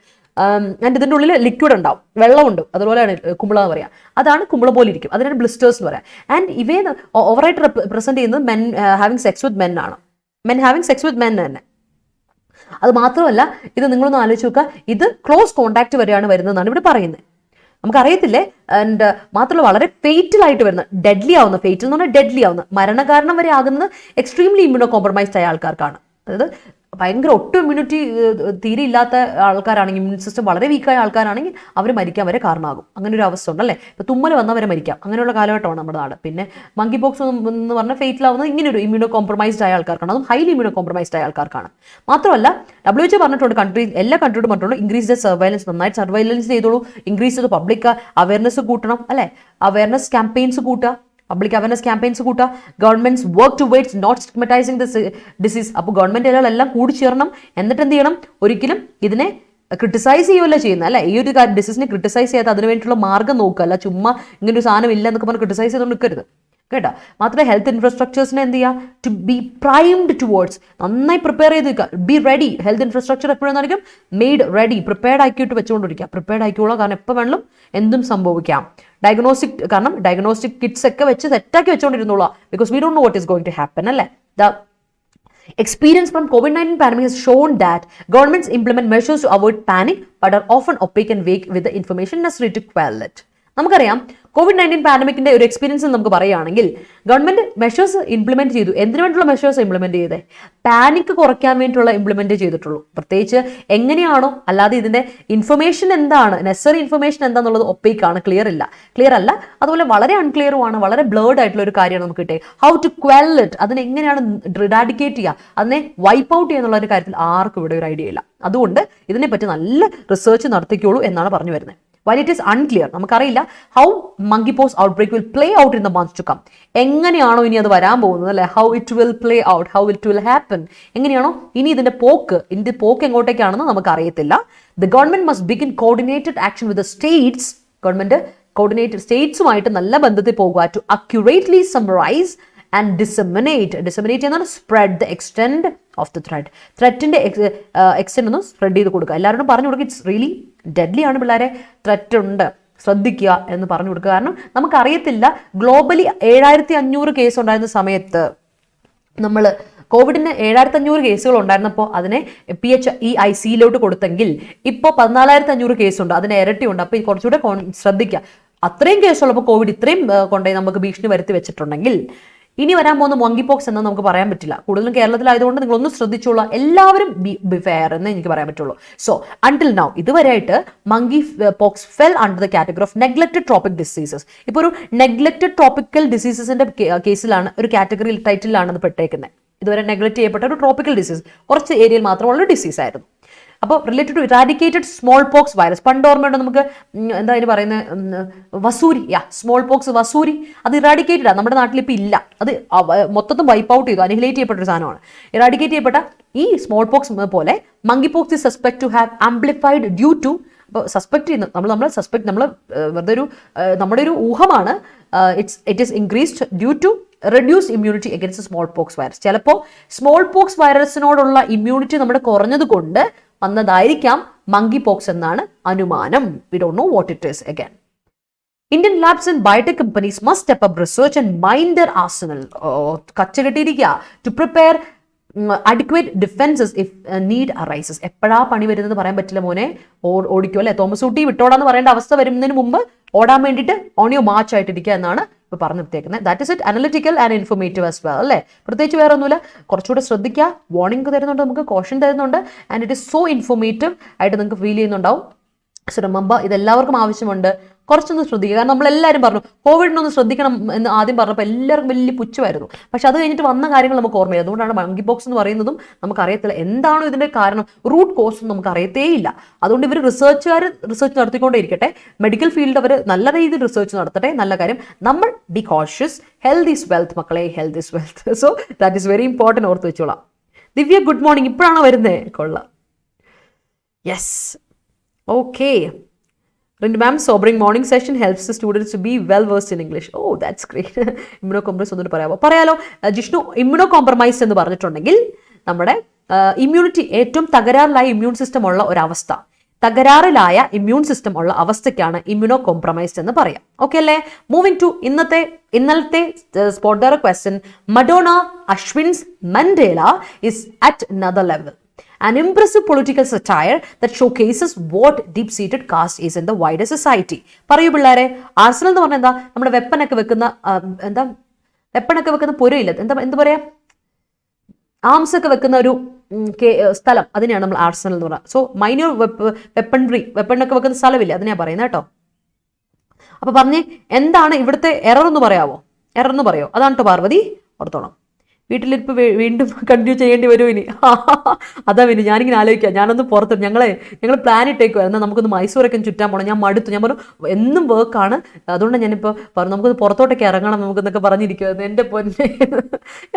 ആൻഡ് ഇതിൻ്റെ ഉള്ളിൽ ലിക്വിഡ് ഉണ്ടാവും, വെള്ളമുണ്ട്, അതുപോലെയാണ് കുമ്പള എന്ന് പറയാം. അതാണ് കുമ്പള പോലെ ഇരിക്കും, അതിനാണ് ബ്ലിസ്റ്റേഴ്സ് എന്ന് പറയാം. ആൻഡ് ഇവയെ ഓവറായിട്ട് റെപ്രസെന്റ് ചെയ്യുന്നത് മെൻ ഹാവിങ് സെക്സ് വിത്ത് മെൻ ആണ്. തന്നെ. അത് മാത്രമല്ല, ഇത് നിങ്ങളൊന്ന് ആലോചിച്ച് നോക്കുക, ഇത് ക്ലോസ് കോണ്ടാക്ട് വരെയാണ് വരുന്നതെന്നാണ് ഇവിടെ പറയുന്നത്. നമുക്കറിയത്തില്ലേ. ആൻഡ് മാത്രമല്ല വളരെ ഫേറ്റൽ ആയിട്ട് വരുന്ന, ഡെഡ്ലി ആവുന്ന, ഫേറ്റൽ എന്ന് പറഞ്ഞാൽ ഡെഡ്ലി ആവുന്ന, മരണകാരണം വരെ ആകുന്നത് എക്സ്ട്രീംലി ഇമ്മ്യൂണോ കോംപ്രമൈസ്ഡ് ആയ ആൾക്കാർക്കാണ്. അതായത് ഭയങ്കര ഒട്ടും ഇമ്മ്യൂണിറ്റി തീരെ ഇല്ലാത്ത ആൾക്കാരാണെങ്കിൽ, ഇമ്മ്യൂൺ സിസ്റ്റം വളരെ വീക്കായ ആൾക്കാരാണെങ്കിൽ അവർ മരിക്കാൻ വരെ കാരണമാകും. അങ്ങനെ ഒരു അവസ്ഥ ഉണ്ടല്ലേ. ഇപ്പോൾ തുമ്മൽ വന്നവരെ മരിക്കാം, അങ്ങനെയുള്ള കാലഘട്ടമാണ് നമ്മുടെ നാട്. പിന്നെ മങ്കി പോക്സ് എന്ന് പറഞ്ഞാൽ ഫേറ്റൽ ആവുന്നത് ഇങ്ങനെ ഒരു ഇമ്മ്യൂണോ കോംപ്രമൈസ്ഡ് ആയ ആൾക്കാർക്കാണ്, അതും ഹൈലി ഇമ്മ്യൂണോ കോംപ്രമൈസ്ഡ് ആയ ആൾക്കാർക്കാണ്. മാത്രമല്ല WHO പറഞ്ഞിട്ടുണ്ട്, എല്ലാ കൺട്രിയോടും പറഞ്ഞിട്ടുണ്ട്, ഇൻക്രീസ് ദ സർവൈലൻസ്, നന്നായിട്ട് സർവൈലൻസ് ചെയ്തോളൂ, ഇൻക്രീസ് ചെയ്ത് പബ്ലിക് അവയർനെസ് കൂട്ടണം അല്ലേ, അവയർനെസ് ക്യാമ്പയിൻസ് കൂട്ടുക, പബ്ലിക് അവയർനെസ് ക്യാമ്പയിൻസ് കൂട്ടുക. Governments work towards not stigmatising this disease. അപ്പോൾ ഗവൺമെന്റുകളെല്ലാം കൂടി ചേർണം. എന്നിട്ട് എന്ത് ചെയ്യണം, ഒരിക്കലും ഇതിനെ ക്രിട്ടിസൈസ് ചെയ്യുമല്ല ചെയ്യുന്നത് അല്ലേ, ഈ ഒരു ഡിസീസിനെ ക്രിട്ടിസൈസ് ചെയ്യാത്ത അതിന് വേണ്ടിയിട്ടുള്ള മാർഗ്ഗം നോക്കുക, അല്ല ചുമ്മാ ഇങ്ങനെ ഒരു സാധനം ഇല്ല എന്നൊക്കെ പറഞ്ഞ് ക്രിട്ടിസൈസ് ചെയ്തുകൊണ്ട് നിൽക്കരുത് കേട്ടോ. മാത്രമേ ഹെൽത്ത് ഇൻഫ്രാസ്ട്രക്ചേഴ്സിനെ എന്ത് ചെയ്യുക, ടു ബി പ്രൈംഡ് ടുവേർഡ്സ്, നന്നായി പ്രിപ്പയർ ചെയ്ത് നിൽക്കുക, ബി റെഡി. ഹെൽത്ത് ഇൻഫ്രാസ്ട്രക്ചർ എപ്പോഴാണെന്നായിരിക്കും മെയ്ഡ് റെഡി, പ്രിപ്പയർഡ് ആക്കിയിട്ട് വെച്ചുകൊണ്ടിരിക്കുക. പ്രിപ്പയർഡ് ആക്കിയോളൂ, കാരണം എപ്പോൾ വേണമെങ്കിലും എന്തും സംഭവിക്കാം. ഡയഗ്നോസ്റ്റിക് കിറ്റ്സ് ഒക്കെ വെച്ച് സെറ്റാക്കി വെച്ചുകൊണ്ടിരുന്നോളൂ, because we don't know what is going to happen അല്ലേ. Experience from COVID-19 pandemic has shown that governments implement measures to avoid panic but are often opaque and vague with the information necessary to quell it. നമുക്കറിയാം COVID-19 പാൻഡമിക്കിന്റെ ഒരു എക്സ്പീരിയൻസ് നമുക്ക് പറയുകയാണെങ്കിൽ, ഗവൺമെന്റ് മെഷേഴ്സ് ഇംപ്ലിമെന്റ് ചെയ്തു. എന്തിനു വേണ്ടിയുള്ള മെഷേഴ്സ് ഇംപ്ലിമെന്റ് ചെയ്തേ? പാനിക് കുറയ്ക്കാൻ വേണ്ടിയിട്ടുള്ള ഇംപ്ലിമെന്റ് ചെയ്തിട്ടുള്ളൂ. പ്രത്യേകിച്ച് എങ്ങനെയാണോ, അല്ലാതെ ഇതിന്റെ ഇൻഫർമേഷൻ എന്താണ്, നെസസറി ഇൻഫർമേഷൻ എന്താണെന്നുള്ളത് ഒപ്പേക്ക് ആണ്, ക്ലിയർ അല്ല. അതുപോലെ വളരെ അൺക്ലിയറുമാണ്, വളരെ ബ്ലേർഡ് ആയിട്ടുള്ള ഒരു കാര്യമാണ് നമുക്ക് കിട്ടിയത്. ഹൗ ടു ക്വെൽ ഇറ്റ്, അതിനെ എങ്ങനെയാണ് റിഡാഡിക്കേറ്റ് ചെയ്യുക, അതിനെ വൈപ്പ് ഔട്ട് ചെയ്യുക എന്നുള്ള ഒരു കാര്യത്തിൽ ആർക്കും ഇവിടെ ഒരു ഐഡിയ ഇല്ല. അതുകൊണ്ട് ഇതിനെപ്പറ്റി നല്ല റിസർച്ച് നടത്തിക്കോളൂ എന്നാണ് പറഞ്ഞു വരുന്നത്. While it is unclear, നമുക്കറിയില്ല how monkeypox outbreak will play out in the months to come. എങ്ങനെയാണോ ഇനി അത് വരാൻ പോകുന്നത് അല്ലെ, how it will play out, how it will happen, എങ്ങനെയാണോ ഇനി ഇതിന്റെ പോക്ക് എങ്ങോട്ടേക്കാണെന്ന് നമുക്ക് അറിയത്തില്ല. The government must begin coordinated action with the states. Government coordinated സ്റ്റേറ്റ്സുമായിട്ട് നല്ല ബന്ധത്തിൽ പോകുക to accurately summarize and disseminate എന്നാണ് spread the extent of the threat. ത്രെറ്റിന്റെ എക്സ്റ്റെൻഡ് ഒന്ന് സ്പ്രെഡ് ചെയ്ത് കൊടുക്കുക, എല്ലാവരോടും പറഞ്ഞു കൊടുക്കുക. ഇറ്റ്സ് റിയലി ഡെഡ്ലി ആണ് പിള്ളേരെ, ത്രെറ്റ് ഉണ്ട്, ശ്രദ്ധിക്കുക എന്ന് പറഞ്ഞു കൊടുക്കുക. കാരണം നമുക്കറിയത്തില്ല, ഗ്ലോബലി 7500 കേസ് ഉണ്ടായിരുന്ന സമയത്ത് നമ്മൾ കോവിഡിന് 7500 കേസുകൾ ഉണ്ടായിരുന്നപ്പോൾ അതിനെ PHEICയിലോട്ട് കൊടുത്തെങ്കിൽ ഇപ്പോൾ 14500 കേസുണ്ട്, അതിന് ഇരട്ടിയുണ്ട്. അപ്പോൾ കുറച്ചുകൂടെ ശ്രദ്ധിക്കുക. അത്രയും കേസുള്ളപ്പോൾ കോവിഡ് ഇത്രയും കൊണ്ടുപോയി നമുക്ക് ഭീഷണി വരുത്തി വെച്ചിട്ടുണ്ടെങ്കിൽ ഇനി വരാൻ പോകുന്ന monkeypox എന്ന് നമുക്ക് പറയാൻ പറ്റില്ല. കൂടുതലും കേരളത്തിലായതുകൊണ്ട് നിങ്ങളൊന്ന് ശ്രദ്ധിച്ചോളൂ, എല്ലാവരും ബി ഫെയർ എന്ന് എനിക്ക് പറയാൻ പറ്റുള്ളൂ. സോ അൺടിൽ നൗ ഇതുവരെയായിട്ട് monkeypox fell under the category of neglected tropic diseases. ഇപ്പോൾ ഒരു നെഗ്ലക്റ്റഡ് ട്രോപ്പിക്കൽ ഡിസീസസിന്റെ കേസിലാണ്, ഒരു കാറ്റഗറി ടൈറ്റിലാണ് അത് പെട്ടേക്കുന്നത്. ഇതുവരെ നെഗ്ലക്ട് ചെയ്യപ്പെട്ട ഒരു ട്രോപ്പിക്കൽ ഡിസീസ്, കുറച്ച് ഏരിയയിൽ മാത്രമുള്ള ഡിസീസ് ആയിരുന്നു. അപ്പോൾ related to eradicated smallpox virus, പണ്ട് ഓർമ്മയുണ്ട് നമുക്ക്, എന്താ അതിന് പറയുന്നത്, വസൂരി, സ്മോൾ പോക്സ് വസൂരി, അത് ഇറാഡിക്കേറ്റഡ് ആണ്, നമ്മുടെ നാട്ടിൽ ഇപ്പോൾ ഇല്ല. അത് മൊത്തത്തിൽ വൈപ്പ് ഔട്ട് ചെയ്തു, അനിഹിലേറ്റ് ചെയ്യപ്പെട്ട ഒരു സാധനമാണ്. ഇറാഡിക്കേറ്റ് ചെയ്യപ്പെട്ട ഈ സ്മോൾ പോക്സ് പോലെ monkeypox is suspect to have amplified due to, അപ്പോൾ സസ്പെക്ട് ചെയ്യുന്നത് നമ്മൾ വെറുതെ നമ്മുടെ ഒരു ഊഹമാണ്. It is increased due to reduce immunity against smallpox virus. ചിലപ്പോൾ സ്മോൾ പോക്സ് വൈറസിനോടുള്ള ഇമ്മ്യൂണിറ്റി നമ്മുടെ കുറഞ്ഞത് കൊണ്ട് വന്നതായിരിക്കാം monkeypox എന്നാണ് അനുമാനം. We don't know what it is again. Indian labs and biotech companies must step up research and mind their arsenal. കച്ചകെട്ടിയിരിക്കുക to prepare adequate defenses if need arises. എപ്പോഴാ പണി വരുന്നത് പറയാൻ പറ്റില്ല മോനെ, ഓടിക്കോ അല്ലെ, തോമസ് ഊട്ടി വിട്ടോടാന്ന് പറയേണ്ട അവസ്ഥ വരുന്നതിന് മുമ്പ് ഓടാൻ വേണ്ടിയിട്ട് ഓൺ യോ മാർച്ച് ആയിട്ടിരിക്കുക എന്നാണ് ഇപ്പോൾ പറഞ്ഞു നിർത്തിയേക്കുന്നത്. That is it, analytical and informative as well അല്ലേ. പ്രത്യേകിച്ച് വേറെ ഒന്നുമില്ല, കുറച്ചുകൂടെ ശ്രദ്ധിക്കുക, വാർണിംഗ് തരുന്നുണ്ട്, നമുക്ക് കോഷൻ തരുന്നുണ്ട്, and it is so informative ആയിട്ട് നിങ്ങൾക്ക് ഫീൽ ചെയ്യുന്നുണ്ടാവും. സോ റിമെമ്പർ, ഇതെല്ലാവർക്കും ആവശ്യമുണ്ട്, കുറച്ചൊന്ന് ശ്രദ്ധിക്കുക. കാരണം നമ്മളെല്ലാവരും പറഞ്ഞു കോവിഡിനൊന്ന് ശ്രദ്ധിക്കണം എന്ന് ആദ്യം പറഞ്ഞപ്പോൾ എല്ലാവർക്കും വലിയ പുച്ഛമായിരുന്നു. പക്ഷെ അത് കഴിഞ്ഞിട്ട് വന്ന കാര്യങ്ങൾ നമുക്ക് ഓർമ്മയില്ല. അതുകൊണ്ടാണ് monkeypox എന്ന് പറയുന്നതും നമുക്കറിയത്തില്ല, എന്താണോ ഇതിൻ്റെ കാരണം, റൂട്ട് കോസ് നമുക്ക് അറിയത്തേയില്ല. അതുകൊണ്ട് ഇവർ റിസർച്ച് നടത്തിക്കൊണ്ടേ ഇരിക്കട്ടെ, മെഡിക്കൽ ഫീൽഡ് അവർ നല്ല രീതിയിൽ റിസർച്ച് നടത്തട്ടെ, നല്ല കാര്യം. നമ്മൾ be cautious, health is wealth മക്കളെ, health is wealth. So that is very important, ഓർത്ത് വെച്ചോളാം. ദിവ്യ ഗുഡ് മോർണിംഗ്, ഇപ്പോഴാണോ വരുന്നത്? കൊള്ളാം, yes, okay. Rintu ma'am, sobering morning session helps the students to be well versed in English. Oh, that's great. Immunocompromise ഒന്നും പറയാലോ. ജിഷ്ണു, ഇമ്മ്യൂണോകോംപ്രമൈസ് എന്ന് പറഞ്ഞിട്ടുണ്ടെങ്കിൽ നമ്മുടെ ഇമ്മ്യൂണിറ്റി ഏറ്റവും തകരാറിലായ ഇമ്മ്യൂൺ സിസ്റ്റം ഉള്ള ഒരവസ്ഥ, തകരാറിലായ ഇമ്മ്യൂൺ സിസ്റ്റം ഉള്ള അവസ്ഥയ്ക്കാണ് ഇമ്മ്യൂണോകോംപ്രമൈസ്ഡ് എന്ന് പറയാം. ഓക്കെ അല്ലേ? മൂവിങ് ടു ഇന്നലത്തെ spot direct question. Madonne Ashwin's Mandela is at another level. An impressive political satire that showcases what deep-seated caste is in the wider society. പറയൂ പിള്ളേരെ, ആർസണൽ എന്ന് പറഞ്ഞാൽ എന്താ? നമ്മുടെ വെപ്പനൊക്കെ വെക്കുന്ന പുരയില്ല, എന്താ പറയാ, ആംസ് ഒക്കെ വെക്കുന്ന ഒരു സ്ഥലം, അതിനെയാണ് നമ്മൾ ആർസണൽ എന്ന് പറയുന്നത്. സോ മൈന്യൂർ വെപ്പണൊക്കെ വെക്കുന്ന സ്ഥലമില്ല, അതിനെയാണ് പറയുന്നത് കേട്ടോ. അപ്പൊ പറഞ്ഞേ, എന്താണ് ഇവിടുത്തെ എറർ എന്ന് പറയാവോ? എറർ എന്ന് പറയോ? അതാണ് കേട്ടോ പാർവതി, ഓർത്തോണം. വീട്ടിലിപ്പോൾ വീണ്ടും കണ്ടിന്യൂ ചെയ്യേണ്ടി വരുമോ ഇനി? അതാ പിന്നെ ഞാനിങ്ങനെ ആലോചിക്കാം, ഞാനൊന്ന് പുറത്ത് ഞങ്ങൾ പ്ലാൻ ഇട്ടേക്കുമായിരുന്നു, നമുക്കൊന്ന് മൈസൂരൊക്കെ ചുറ്റാൻ പോകണം. ഞാൻ മടുത്തു, ഞാൻ പറഞ്ഞു എന്നും വർക്കാണ്, അതുകൊണ്ട് ഞാനിപ്പോൾ പറഞ്ഞു നമുക്കൊന്ന് പുറത്തോട്ടൊക്കെ ഇറങ്ങണം നമുക്കെന്നൊക്കെ പറഞ്ഞിരിക്കുമായിരുന്നു. എൻ്റെ പൊന്നെ,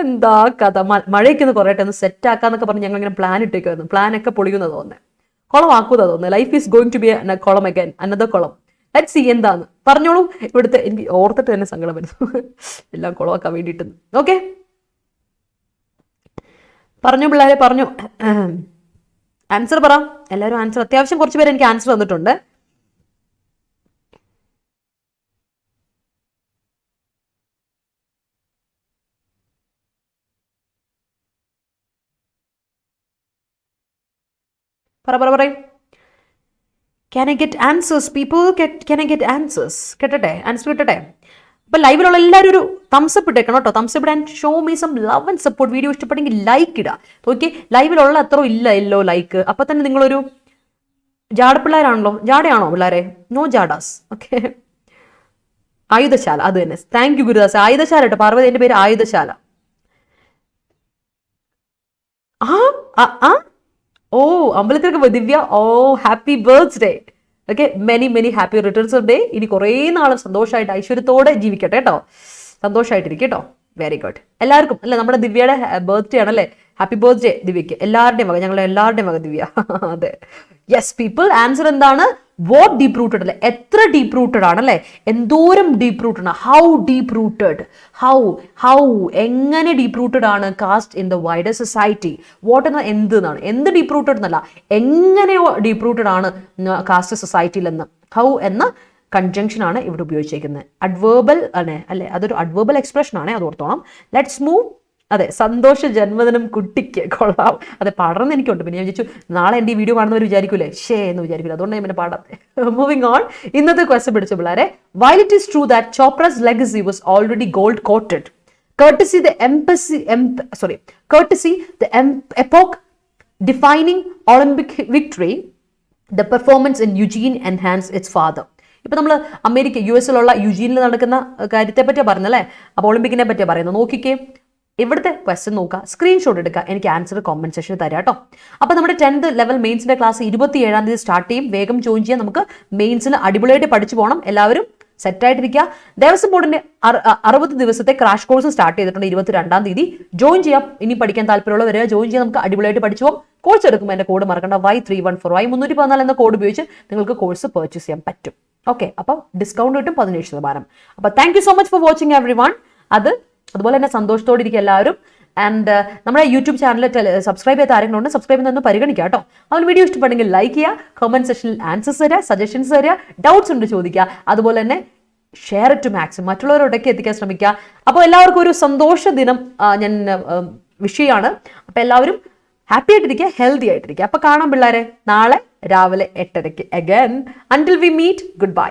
എന്താ കഥ, മഴയൊക്കെ ഒന്ന് കുറയട്ടെ, ഒന്ന് സെറ്റ് ആക്കാന്നൊക്കെ പറഞ്ഞ് ഞങ്ങളിങ്ങനെ പ്ലാൻ ഇട്ടേക്കുമായിരുന്നു. പ്ലാനൊക്കെ പൊളിക്കുന്നത് തോന്നുന്നത്, കുളമാക്കൂതാ തോന്നുന്നത്. Life is going to be കുളം അഗൈൻ, അനദർ കുളം. ലെറ്റ്സ് സീ എന്താന്ന് പറഞ്ഞോളൂ. ഇവിടുത്തെ എനിക്ക് ഓർത്തിട്ട് തന്നെ സങ്കടം വരുന്നു, എല്ലാം കുളമാക്കാൻ വേണ്ടിയിട്ട്. ഓക്കെ, പറഞ്ഞു പിള്ളേരെ, പറഞ്ഞു. ആൻസർ പറ എല്ലാവരും. ആൻസർ അത്യാവശ്യം കുറച്ച് പേര് എനിക്ക് ആൻസർ തന്നിട്ടുണ്ട്. പറ. Can I get answers, people? Can I get answers? കേട്ടട്ടെ, ആൻസർ കിട്ടട്ടെ. അപ്പോൾ ലൈവിലുള്ള എല്ലാവരും ഒരു തംസപ്പ് ഇട്ടേക്കണം കേട്ടോ. തംസപ്പ് ഇടാൻ show me some love and support. Video ഇഷ്ടപ്പെട്ടെങ്കിൽ ലൈക്ക് ഇടുക. ഓക്കെ, ലൈവിലുള്ള അത്ര ഇല്ലല്ലോ ലൈക്ക്. അപ്പോൾ തന്നെ നിങ്ങളൊരു ജാടപ്പിള്ളേരാണല്ലോ. ജാടയാണോ പിള്ളേരെ? നോ ജാഡാസ്. ഓക്കെ, ആയുധശാല, അത് തന്നെ. Thank you Gurudas. ആയുധശാല കേട്ടോ പാർവതി, എൻ്റെ പേര് ആയുധശാല. ഓ, അമ്പലത്തിലൊക്കെ പോയി ദിവ്യ. ഓ, happy birthday. Okay, many happy returns of day. ഇനി കുറേ നാളും സന്തോഷമായിട്ട് ഐശ്വര്യത്തോടെ ജീവിക്കട്ടെ കേട്ടോ, സന്തോഷമായിട്ടിരിക്കും കേട്ടോ. Very good. എല്ലാവർക്കും അല്ലെ, നമ്മുടെ ദിവ്യയുടെ ബർത്ത്ഡേ ആണല്ലേ, ഹാപ്പി ബർത്ത്ഡേ ദിവ്യക്ക്. എല്ലാവരുടെയും വക, ഞങ്ങൾ എല്ലാവരുടെയും വക ദിവ്യ. അതെ, യെസ് പീപ്പിൾ, ആൻസർ എന്താണ്? വാട്ട് ഡീപ് റൂട്ടഡ് അല്ലെ, എത്ര ഡീപ് റൂട്ടഡ് ആണല്ലേ, എന്തോരം ഡീപ് റൂട്ടഡ് ആണ്. ഹൗ ഡീപ് റൂട്ടഡ്, ഹൗ എങ്ങനെ ഡീപ് റൂട്ടഡ് ആണ് caste in the wider society. What എന്ന എന്ത് എന്നാണ്, എന്ത് ഡീപ് റൂട്ടഡ് എന്നല്ല, എങ്ങനെയോ ഡീപ് റൂട്ടഡ് ആണ് കാസ്റ്റ് സൊസൈറ്റിയിൽ എന്ന്. ഹൗ എന്ന കൺജങ്ഷൻ ആണ് ഇവിടെ ഉപയോഗിച്ചിരിക്കുന്നത്. അഡ്വേർബൽ ആണ് അല്ലെ, അതൊരു അഡ്വേർബൽ എക്സ്പ്രഷൻ ആണ്, അത് ഓർത്തോണം. Let's move. അതെ, സന്തോഷ ജന്മദിനം കുട്ടിക്ക്, കൊള്ളാം. അതെ, പാടണമെന്ന് എനിക്കുണ്ട്. പിന്നെ ഞാൻ വിചാരിച്ചു നാളെ എൻ്റെ ഈ വീഡിയോ കാണുന്നവർ വിചാരിക്കൂലേ ഷേ എന്ന് വിചാരിക്കില്ല, അതുകൊണ്ട് ഞാൻ പിന്നെ പാടാത്തെ. Moving on. ഇന്നത്തെ ക്വസ്റ്റ്യൻ പിടിച്ച പിള്ളേരെ, while it is true that Chopra's legacy was already gold coated, courtesy the epoch defining Olympic victory, the performance in Eugene enhanced its father. ഇപ്പം നമ്മൾ അമേരിക്ക US-ലുള്ള യുജീനിൽ നടക്കുന്ന കാര്യത്തെ പറ്റിയാണ് പറഞ്ഞല്ലേ, അപ്പോൾ ഒളിമ്പിക്കിനെ പറ്റിയാണ് പറയുന്നത്. നോക്കിക്കേ, ഇവിടുത്തെ ക്വസ്റ്റ്യൻ നോക്കുക, സ്ക്രീൻഷോട്ട് എടുക്കുക, എനിക്ക് ആൻസർ കോമന്റ് സെക്ഷനിൽ തരാം കേട്ടോ. അപ്പോൾ നമ്മുടെ 10th ലെവൽ മെയിൻസിന്റെ ക്ലാസ് 27-ാം തീയതി സ്റ്റാർട്ട് ചെയ്യും. വേഗം ജോയിൻ ചെയ്യാൻ, നമുക്ക് മെയിൻസിൽ അടിപൊളിയായിട്ട് പഠിച്ചു പോകണം. എല്ലാവരും സെറ്റായിട്ടിരിക്കുക. ദേവസ്വം ബോർഡിന്റെ 60 ദിവസത്തെ ക്രാഷ് കോഴ്സ് സ്റ്റാർട്ട് ചെയ്തിട്ടുണ്ട് 22-ാം തീയതി. ജോയിൻ ചെയ്യാം. ഇനി പഠിക്കാൻ താല്പര്യമുള്ളവരെ ജോയിൻ ചെയ്യാൻ, നമുക്ക് അടിപൊളിയായിട്ട് പഠിച്ചു പോകും. കോഴ്സ് എടുക്കുമ്പോൾ എൻ്റെ കോഡ് മറക്കണ്ട, Y314 Y314 എന്ന കോഡ് ഉപയോഗിച്ച് നിങ്ങൾക്ക് കോഴ്സ് പർച്ചേസ് ചെയ്യാൻ പറ്റും. ഓക്കെ, അപ്പോൾ ഡിസ്കൗണ്ട് കിട്ടും 17%. അപ്പോൾ thank you so much for watching every one. അതുപോലെ തന്നെ സന്തോഷത്തോടെ ഇരിക്കുക എല്ലാവരും. ആൻഡ് നമ്മുടെ യൂട്യൂബ് ചാനൽ സബ്സ്ക്രൈബ് ചെയ്ത ആരെങ്കിലും ഉണ്ട്, സബ്സ്ക്രൈബ് ചെയ്യുന്നൊന്ന് പരിഗണിക്കുക കേട്ടോ. അവൻ വീഡിയോ ഇഷ്ടപ്പെടുമെങ്കിൽ ലൈക്ക് ചെയ്യുക, കമന്റ് സെക്ഷനിൽ ആൻസേഴ്സ് തരിക, സജഷൻസ് തരിക, ഡൗട്ട്സ് ഉണ്ട് ചോദിക്കുക. അതുപോലെ തന്നെ ഷെയർ ഇറ്റ് ടു മാക്സിമം, മറ്റുള്ളവരോടൊക്കെ എത്തിക്കാൻ ശ്രമിക്കുക. അപ്പോൾ എല്ലാവർക്കും ഒരു സന്തോഷ ദിനം ഞാൻ വിഷയമാണ്. അപ്പോൾ എല്ലാവരും ഹാപ്പി ആയിട്ടിരിക്കുക, ഹെൽത്തി ആയിട്ടിരിക്കുക. അപ്പോൾ കാണാം പിള്ളേരെ നാളെ രാവിലെ 8:30 again. Until we meet, good bye.